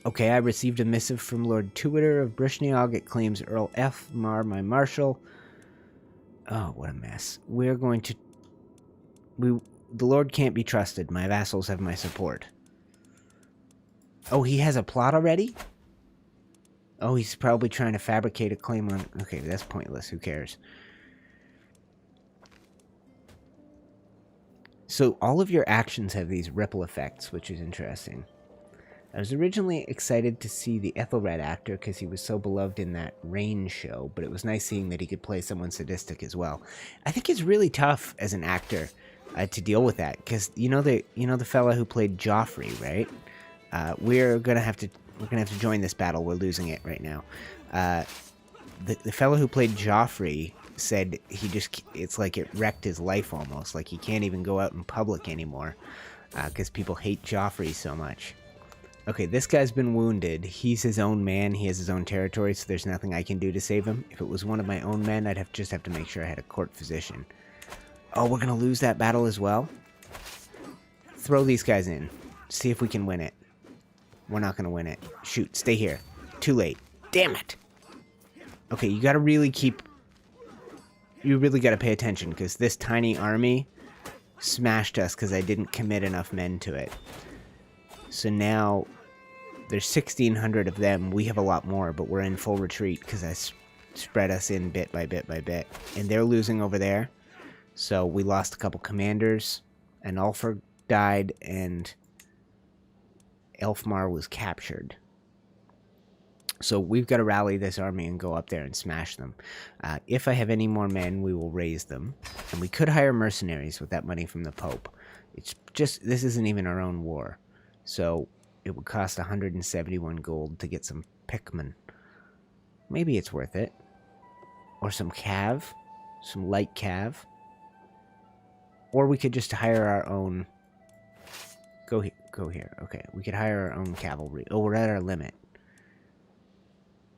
okay, I received a missive from Lord Tuiter of Brisneog. It claims Earl Elfmar, my marshal. Oh, what a mess. We're going to... The Lord can't be trusted. My vassals have my support. Oh, he has a plot already? Oh, he's probably trying to fabricate a claim on... Okay, that's pointless. Who cares? So all of your actions have these ripple effects, which is interesting. I was originally excited to see the Ethelred actor because he was so beloved in that Rain show, but it was nice seeing that he could play someone sadistic as well. I think it's really tough as an actor to deal with that because you know the fella who played Joffrey, right? We're gonna have to join this battle. We're losing it right now. The fellow who played Joffrey said it's like it wrecked his life almost. Like he can't even go out in public anymore because people hate Joffrey so much. Okay, this guy's been wounded. He's his own man. He has his own territory, so there's nothing I can do to save him. If it was one of my own men, I'd just have to make sure I had a court physician. Oh, we're going to lose that battle as well? Throw these guys in. See if we can win it. We're not going to win it. Shoot, stay here. Too late. Damn it! Okay, you got to really keep... you really got to pay attention, because this tiny army smashed us because I didn't commit enough men to it. So now there's 1,600 of them. We have a lot more, but we're in full retreat because I spread us in bit by bit by bit. And they're losing over there. So we lost a couple commanders, and Alfred died, and Elfmar was captured. So we've got to rally this army and go up there and smash them. If I have any more men, we will raise them. And we could hire mercenaries with that money from the Pope. It's just, this isn't even our own war. So it would cost 171 gold to get some pickmen. Maybe it's worth it. Or some cav. Some light cav. Or we could just hire our own... Go here. Okay, we could hire our own cavalry. Oh, we're at our limit.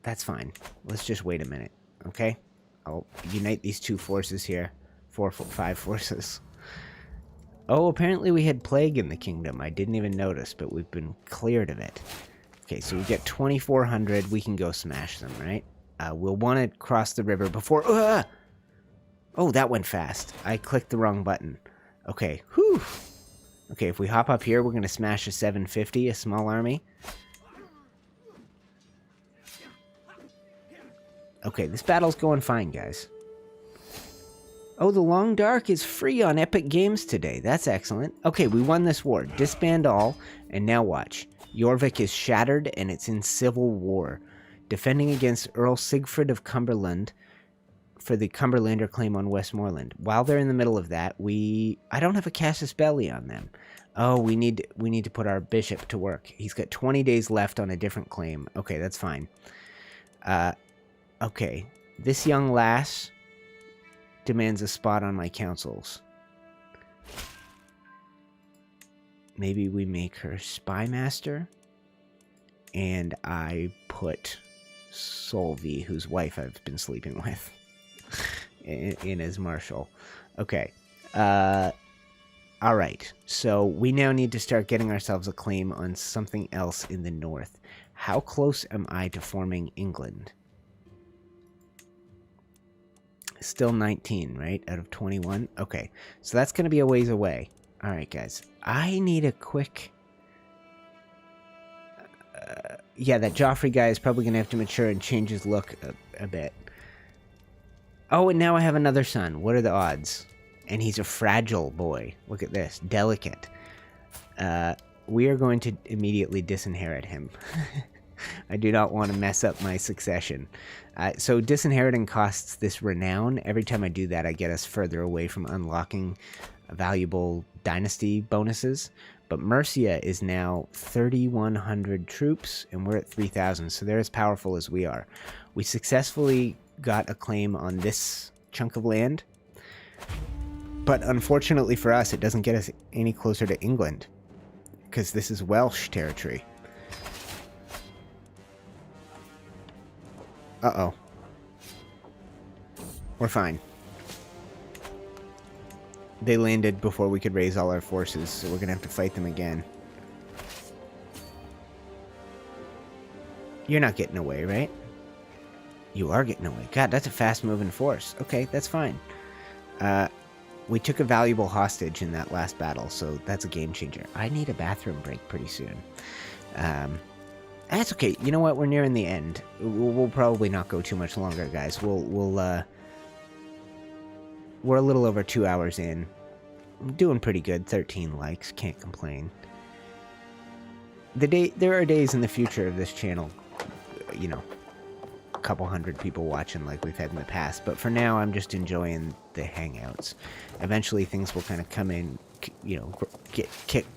That's fine. Let's just wait a minute, okay? I'll unite these two forces here. 5 forces. Oh, apparently we had plague in the kingdom. I didn't even notice, but we've been cleared of it. Okay, so we get 2,400. We can go smash them, right? We'll want to cross the river before... Oh, that went fast. I clicked the wrong button. Okay, whew. Okay, if we hop up here, we're going to smash a 750, a small army. Okay, this battle's going fine, guys. Oh, the Long Dark is free on Epic Games today. That's excellent. Okay, we won this war. Disband all, and now watch. Jorvik is shattered, and it's in civil war. Defending against Earl Sigfrid of Cumberland for the Cumberlander claim on Westmoreland. While they're in the middle of that, I don't have a casus belli on them. Oh, we need to put our bishop to work. He's got 20 days left on a different claim. Okay, that's fine. Okay, this young lass demands a spot on my councils. Maybe we make her spy master, and I put Solvi, whose wife I've been sleeping with, in as marshal. Okay. All right. So we now need to start getting ourselves a claim on something else in the north. How close am I to forming England? Still 19, right? Out of 21? Okay. So that's going to be a ways away. All right, guys. I need a quick... yeah, that Joffrey guy is probably going to have to mature and change his look a bit. Oh, and now I have another son. What are the odds? And he's a fragile boy. Look at this. Delicate. We are going to immediately disinherit him. I do not want to mess up my succession. So disinheriting costs this renown. Every time I do that, I get us further away from unlocking valuable dynasty bonuses. But Mercia is now 3,100 troops, and we're at 3,000, so they're as powerful as we are. We successfully got a claim on this chunk of land, but unfortunately for us, it doesn't get us any closer to England, because this is Welsh territory. Uh-oh. We're fine. They landed before we could raise all our forces, so we're going to have to fight them again. You're not getting away, right? You are getting away. God, that's a fast-moving force. Okay, that's fine. We took a valuable hostage in that last battle, so that's a game changer. I need a bathroom break pretty soon. That's okay. You know what? We're nearing the end. We'll probably not go too much longer, guys. We're a little over 2 hours in. I'm doing pretty good. 13 likes. Can't complain. There are days in the future of this channel, you know, a couple hundred people watching like we've had in the past. But for now, I'm just enjoying the hangouts. Eventually, things will kind of come in, you know,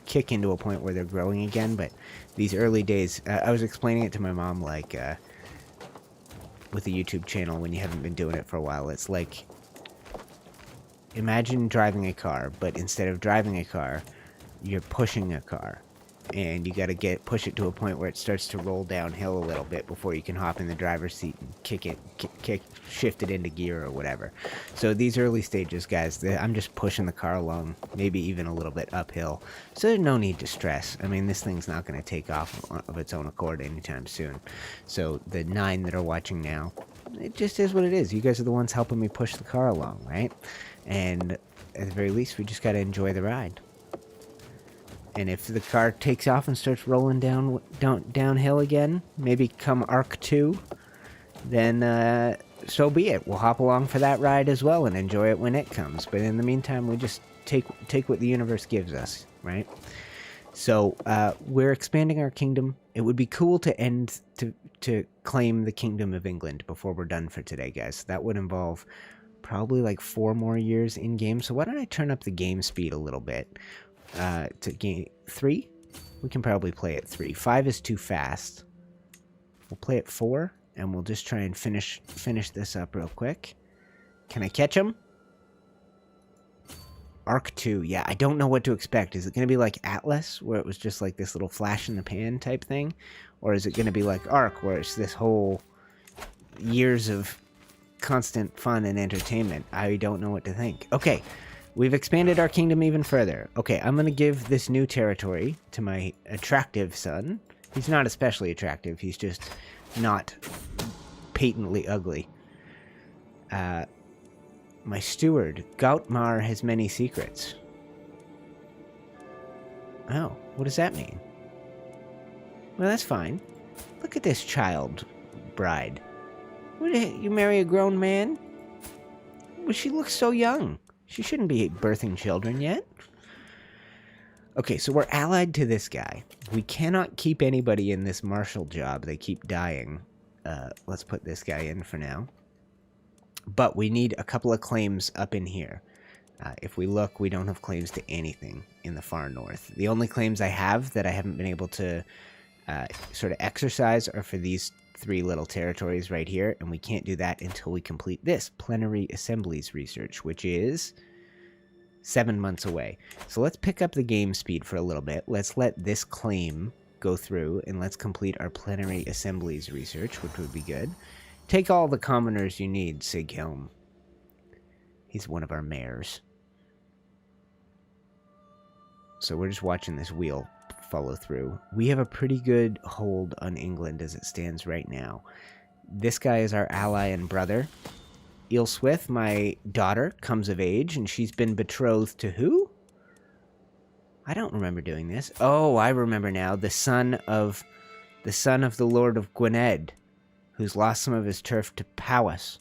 kick into a point where they're growing again. But these early days, I was explaining it to my mom, like, with a YouTube channel, when you haven't been doing it for a while, it's like, imagine driving a car, but instead of driving a car, you're pushing a car. And you gotta push it to a point where it starts to roll downhill a little bit before you can hop in the driver's seat and shift it into gear or whatever. So these early stages, guys, I'm just pushing the car along, maybe even a little bit uphill. So there's no need to stress. I mean, this thing's not gonna take off of its own accord anytime soon. So the 9 that are watching now, it just is what it is. You guys are the ones helping me push the car along, right? And at the very least, we just got to enjoy the ride. And if the car takes off and starts rolling downhill again, maybe come Arc 2, then so be it. We'll hop along for that ride as well and enjoy it when it comes. But in the meantime, we just take what the universe gives us, right? So we're expanding our kingdom. It would be cool to claim the Kingdom of England before we're done for today, guys. That would involve probably like 4 more years in game. So why don't I turn up the game speed a little bit to game 3? We can probably play at 3. 5 is too fast. We'll play at 4, and we'll just try and finish this up real quick. Can I catch him? Arc 2, yeah, I don't know what to expect. Is it going to be like Atlas, where it was just like this little flash in the pan type thing? Or is it going to be like Arc, where it's this whole years of constant fun and entertainment? I don't know what to think. Okay, we've expanded our kingdom even further. Okay, I'm going to give this new territory to my attractive son. He's not especially attractive, he's just not patently ugly. My steward, Gautmar, has many secrets. Oh, what does that mean? Well, that's fine. Look at this child bride. You marry a grown man? Well, she looks so young. She shouldn't be birthing children yet. Okay, so we're allied to this guy. We cannot keep anybody in this marshal job. They keep dying. Let's put this guy in for now. But we need a couple of claims up in here. If we look, we don't have claims to anything in the far north. The only claims I have that I haven't been able to sort of exercise are for these 3 little territories right here, and we can't do that until we complete this Plenary Assemblies research, which is 7 months away. So let's pick up the game speed for a little bit. Let's let this claim go through, and let's complete our Plenary Assemblies research, which would be good. Take all the commoners you need, Sighelm. He's one of our mayors. So we're just watching this wheel follow through. We have a pretty good hold on England as it stands right now. This guy is our ally and brother. Ealhswith, my daughter, comes of age, and she's been betrothed to who? I don't remember doing this. Oh, I remember now. The son of the Lord of Gwynedd, who's lost some of his turf to Powys.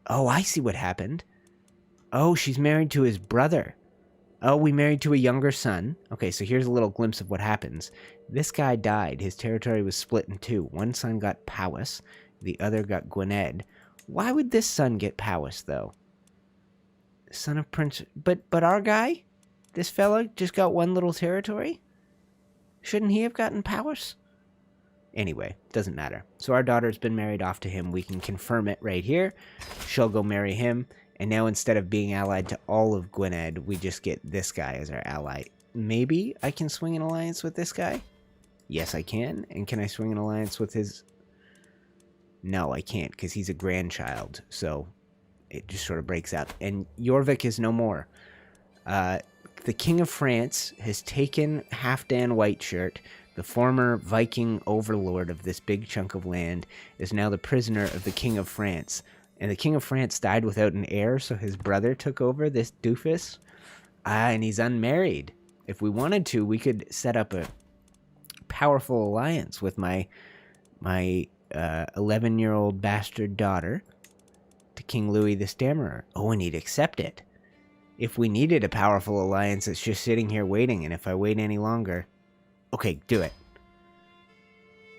Oh, I see what happened. Oh, she's married to his brother. Oh, we married to a younger son. Okay, so here's a little glimpse of what happens. This guy died. His territory was split in 2. One son got Powys, the other got Gwynedd. Why would this son get Powys, though? Son of Prince... But our guy? This fella just got one little territory? Shouldn't he have gotten Powys? Anyway, doesn't matter. So our daughter's been married off to him. We can confirm it right here. She'll go marry him. And now instead of being allied to all of Gwynedd, we just get this guy as our ally. Maybe I can swing an alliance with this guy? Yes, I can. And can I swing an alliance with his... No, I can't, because he's a grandchild. So it just sort of breaks up. And Jorvik is no more. The King of France has taken Halfdan Whiteshirt. The former Viking overlord of this big chunk of land is now the prisoner of the King of France. And the King of France died without an heir, so his brother took over, this doofus. And he's unmarried. If we wanted to, we could set up a powerful alliance with my 11-year-old bastard daughter to King Louis the Stammerer. Oh, and he'd accept it. If we needed a powerful alliance, it's just sitting here waiting, and if I wait any longer... Okay, do it.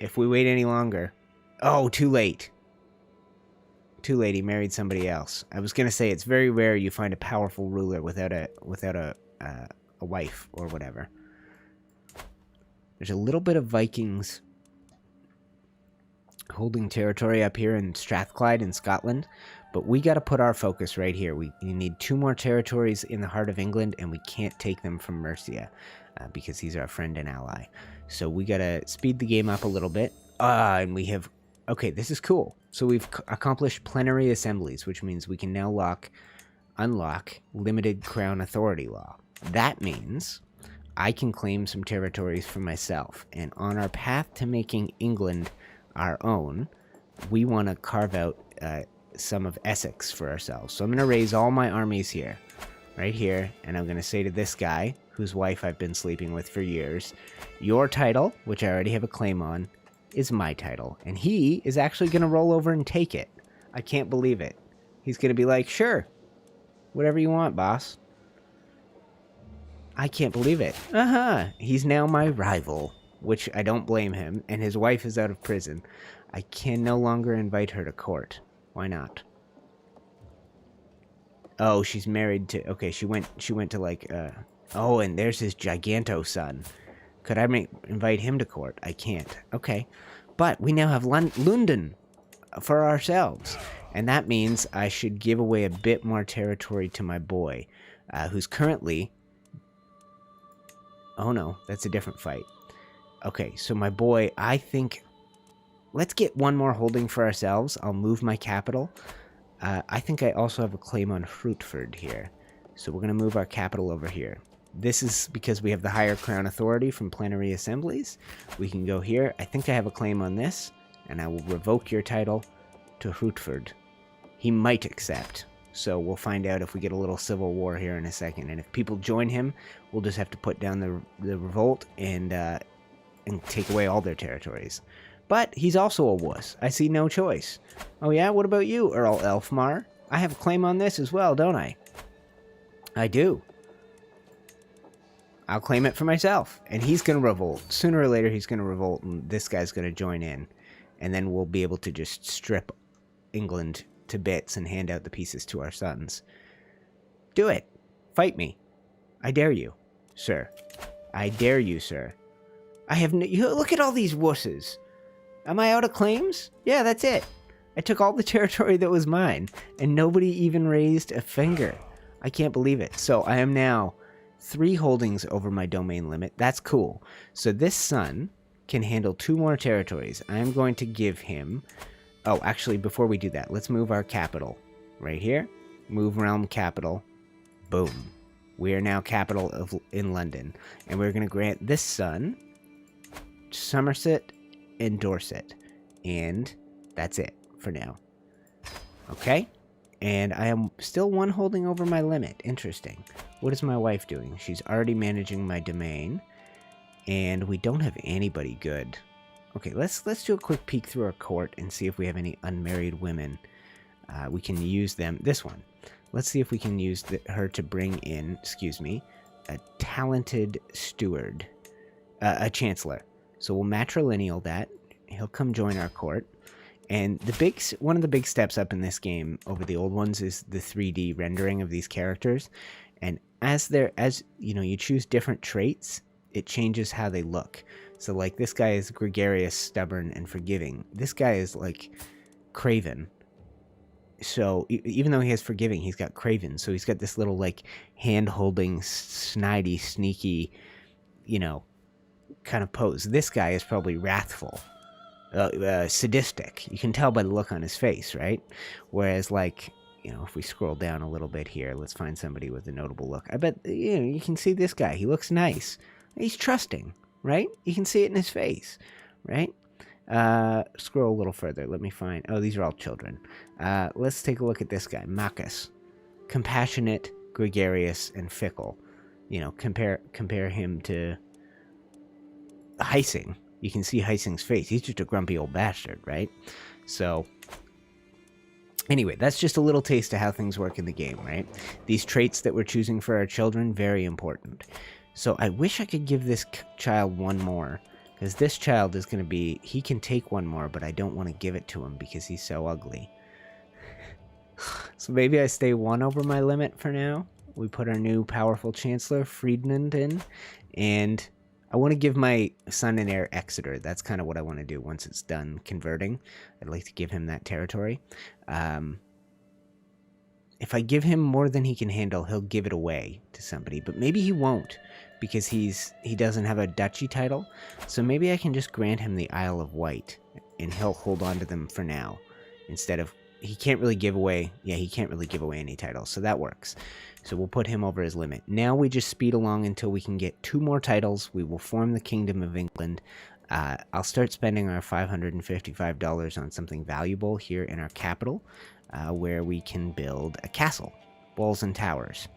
If we wait any longer... Oh, too late. Too late, he married somebody else. I was going to say, it's very rare you find a powerful ruler without a wife or whatever. There's a little bit of Vikings holding territory up here in Strathclyde in Scotland, but we got to put our focus right here. We need 2 more territories in the heart of England, and we can't take them from Mercia because he's our friend and ally. So we got to speed the game up a little bit. And we have... Okay, this is cool. So we've accomplished Plenary Assemblies, which means we can now unlock Limited Crown Authority Law. That means I can claim some territories for myself. And on our path to making England our own, we want to carve out some of Essex for ourselves. So I'm going to raise all my armies here, right here, and I'm going to say to this guy, whose wife I've been sleeping with for years, your title, which I already have a claim on, is my title. And he is actually going to roll over and take it. I can't believe it. He's going to be like, sure, whatever you want, boss. I can't believe it. He's now my rival, which I don't blame him, and his wife is out of prison. I can no longer invite her to court. Why not? Oh, she's married to... Okay, she went to like... Oh, and there's his giganto son. Could I invite him to court? I can't. Okay. But we now have London for ourselves. And that means I should give away a bit more territory to my boy, who's currently... Oh no, that's a different fight. Okay, so my boy, I think... Let's get one more holding for ourselves. I'll move my capital. I think I also have a claim on Fruitford here. So we're going to move our capital over here. This is because we have the higher crown authority from Plenary Assemblies. We can go here. I think I have a claim on this. And I will revoke your title to Fruitford. He might accept. So we'll find out if we get a little civil war here in a second. And if people join him, we'll just have to put down the revolt and take away all their territories. But he's also a wuss. I see no choice. Oh yeah, what about you, Earl Elfmar? I have a claim on this as well, don't I? I do. I'll claim it for myself. And he's going to revolt. Sooner or later, he's going to revolt, and this guy's going to join in. And then we'll be able to just strip England to bits and hand out the pieces to our sons. Do it. Fight me. I dare you, sir. I dare you, sir. I have no... Look at all these wusses. Am I out of claims? Yeah, that's it. I took all the territory that was mine, and nobody even raised a finger. I can't believe it. So I am now 3 holdings over my domain limit. That's cool. So this son can handle 2 more territories. I am going to give him... Oh, actually, before we do that, let's move our capital. Right here. Move realm capital. Boom. We are now capital in London. And we're going to grant this son Somerset and Dorset. And that's it for now. Okay? And I am still 1 holding over my limit. Interesting. What is my wife doing? She's already managing my domain. And we don't have anybody good. Okay, let's do a quick peek through our court and see if we have any unmarried women. We can use them. This one. Let's see if we can use her to bring in, a talented steward. A chancellor. So we'll matrilineal that. He'll come join our court. And one of the big steps up in this game over the old ones is the 3D rendering of these characters. And as you choose different traits, it changes how they look. So like this guy is gregarious, stubborn, and forgiving. This guy is like craven. So even though he has forgiving, he's got craven. So he's got this little like hand-holding, snidey, sneaky, kind of pose. This guy is probably wrathful, sadistic. You can tell by the look on his face, right? Whereas like, if we scroll down a little bit here, let's find somebody with a notable look. I bet, you can see this guy. He looks nice. He's trusting, right? You can see it in his face, right? Scroll a little further. Let me find... Oh, these are all children. Let's take a look at this guy, Marcus. Compassionate, gregarious, and fickle. Compare him to Heising. You can see Heising's face. He's just a grumpy old bastard, right? So... Anyway, that's just a little taste of how things work in the game, right? These traits that we're choosing for our children, very important. So I wish I could give this child 1 more, because this child is going to be... He can take 1 more, but I don't want to give it to him because he's so ugly. So maybe I stay 1 over my limit for now. We put our new powerful Chancellor, Friedland, in, and I want to give my son and heir Exeter. That's kind of what I want to do once it's done converting. I'd like to give him that territory. If I give him more than he can handle, he'll give it away to somebody, but maybe he won't, because he doesn't have a duchy title. So maybe I can just grant him the Isle of Wight, and he'll hold on to them for now, instead of... He can't really give away... Yeah, he can't really give away any titles, so that works. So we'll put him over his limit. Now we just speed along until we can get 2 more titles. We will form the Kingdom of England. I'll start spending our $555 on something valuable here in our capital, where we can build a castle, walls and towers.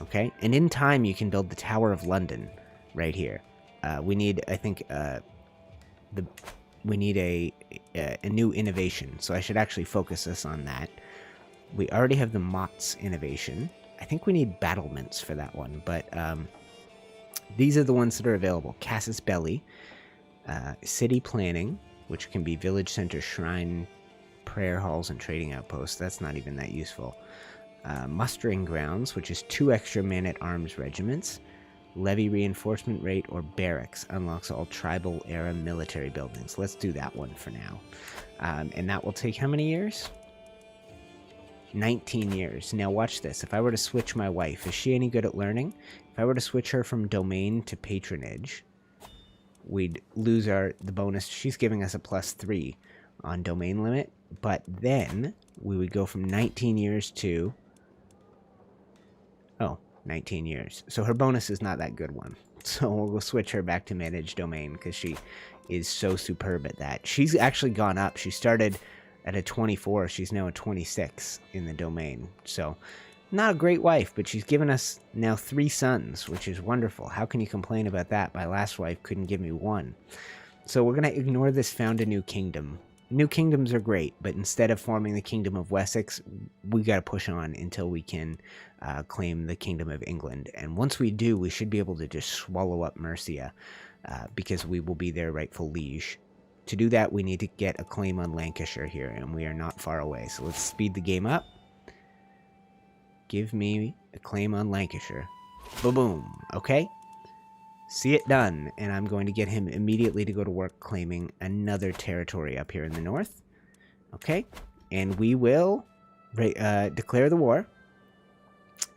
Okay, and in time you can build the Tower of London right here. We need, I think, we need a new innovation, so I should actually focus us on that. We already have the Mott's innovation. I think we need battlements for that one, but these are the ones that are available. Casus Belli, city planning, which can be village center, shrine, prayer halls, and trading outposts. That's not even that useful. Mustering grounds, which is 2 extra man-at-arms regiments. Levy reinforcement rate or barracks unlocks all tribal era military buildings. Let's do that one for now. And that will take how many years? 19 years. Now watch this. If I were to switch my wife, is she any good at learning? If I were to switch her from domain to patronage, we'd lose the bonus. She's giving us a +3 on domain limit, but then we would go from 19 years to 19 years. So her bonus is not that good one. So we'll switch her back to manage domain because she is so superb at that. She's actually gone up. She started at a 24. She's now a 26 in the domain. So not a great wife, but she's given us now 3 sons, which is wonderful. How can you complain about that? My last wife couldn't give me 1. So we're going to ignore this found a new kingdom. New kingdoms are great, but instead of forming the Kingdom of Wessex, we got to push on until we can claim the Kingdom of England. And once we do, we should be able to just swallow up Mercia, because we will be their rightful liege. To do that, we need to get a claim on Lancashire here, and we are not far away. So let's speed the game up. Give me a claim on Lancashire. Boom. Okay. See it done, and I'm going to get him immediately to go to work claiming another territory up here in the north. Okay, and we will declare the war.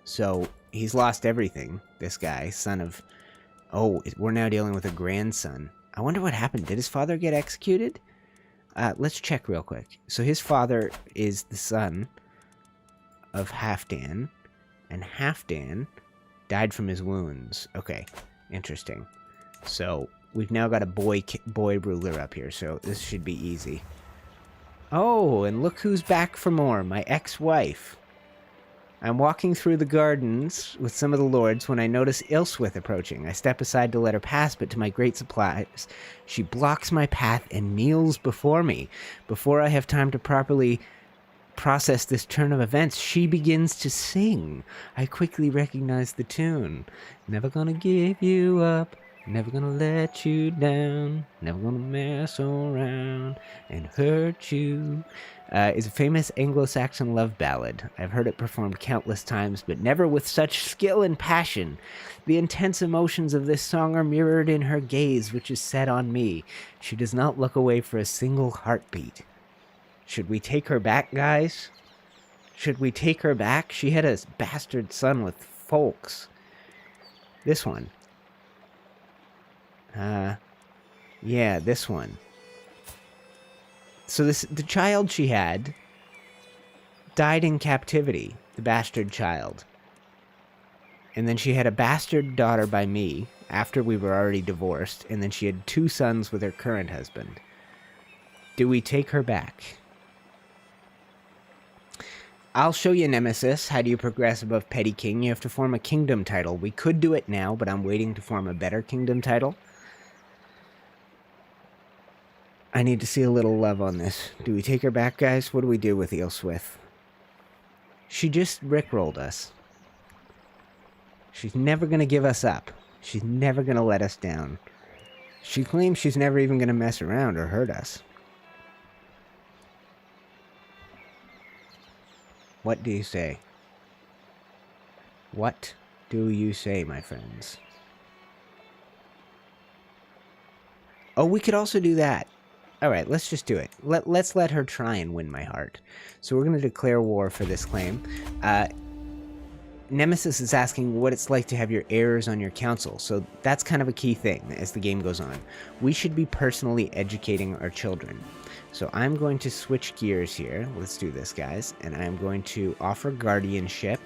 So he's lost everything, this guy, son of... Oh, we're now dealing with a grandson. I wonder what happened. Did his father get executed? Let's check real quick. So his father is the son of Halfdan, and Halfdan died from his wounds. Okay. Interesting. So we've now got a boy ruler up here, so this should be easy. Oh, and look who's back for more, my ex-wife. I'm walking through the gardens with some of the lords when I notice Ilswith approaching. I step aside to let her pass, but to my great surprise, she blocks my path and kneels before me. Before I have time to properly process this turn of events, she begins to sing. I quickly recognize the tune. Never gonna give you up, never gonna let you down, never gonna mess around and hurt you. Is a famous Anglo-Saxon love ballad. I've heard it performed countless times, but never with such skill and passion. The intense emotions of this song are mirrored in her gaze, which is set on me. She does not look away for a single heartbeat. Should we take her back, guys? Should we take her back? She had a bastard son with folks. This one. Yeah, this one. So the child she had died in captivity, the bastard child. And then she had a bastard daughter by me after we were already divorced, and then she had 2 sons with her current husband. Do we take her back? I'll show you Nemesis. How do you progress above Petty King? You have to form a kingdom title. We could do it now, but I'm waiting to form a better kingdom title. I need to see a little love on this. Do we take her back, guys? What do we do with Ealhswith? She just rickrolled us. She's never going to give us up. She's never going to let us down. She claims she's never even going to mess around or hurt us. What do you say? What do you say, my friends? Oh, we could also do that. Alright, let's just do it. Let's let her try and win my heart. So we're going to declare war for this claim. Nemesis is asking what it's like to have your heirs on your council. So that's kind of a key thing as the game goes on. We should be personally educating our children. So I'm going to switch gears here. Let's do this, guys. And I'm going to offer guardianship.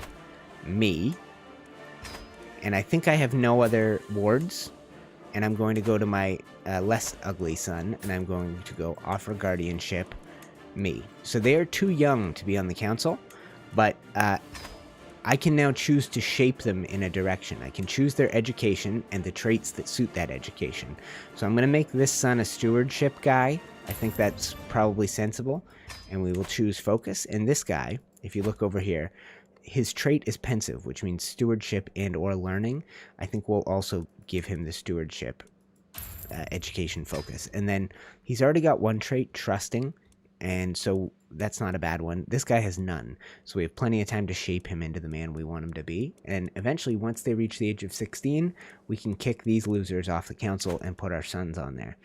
Me. And I think I have no other wards. and I'm going to go to my less ugly son, and I'm going to go offer guardianship me. So they are too young to be on the council, but I can now choose to shape them in a direction. I can choose their education and the traits that suit that education. So I'm going to make this son a stewardship guy. I think that's probably sensible. And we will choose focus. And this guy, if you look over here, his trait is pensive, which means stewardship and or learning. I think we'll also give him the stewardship education focus. And then he's already got one trait, trusting. And so that's not a bad one. This guy has none. So we have plenty of time to shape him into the man we want him to be. And eventually, once they reach the age of 16, we can kick these losers off the council and put our sons on there.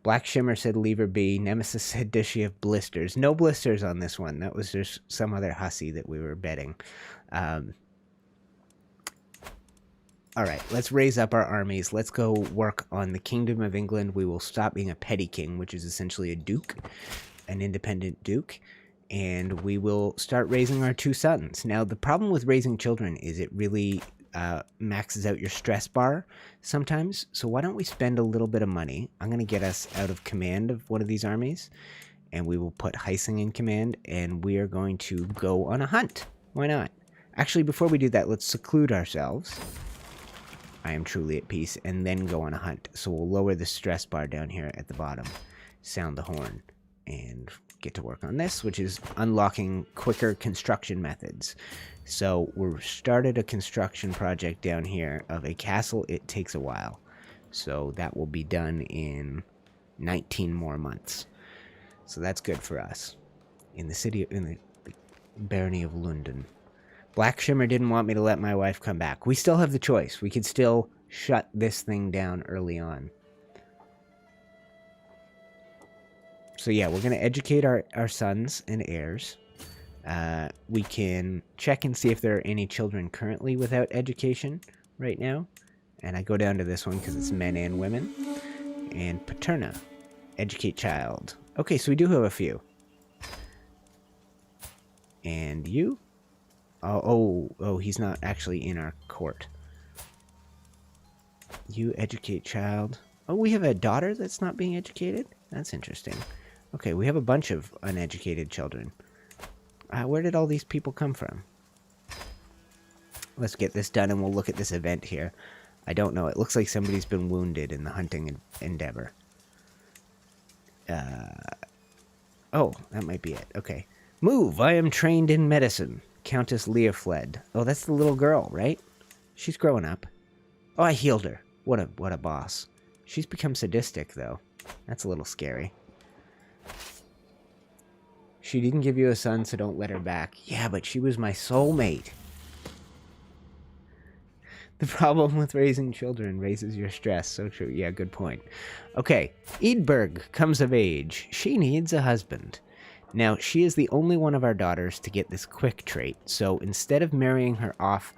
Black Shimmer said leave her be. Nemesis said does she have blisters? No blisters on this one. That was just some other hussy that we were betting. All right, let's raise up our armies. Let's go work on the Kingdom of England. We will stop being a petty king, which is essentially a duke. An independent duke, and we will start raising our 2 sons. Now, the problem with raising children is it really maxes out your stress bar sometimes, so why don't we spend a little bit of money? I'm going to get us out of command of one of these armies, and we will put Heising in command, and we are going to go on a hunt. Why not? Actually, before we do that, let's seclude ourselves. I am truly at peace, and then go on a hunt. So we'll lower the stress bar down here at the bottom. Sound the horn. And get to work on this, which is unlocking quicker construction methods. So we're started a construction project down here of a castle. It takes a while. So that will be done in 19 more months. So that's good for us. In the barony of London. Black Shimmer didn't want me to let my wife come back. We still have the choice. We could still shut this thing down early on. So yeah, we're going to educate our sons and heirs. We can check and see if there are any children currently without education right now. And I go down to this one because it's men and women. And Paterna, educate child. Okay, so we do have a few. And you? Oh, he's not actually in our court. You educate child. Oh, we have a daughter that's not being educated? That's interesting. Okay, we have a bunch of uneducated children. Where did all these people come from? Let's get this done and we'll look at this event here. I don't know. It looks like somebody's been wounded in the hunting endeavor. Oh, that might be it. Okay. Move! I am trained in medicine. Countess Leah fled. Oh, that's the little girl, right? She's growing up. Oh, I healed her. What a boss. She's become sadistic, though. That's a little scary. She didn't give you a son, so don't let her back. Yeah, but she was my soulmate. The problem with raising children raises your stress. So true. Yeah, good point. Okay, Edberg comes of age. She needs a husband. Now, she is the only one of our daughters to get this quick trait. So instead of marrying her off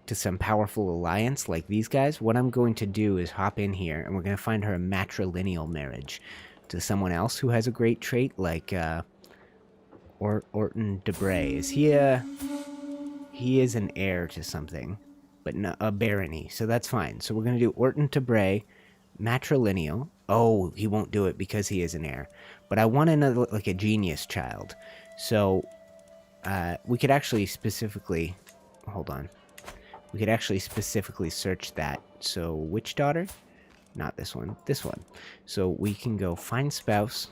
to some powerful alliance like these guys, what I'm going to do is hop in here and we're going to find her a matrilineal marriage to someone else who has a great trait like Orton Debray. Is he is an heir to something, but not a barony, so that's fine. So we're going to do Orton Debray, matrilineal. Oh, he won't do it because he is an heir. But I want another, like a genius child. So we could actually specifically, hold on. We could actually specifically search that. So which daughter? Not this one, this one. So we can go find spouse,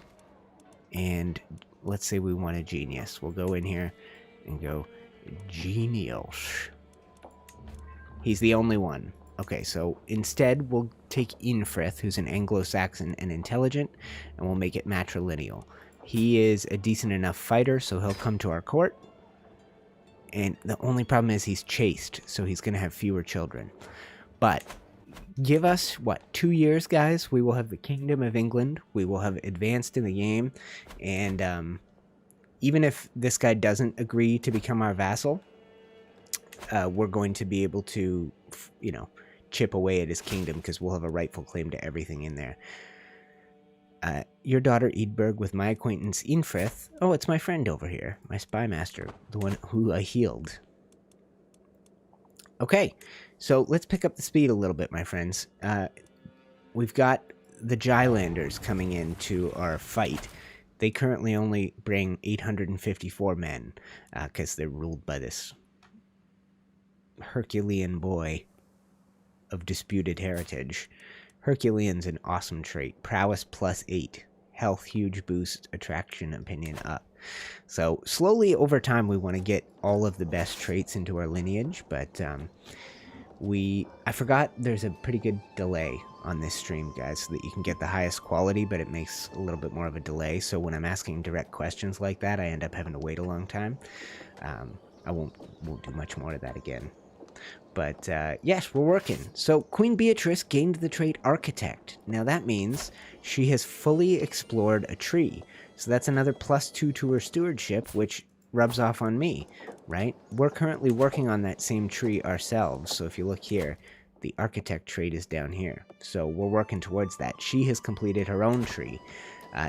and let's say we want a genius. We'll go in here and go genius. He's the only one. Okay, so instead we'll take Infrith, who's an Anglo-Saxon and intelligent, and we'll make it matrilineal. He is a decent enough fighter, so he'll come to our court. And the only problem is he's chaste, so he's going to have fewer children. But give us, 2 years, guys? We will have the Kingdom of England. We will have advanced in the game. And even if this guy doesn't agree to become our vassal, we're going to be able to, chip away at his kingdom because we'll have a rightful claim to everything in there. Your daughter Edberg with my acquaintance Infrith. Oh, it's my friend over here, my spy master, the one who I healed. Okay, so let's pick up the speed a little bit, my friends. we've got the Jylanders coming into our fight. They currently only bring 854 men, because they're ruled by this Herculean boy of disputed heritage. Herculean's an awesome trait. Prowess +8. Health, huge boost. Attraction, opinion up. So slowly over time we want to get all of the best traits into our lineage, but I forgot there's a pretty good delay on this stream, guys, so that you can get the highest quality, but it makes a little bit more of a delay. So when I'm asking direct questions like that, I end up having to wait a long time. I won't do much more of that again. But yes, we're working. So Queen Beatrice gained the trait Architect. Now that means she has fully explored a tree. So that's another +2 to her stewardship, which rubs off on me, right? We're currently working on that same tree ourselves. So if you look here, the Architect trait is down here. So we're working towards that. She has completed her own tree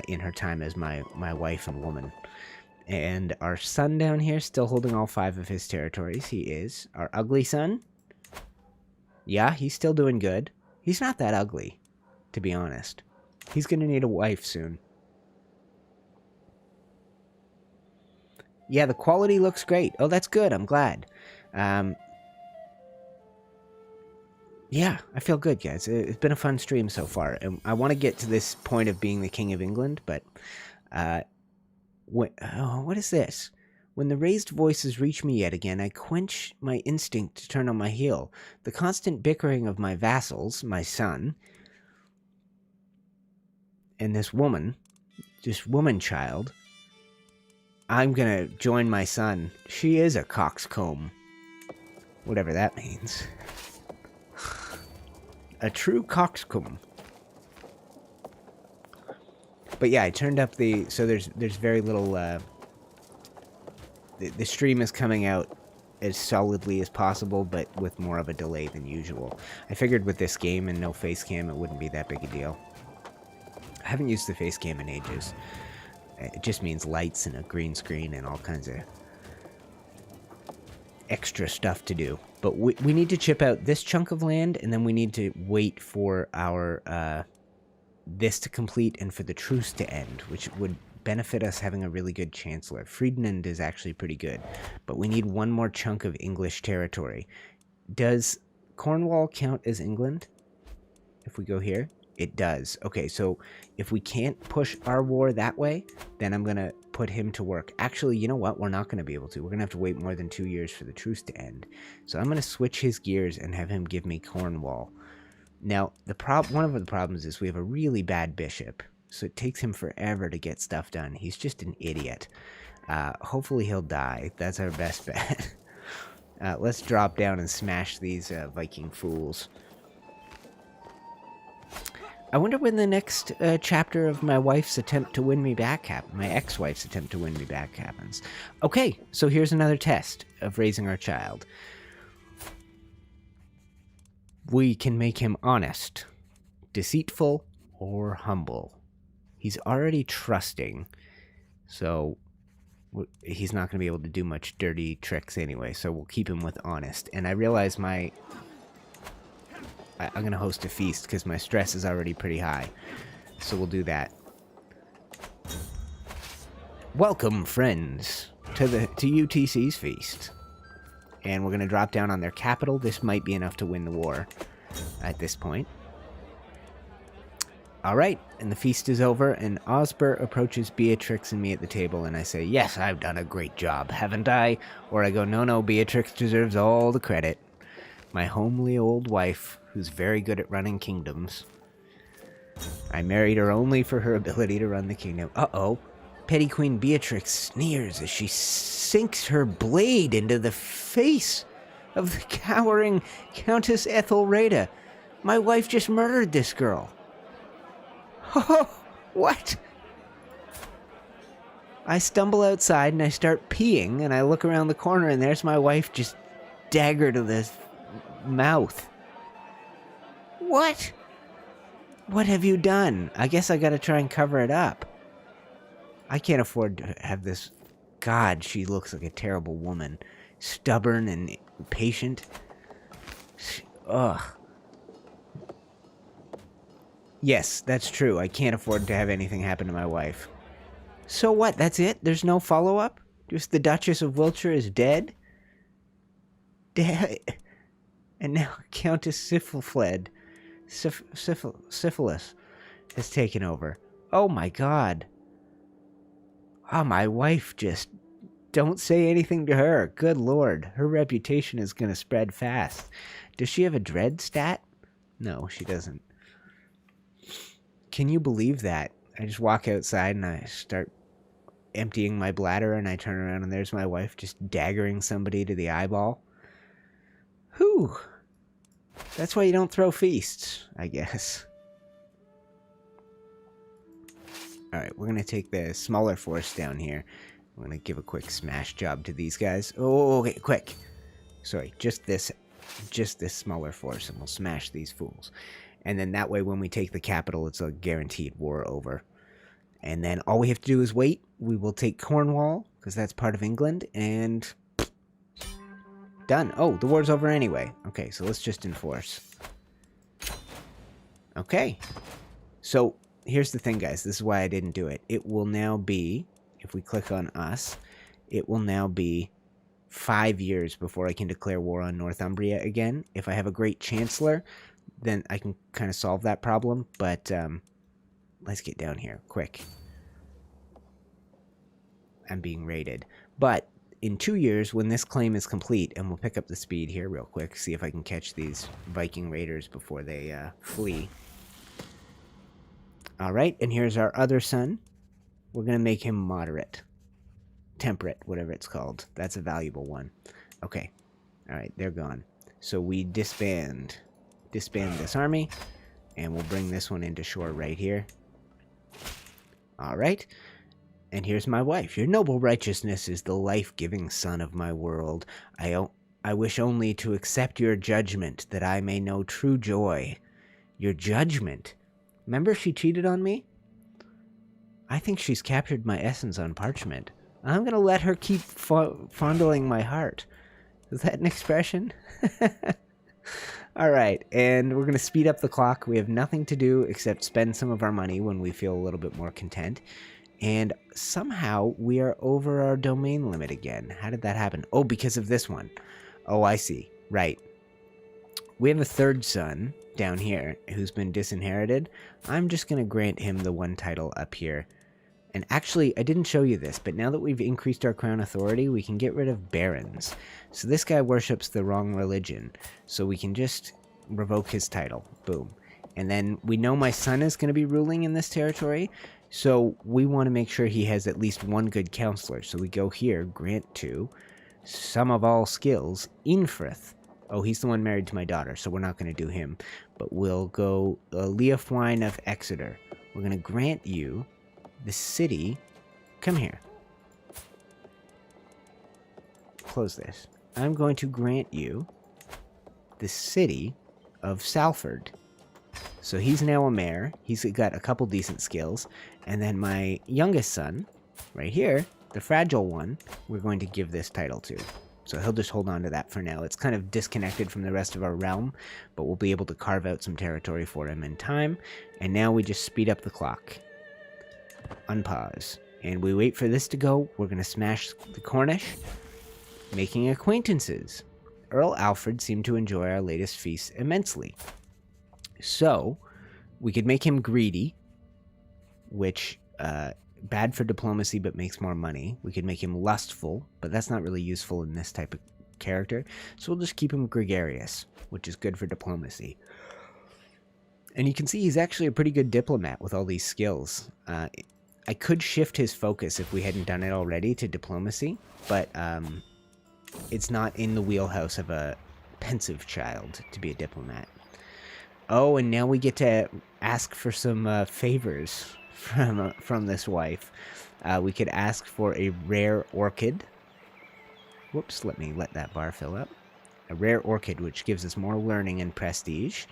in her time as my wife and woman. And our son down here, still holding all 5 of his territories. He is. Our ugly son, yeah, he's still doing good. He's not that ugly, to be honest. He's going to need a wife soon. Yeah, the quality looks great. Oh, that's good. I'm glad. Yeah, I feel good, guys. It's been a fun stream so far. And I want to get to this point of being the King of England, but what is this? When the raised voices reach me yet again, I quench my instinct to turn on my heel. The constant bickering of my vassals, my son, and this woman child. I'm gonna join my son. She is a coxcomb. Whatever that means. A true coxcomb. But yeah, I turned up the... So there's very little... The stream is coming out as solidly as possible, but with more of a delay than usual. I figured with this game and no face cam, it wouldn't be that big a deal. I haven't used the face cam in ages. It just means lights and a green screen and all kinds of extra stuff to do. But we need to chip out this chunk of land, and then we need to wait for our this to complete and for the truce to end, which would benefit us having a really good chancellor. Ferdinand is actually pretty good, but we need one more chunk of English territory. Does Cornwall count as England? If we go here, it does. Okay, so if we can't push our war that way, then I'm gonna put him to work. Actually, you know what? We're not gonna be able to. We're gonna have to wait more than 2 years for the truce to end. So I'm gonna switch his gears and have him give me Cornwall. Now, one of the problems is we have a really bad bishop. So it takes him forever to get stuff done. He's just an idiot. Hopefully he'll die. That's our best bet. Let's drop down and smash these Viking fools. I wonder when the next chapter of my wife's attempt to win me back my ex-wife's attempt to win me back happens. Okay, so here's another test of raising our child. We can make him honest, deceitful, or humble. He's already trusting, so he's not going to be able to do much dirty tricks anyway, so we'll keep him with honest. And I realize I'm going to host a feast because my stress is already pretty high, so we'll do that. Welcome, friends, to UTC's feast. And we're going to drop down on their capital. This might be enough to win the war at this point. Alright, and the feast is over, and Osber approaches Beatrix and me at the table, and I say, yes, I've done a great job, haven't I? Or I go, no, Beatrix deserves all the credit. My homely old wife, who's very good at running kingdoms. I married her only for her ability to run the kingdom. Uh-oh. Petty Queen Beatrix sneers as she sinks her blade into the face of the cowering Countess Ethelreda. My wife just murdered this girl. Oh, what? I stumble outside and I start peeing, and I look around the corner and there's my wife just dagger to the mouth. What? What have you done? I guess I gotta try and cover it up. I can't afford to have this. God, she looks like a terrible woman. Stubborn and patient. Ugh. Yes, that's true. I can't afford to have anything happen to my wife. So what? That's it? There's no follow-up? Just the Duchess of Wiltshire is dead? Dead. And now Countess Syphilfled, Syphilis, has taken over. Oh my god. Oh, my wife just... Don't say anything to her. Good lord. Her reputation is going to spread fast. Does she have a dread stat? No, she doesn't. Can you believe that? I just walk outside and I start emptying my bladder and I turn around and there's my wife just daggering somebody to the eyeball. Whew. That's why you don't throw feasts, I guess. Alright, we're going to take the smaller force down here. I'm going to give a quick smash job to these guys. Oh, okay, quick. Sorry, just this smaller force, and we'll smash these fools. And then that way, when we take the capital, it's a guaranteed war over. And then all we have to do is wait. We will take Cornwall, because that's part of England, and... done. Oh, the war's over anyway. Okay, so let's just enforce. Okay. So, here's the thing, guys. This is why I didn't do it. It will now be... If we click on us, it will now be 5 years before I can declare war on Northumbria again. If I have a great chancellor, then I can kind of solve that problem. But let's get down here, quick. I'm being raided. But in 2 years, when this claim is complete, and we'll pick up the speed here real quick, see if I can catch these Viking raiders before they flee. All right, and here's our other son. We're going to make him moderate. Temperate, whatever it's called. That's a valuable one. Okay. Alright, they're gone. So we disband this army, and we'll bring this one into shore right here. Alright. And here's my wife. Your noble righteousness is the life-giving sun of my world. I wish only to accept your judgment, that I may know true joy. Your judgment? Remember she cheated on me? I think she's captured my essence on parchment. I'm going to let her keep fondling my heart. Is that an expression? Alright, and we're going to speed up the clock. We have nothing to do except spend some of our money when we feel a little bit more content. And somehow we are over our domain limit again. How did that happen? Oh, because of this one. Oh, I see. Right. We have a third son down here who's been disinherited. I'm just going to grant him the one title up here. And actually, I didn't show you this, but now that we've increased our crown authority, we can get rid of barons. So this guy worships the wrong religion, so we can just revoke his title. Boom. And then we know my son is going to be ruling in this territory, so we want to make sure he has at least one good counselor. So we go here, grant to, sum of all skills, Infrith. Oh, he's the one married to my daughter, so we're not going to do him. But we'll go Leofwine of Exeter. We're going to grant you the city. Come here. Close this. I'm going to grant you the city of Salford. So he's now a mayor. He's got a couple decent skills. And then my youngest son, right here, the fragile one, we're going to give this title to. So he'll just hold on to that for now. It's kind of disconnected from the rest of our realm, but we'll be able to carve out some territory for him in time. And now we just speed up the clock. Unpause. And we wait for this to go. We're going to smash the Cornish, making acquaintances. Earl Alfred seemed to enjoy our latest feast immensely. So, we could make him greedy, which, bad for diplomacy but makes more money. We could make him lustful, but that's not really useful in this type of character. So we'll just keep him gregarious, which is good for diplomacy. And you can see he's actually a pretty good diplomat with all these skills. I could shift his focus if we hadn't done it already to diplomacy, but it's not in the wheelhouse of a pensive child to be a diplomat. Oh, and now we get to ask for some favors from this wife. We could ask for a rare orchid. Whoops, let that bar fill up. A rare orchid, which gives us more learning and prestige.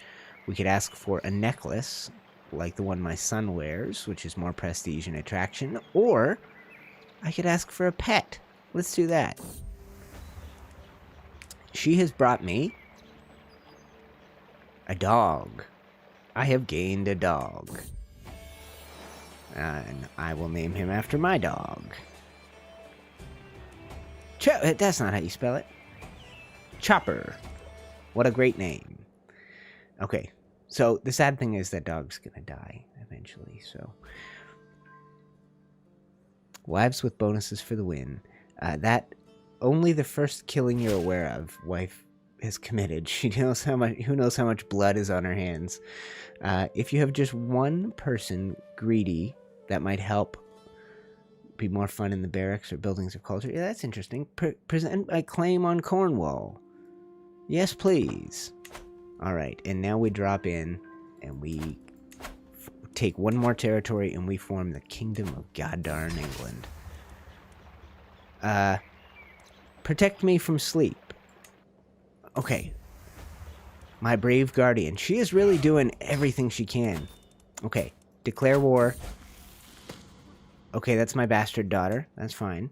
We could ask for a necklace, like the one my son wears, which is more prestige and attraction. Or, I could ask for a pet. Let's do that. She has brought me a dog. I have gained a dog. And I will name him after my dog. That's not how you spell it. Chopper. What a great name. Okay, so the sad thing is that dog's gonna die eventually, so. Wives with bonuses for the win. That only the first killing you're aware of, wife has committed. She knows how much. Who knows how much blood is on her hands? If you have just one person greedy, that might help. Be more fun in the barracks or buildings of culture. Yeah, that's interesting. Present my claim on Cornwall. Yes, please. All right, and now we drop in, and we take one more territory, and we form the Kingdom of Goddarn England. Protect me from sleep. Okay. My brave guardian. She is really doing everything she can. Okay. Declare war. Okay, that's my bastard daughter. That's fine.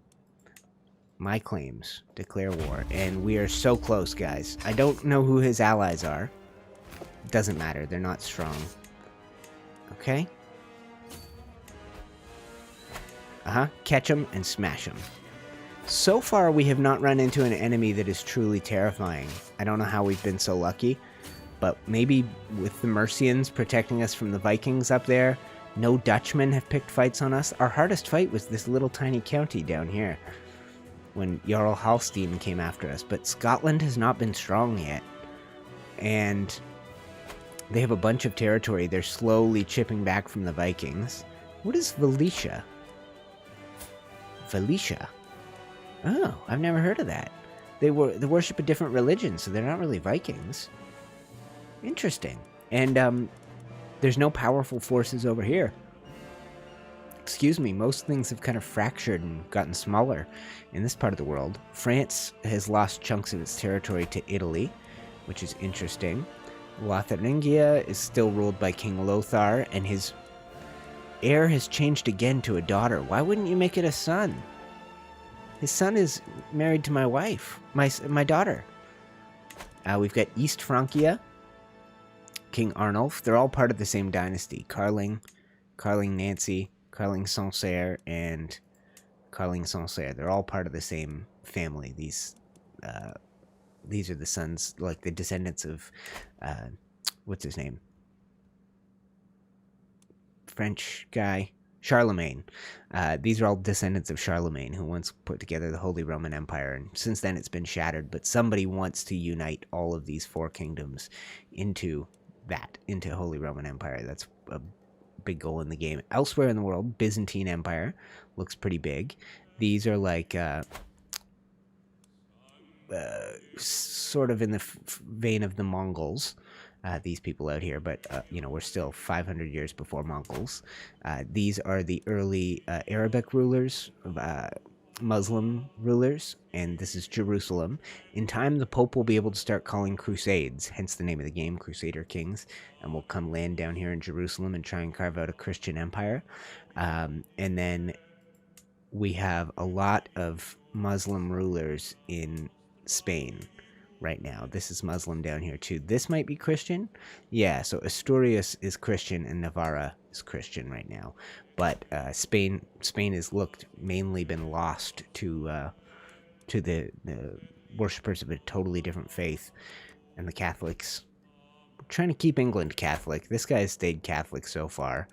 My claims. Declare war. And we are so close, guys. I don't know who his allies are. Doesn't matter. They're not strong. Okay. Catch them and smash them. So far, we have not run into an enemy that is truly terrifying. I don't know how we've been so lucky. But maybe with the Mercians protecting us from the Vikings up there, no Dutchmen have picked fights on us. Our hardest fight was this little tiny county down here when Jarl Halstein came after us. But Scotland has not been strong yet. And they have a bunch of territory. They're slowly chipping back from the Vikings. What is Valicia? Valicia? Oh, I've never heard of that. They worship a different religion, so they're not really Vikings. Interesting. And there's no powerful forces over here. Excuse me, most things have kind of fractured and gotten smaller in this part of the world. France has lost chunks of its territory to Italy, which is interesting. Lotharingia is still ruled by King Lothar, and his heir has changed again to a daughter. Why wouldn't you make it a son? His son is married to my wife, my daughter. We've got East Francia, King Arnulf. They're all part of the same dynasty. Carling Nancy, Carling Sancerre, and Carling Sancerre. They're all part of the same family. These are the sons, like the descendants of, what's his name? French guy, Charlemagne. These are all descendants of Charlemagne, who once put together the Holy Roman Empire, and since then it's been shattered, but somebody wants to unite all of these four kingdoms into Holy Roman Empire. That's a big goal in the game. Elsewhere in the world, Byzantine Empire looks pretty big. These are like sort of in the vein of the Mongols, these people out here, but we're still 500 years before Mongols. These are the early Arabic rulers, Muslim rulers, and this is Jerusalem. In time, the Pope will be able to start calling crusades, hence the name of the game, Crusader Kings, and we'll come land down here in Jerusalem and try and carve out a Christian empire. And then we have a lot of Muslim rulers in Spain right now. This is Muslim down here too. This might be Christian. Yeah, so Asturias is Christian and Navarra is Christian right now. But Spain has mainly been lost to the worshippers of a totally different faith and the Catholics. We're trying to keep England Catholic. This guy has stayed Catholic so far.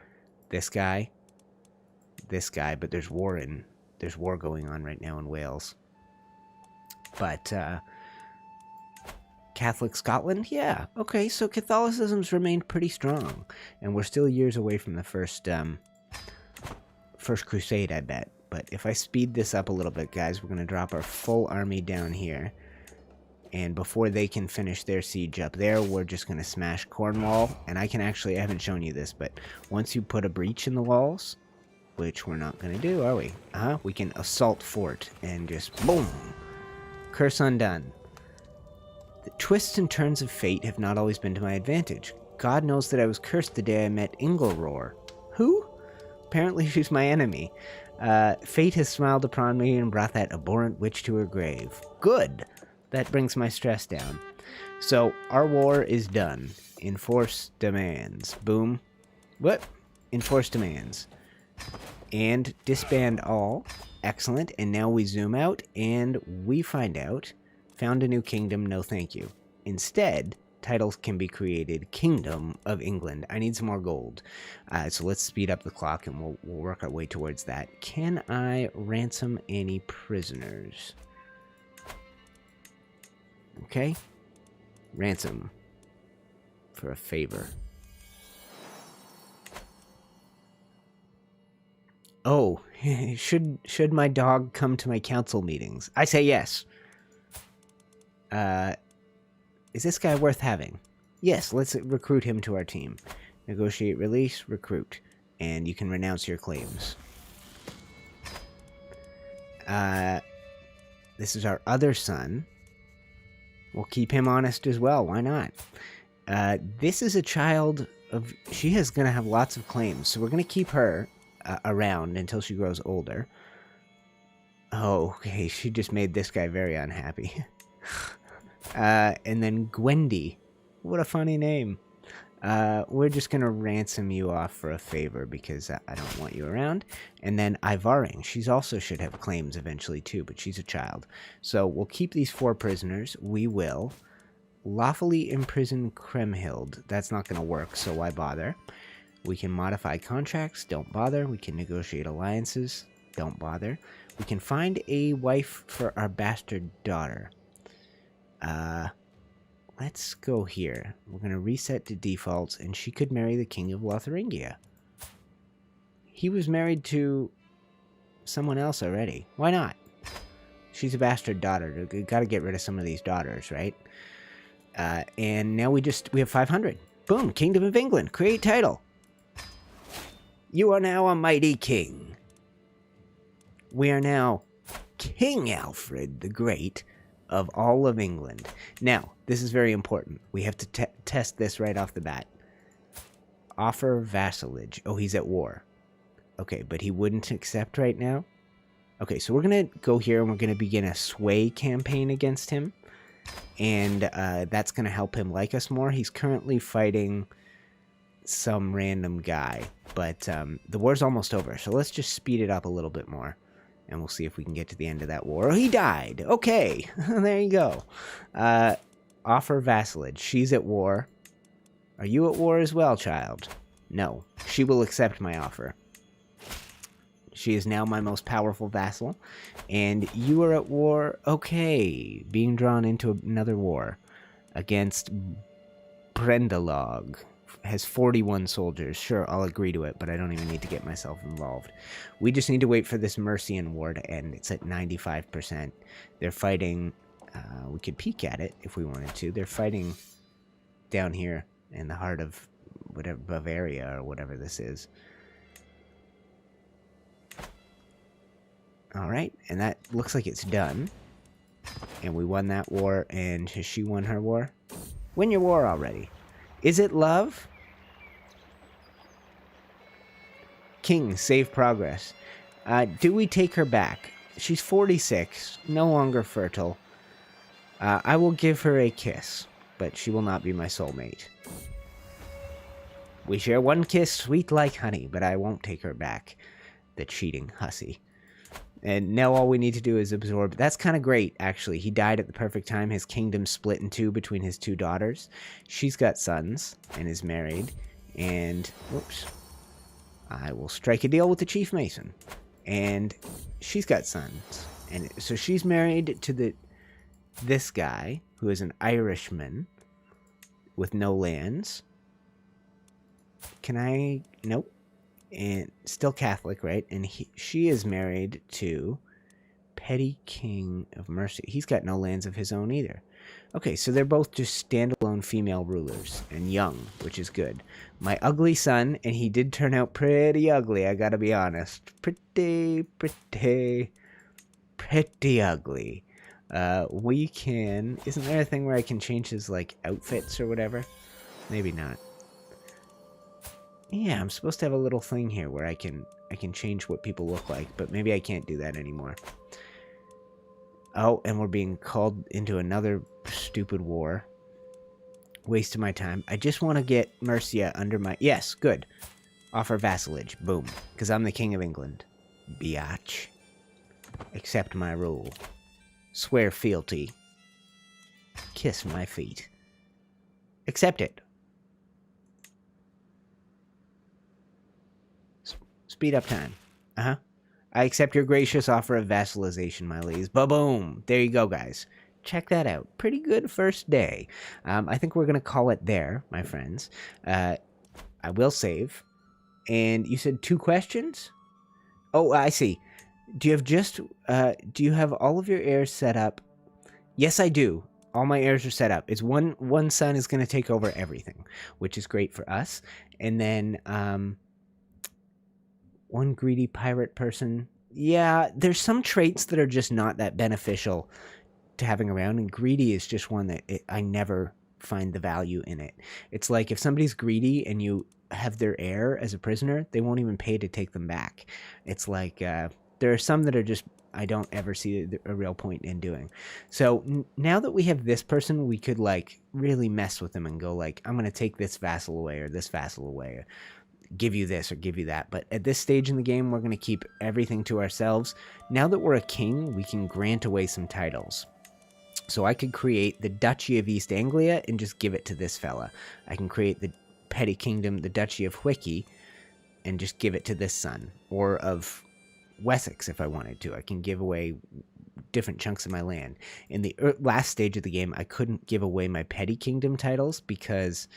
This guy, but there's war going on right now in Wales. But Catholic Scotland? Yeah. Okay, so Catholicism's remained pretty strong. And we're still years away from the first crusade, I bet. But if I speed this up a little bit, guys, we're going to drop our full army down here. And before they can finish their siege up there, we're just going to smash Cornwall. And I haven't shown you this, but once you put a breach in the walls, which we're not going to do, are we? We can assault fort and just boom. Curse undone. The twists and turns of fate have not always been to my advantage. God knows that I was cursed the day I met Ingleroar. Who? Apparently she's my enemy. Fate has smiled upon me and brought that abhorrent witch to her grave. Good! That brings my stress down. So, our war is done. Enforce demands. Boom. What? Enforce demands. And disband all. Excellent. And now we zoom out and we find out. Found a new kingdom. No thank you. Instead, titles can be created. Kingdom of England. I need some more gold. So let's speed up the clock and we'll work our way towards that. Can I ransom any prisoners? Okay. Ransom. For a favor. Oh, should my dog come to my council meetings? I say yes. Is this guy worth having? Yes, let's recruit him to our team. Negotiate release, recruit. And you can renounce your claims. This is our other son. We'll keep him honest as well. Why not? This is a child of... She is going to have lots of claims, so we're going to keep her around until she grows older. Oh, okay. She just made this guy very unhappy. And then Gwendy. What a funny name. We're just going to ransom you off for a favor because I don't want you around. And then Ivaring. She's also should have claims eventually too, but she's a child. So we'll keep these 4 prisoners. We will lawfully imprison Kremhild. That's not going to work, so why bother? We can modify contracts. Don't bother. We can negotiate alliances. Don't bother. We can find a wife for our bastard daughter. Let's go here. We're going to reset to defaults, and she could marry the King of Lotharingia. He was married to someone else already. Why not? She's a bastard daughter. We got to get rid of some of these daughters, right? And now we have 500. Boom, Kingdom of England. Create title. You are now a mighty king. We are now King Alfred the Great of all of England. Now, this is very important. We have to test this right off the bat. Offer vassalage. Oh, he's at war. Okay, but he wouldn't accept right now? Okay, so we're going to go here and we're going to begin a sway campaign against him. And that's going to help him like us more. He's currently fighting some random guy. But the war's almost over, so let's just speed it up a little bit more. And we'll see if we can get to the end of that war. Oh, he died. Okay, there you go. Offer vassalage. She's at war. Are you at war as well, child? No. She will accept my offer. She is now my most powerful vassal. And you are at war. Okay. Being drawn into another war against Brendalog. Has 41 soldiers. Sure, I'll agree to it, but I don't even need to get myself involved. We just need to wait for this Mercian war to end. It's at 95%. They're fighting... we could peek at it if we wanted to. They're fighting down here in the heart of whatever Bavaria or whatever this is. Alright, and that looks like it's done. And we won that war, and has she won her war? Win your war already. Is it love? King, save progress. Do we take her back? She's 46, no longer fertile. I will give her a kiss, but she will not be my soulmate. We share one kiss, sweet like honey, but I won't take her back. The cheating hussy. And now all we need to do is absorb. That's kind of great, actually. He died at the perfect time. His kingdom split in 2 between his 2 daughters. She's got sons and is married. And, whoops. I will strike a deal with the Chief Mason. And she's got sons. And so she's married to this guy, who is an Irishman with no lands. Can I... Nope. And still Catholic, right? And she is married to Petty King of Mercia. He's got no lands of his own either. Okay, so they're both just standalone female rulers and young, which is good. My ugly son, and he did turn out pretty ugly, I gotta be honest. Pretty ugly. We can... Isn't there a thing where I can change his, like, outfits or whatever? Maybe not. Yeah, I'm supposed to have a little thing here where I can change what people look like, but maybe I can't do that anymore. Oh, and we're being called into another stupid war. Waste of my time. I just want to get Mercia under my... Yes, good. Offer vassalage. Boom. Because I'm the King of England. Biatch. Accept my rule. Swear fealty. Kiss my feet. Accept it. Speed up time. Uh-huh. I accept your gracious offer of vassalization, my ladies. Ba-boom. There you go, guys. Check that out. Pretty good first day. I think we're going to call it there, my friends. I will save. And you said 2 questions? Oh, I see. Do you have all of your heirs set up? Yes, I do. All my heirs are set up. It's one son is going to take over everything, which is great for us. And then, one greedy pirate person. Yeah, there's some traits that are just not that beneficial to having around, and greedy is just one that I never find the value in it. It's like if somebody's greedy and you have their heir as a prisoner, they won't even pay to take them back. It's like there are some that are just I don't ever see a real point in doing. So now that we have this person, we could like really mess with them and go like, I'm going to take this vassal away or this vassal away, or give you this or give you that. But at this stage in the game, we're going to keep everything to ourselves. Now that we're a king, we can grant away some titles. So I could create the Duchy of East Anglia and just give it to this fella. I can create the petty kingdom, the Duchy of Wiki, and just give it to this son. Or of Wessex if I wanted to. I can give away different chunks of my land. In the last stage of the game, I couldn't give away my petty kingdom titles because,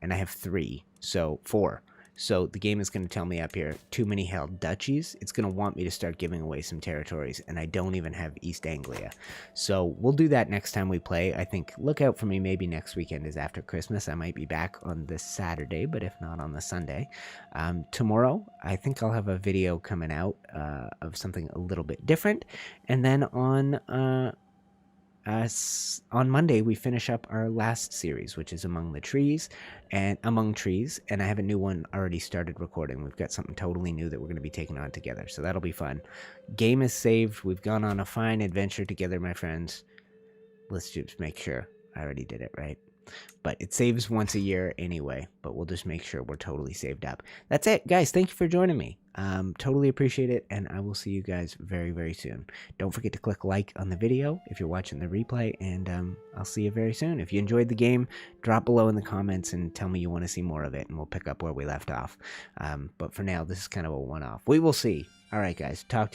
and I have 3, so 4. So the game is going to tell me up here, too many held duchies. It's going to want me to start giving away some territories, and I don't even have East Anglia. So we'll do that next time we play. I think, look out for me, maybe next weekend is after Christmas. I might be back on this Saturday, but if not on the Sunday. Tomorrow, I think I'll have a video coming out of something a little bit different. And then on Monday, we finish up our last series, which is Among Trees, and I have a new one already started recording. We've got something totally new that we're going to be taking on together, so that'll be fun. Game is saved. We've gone on a fine adventure together, my friends. Let's just make sure. I already did it, right? But it saves once a year anyway, but we'll just make sure we're totally saved up. That's it, guys. Thank you for joining me. Totally appreciate it, and I will see you guys very, very soon. Don't forget to click like on the video if you're watching the replay, and I'll see you very soon. If you enjoyed the game, drop below in the comments and tell me you want to see more of it, and we'll pick up where we left off. But for now, this is kind of a one-off. We will see. All right, guys. Talk to you.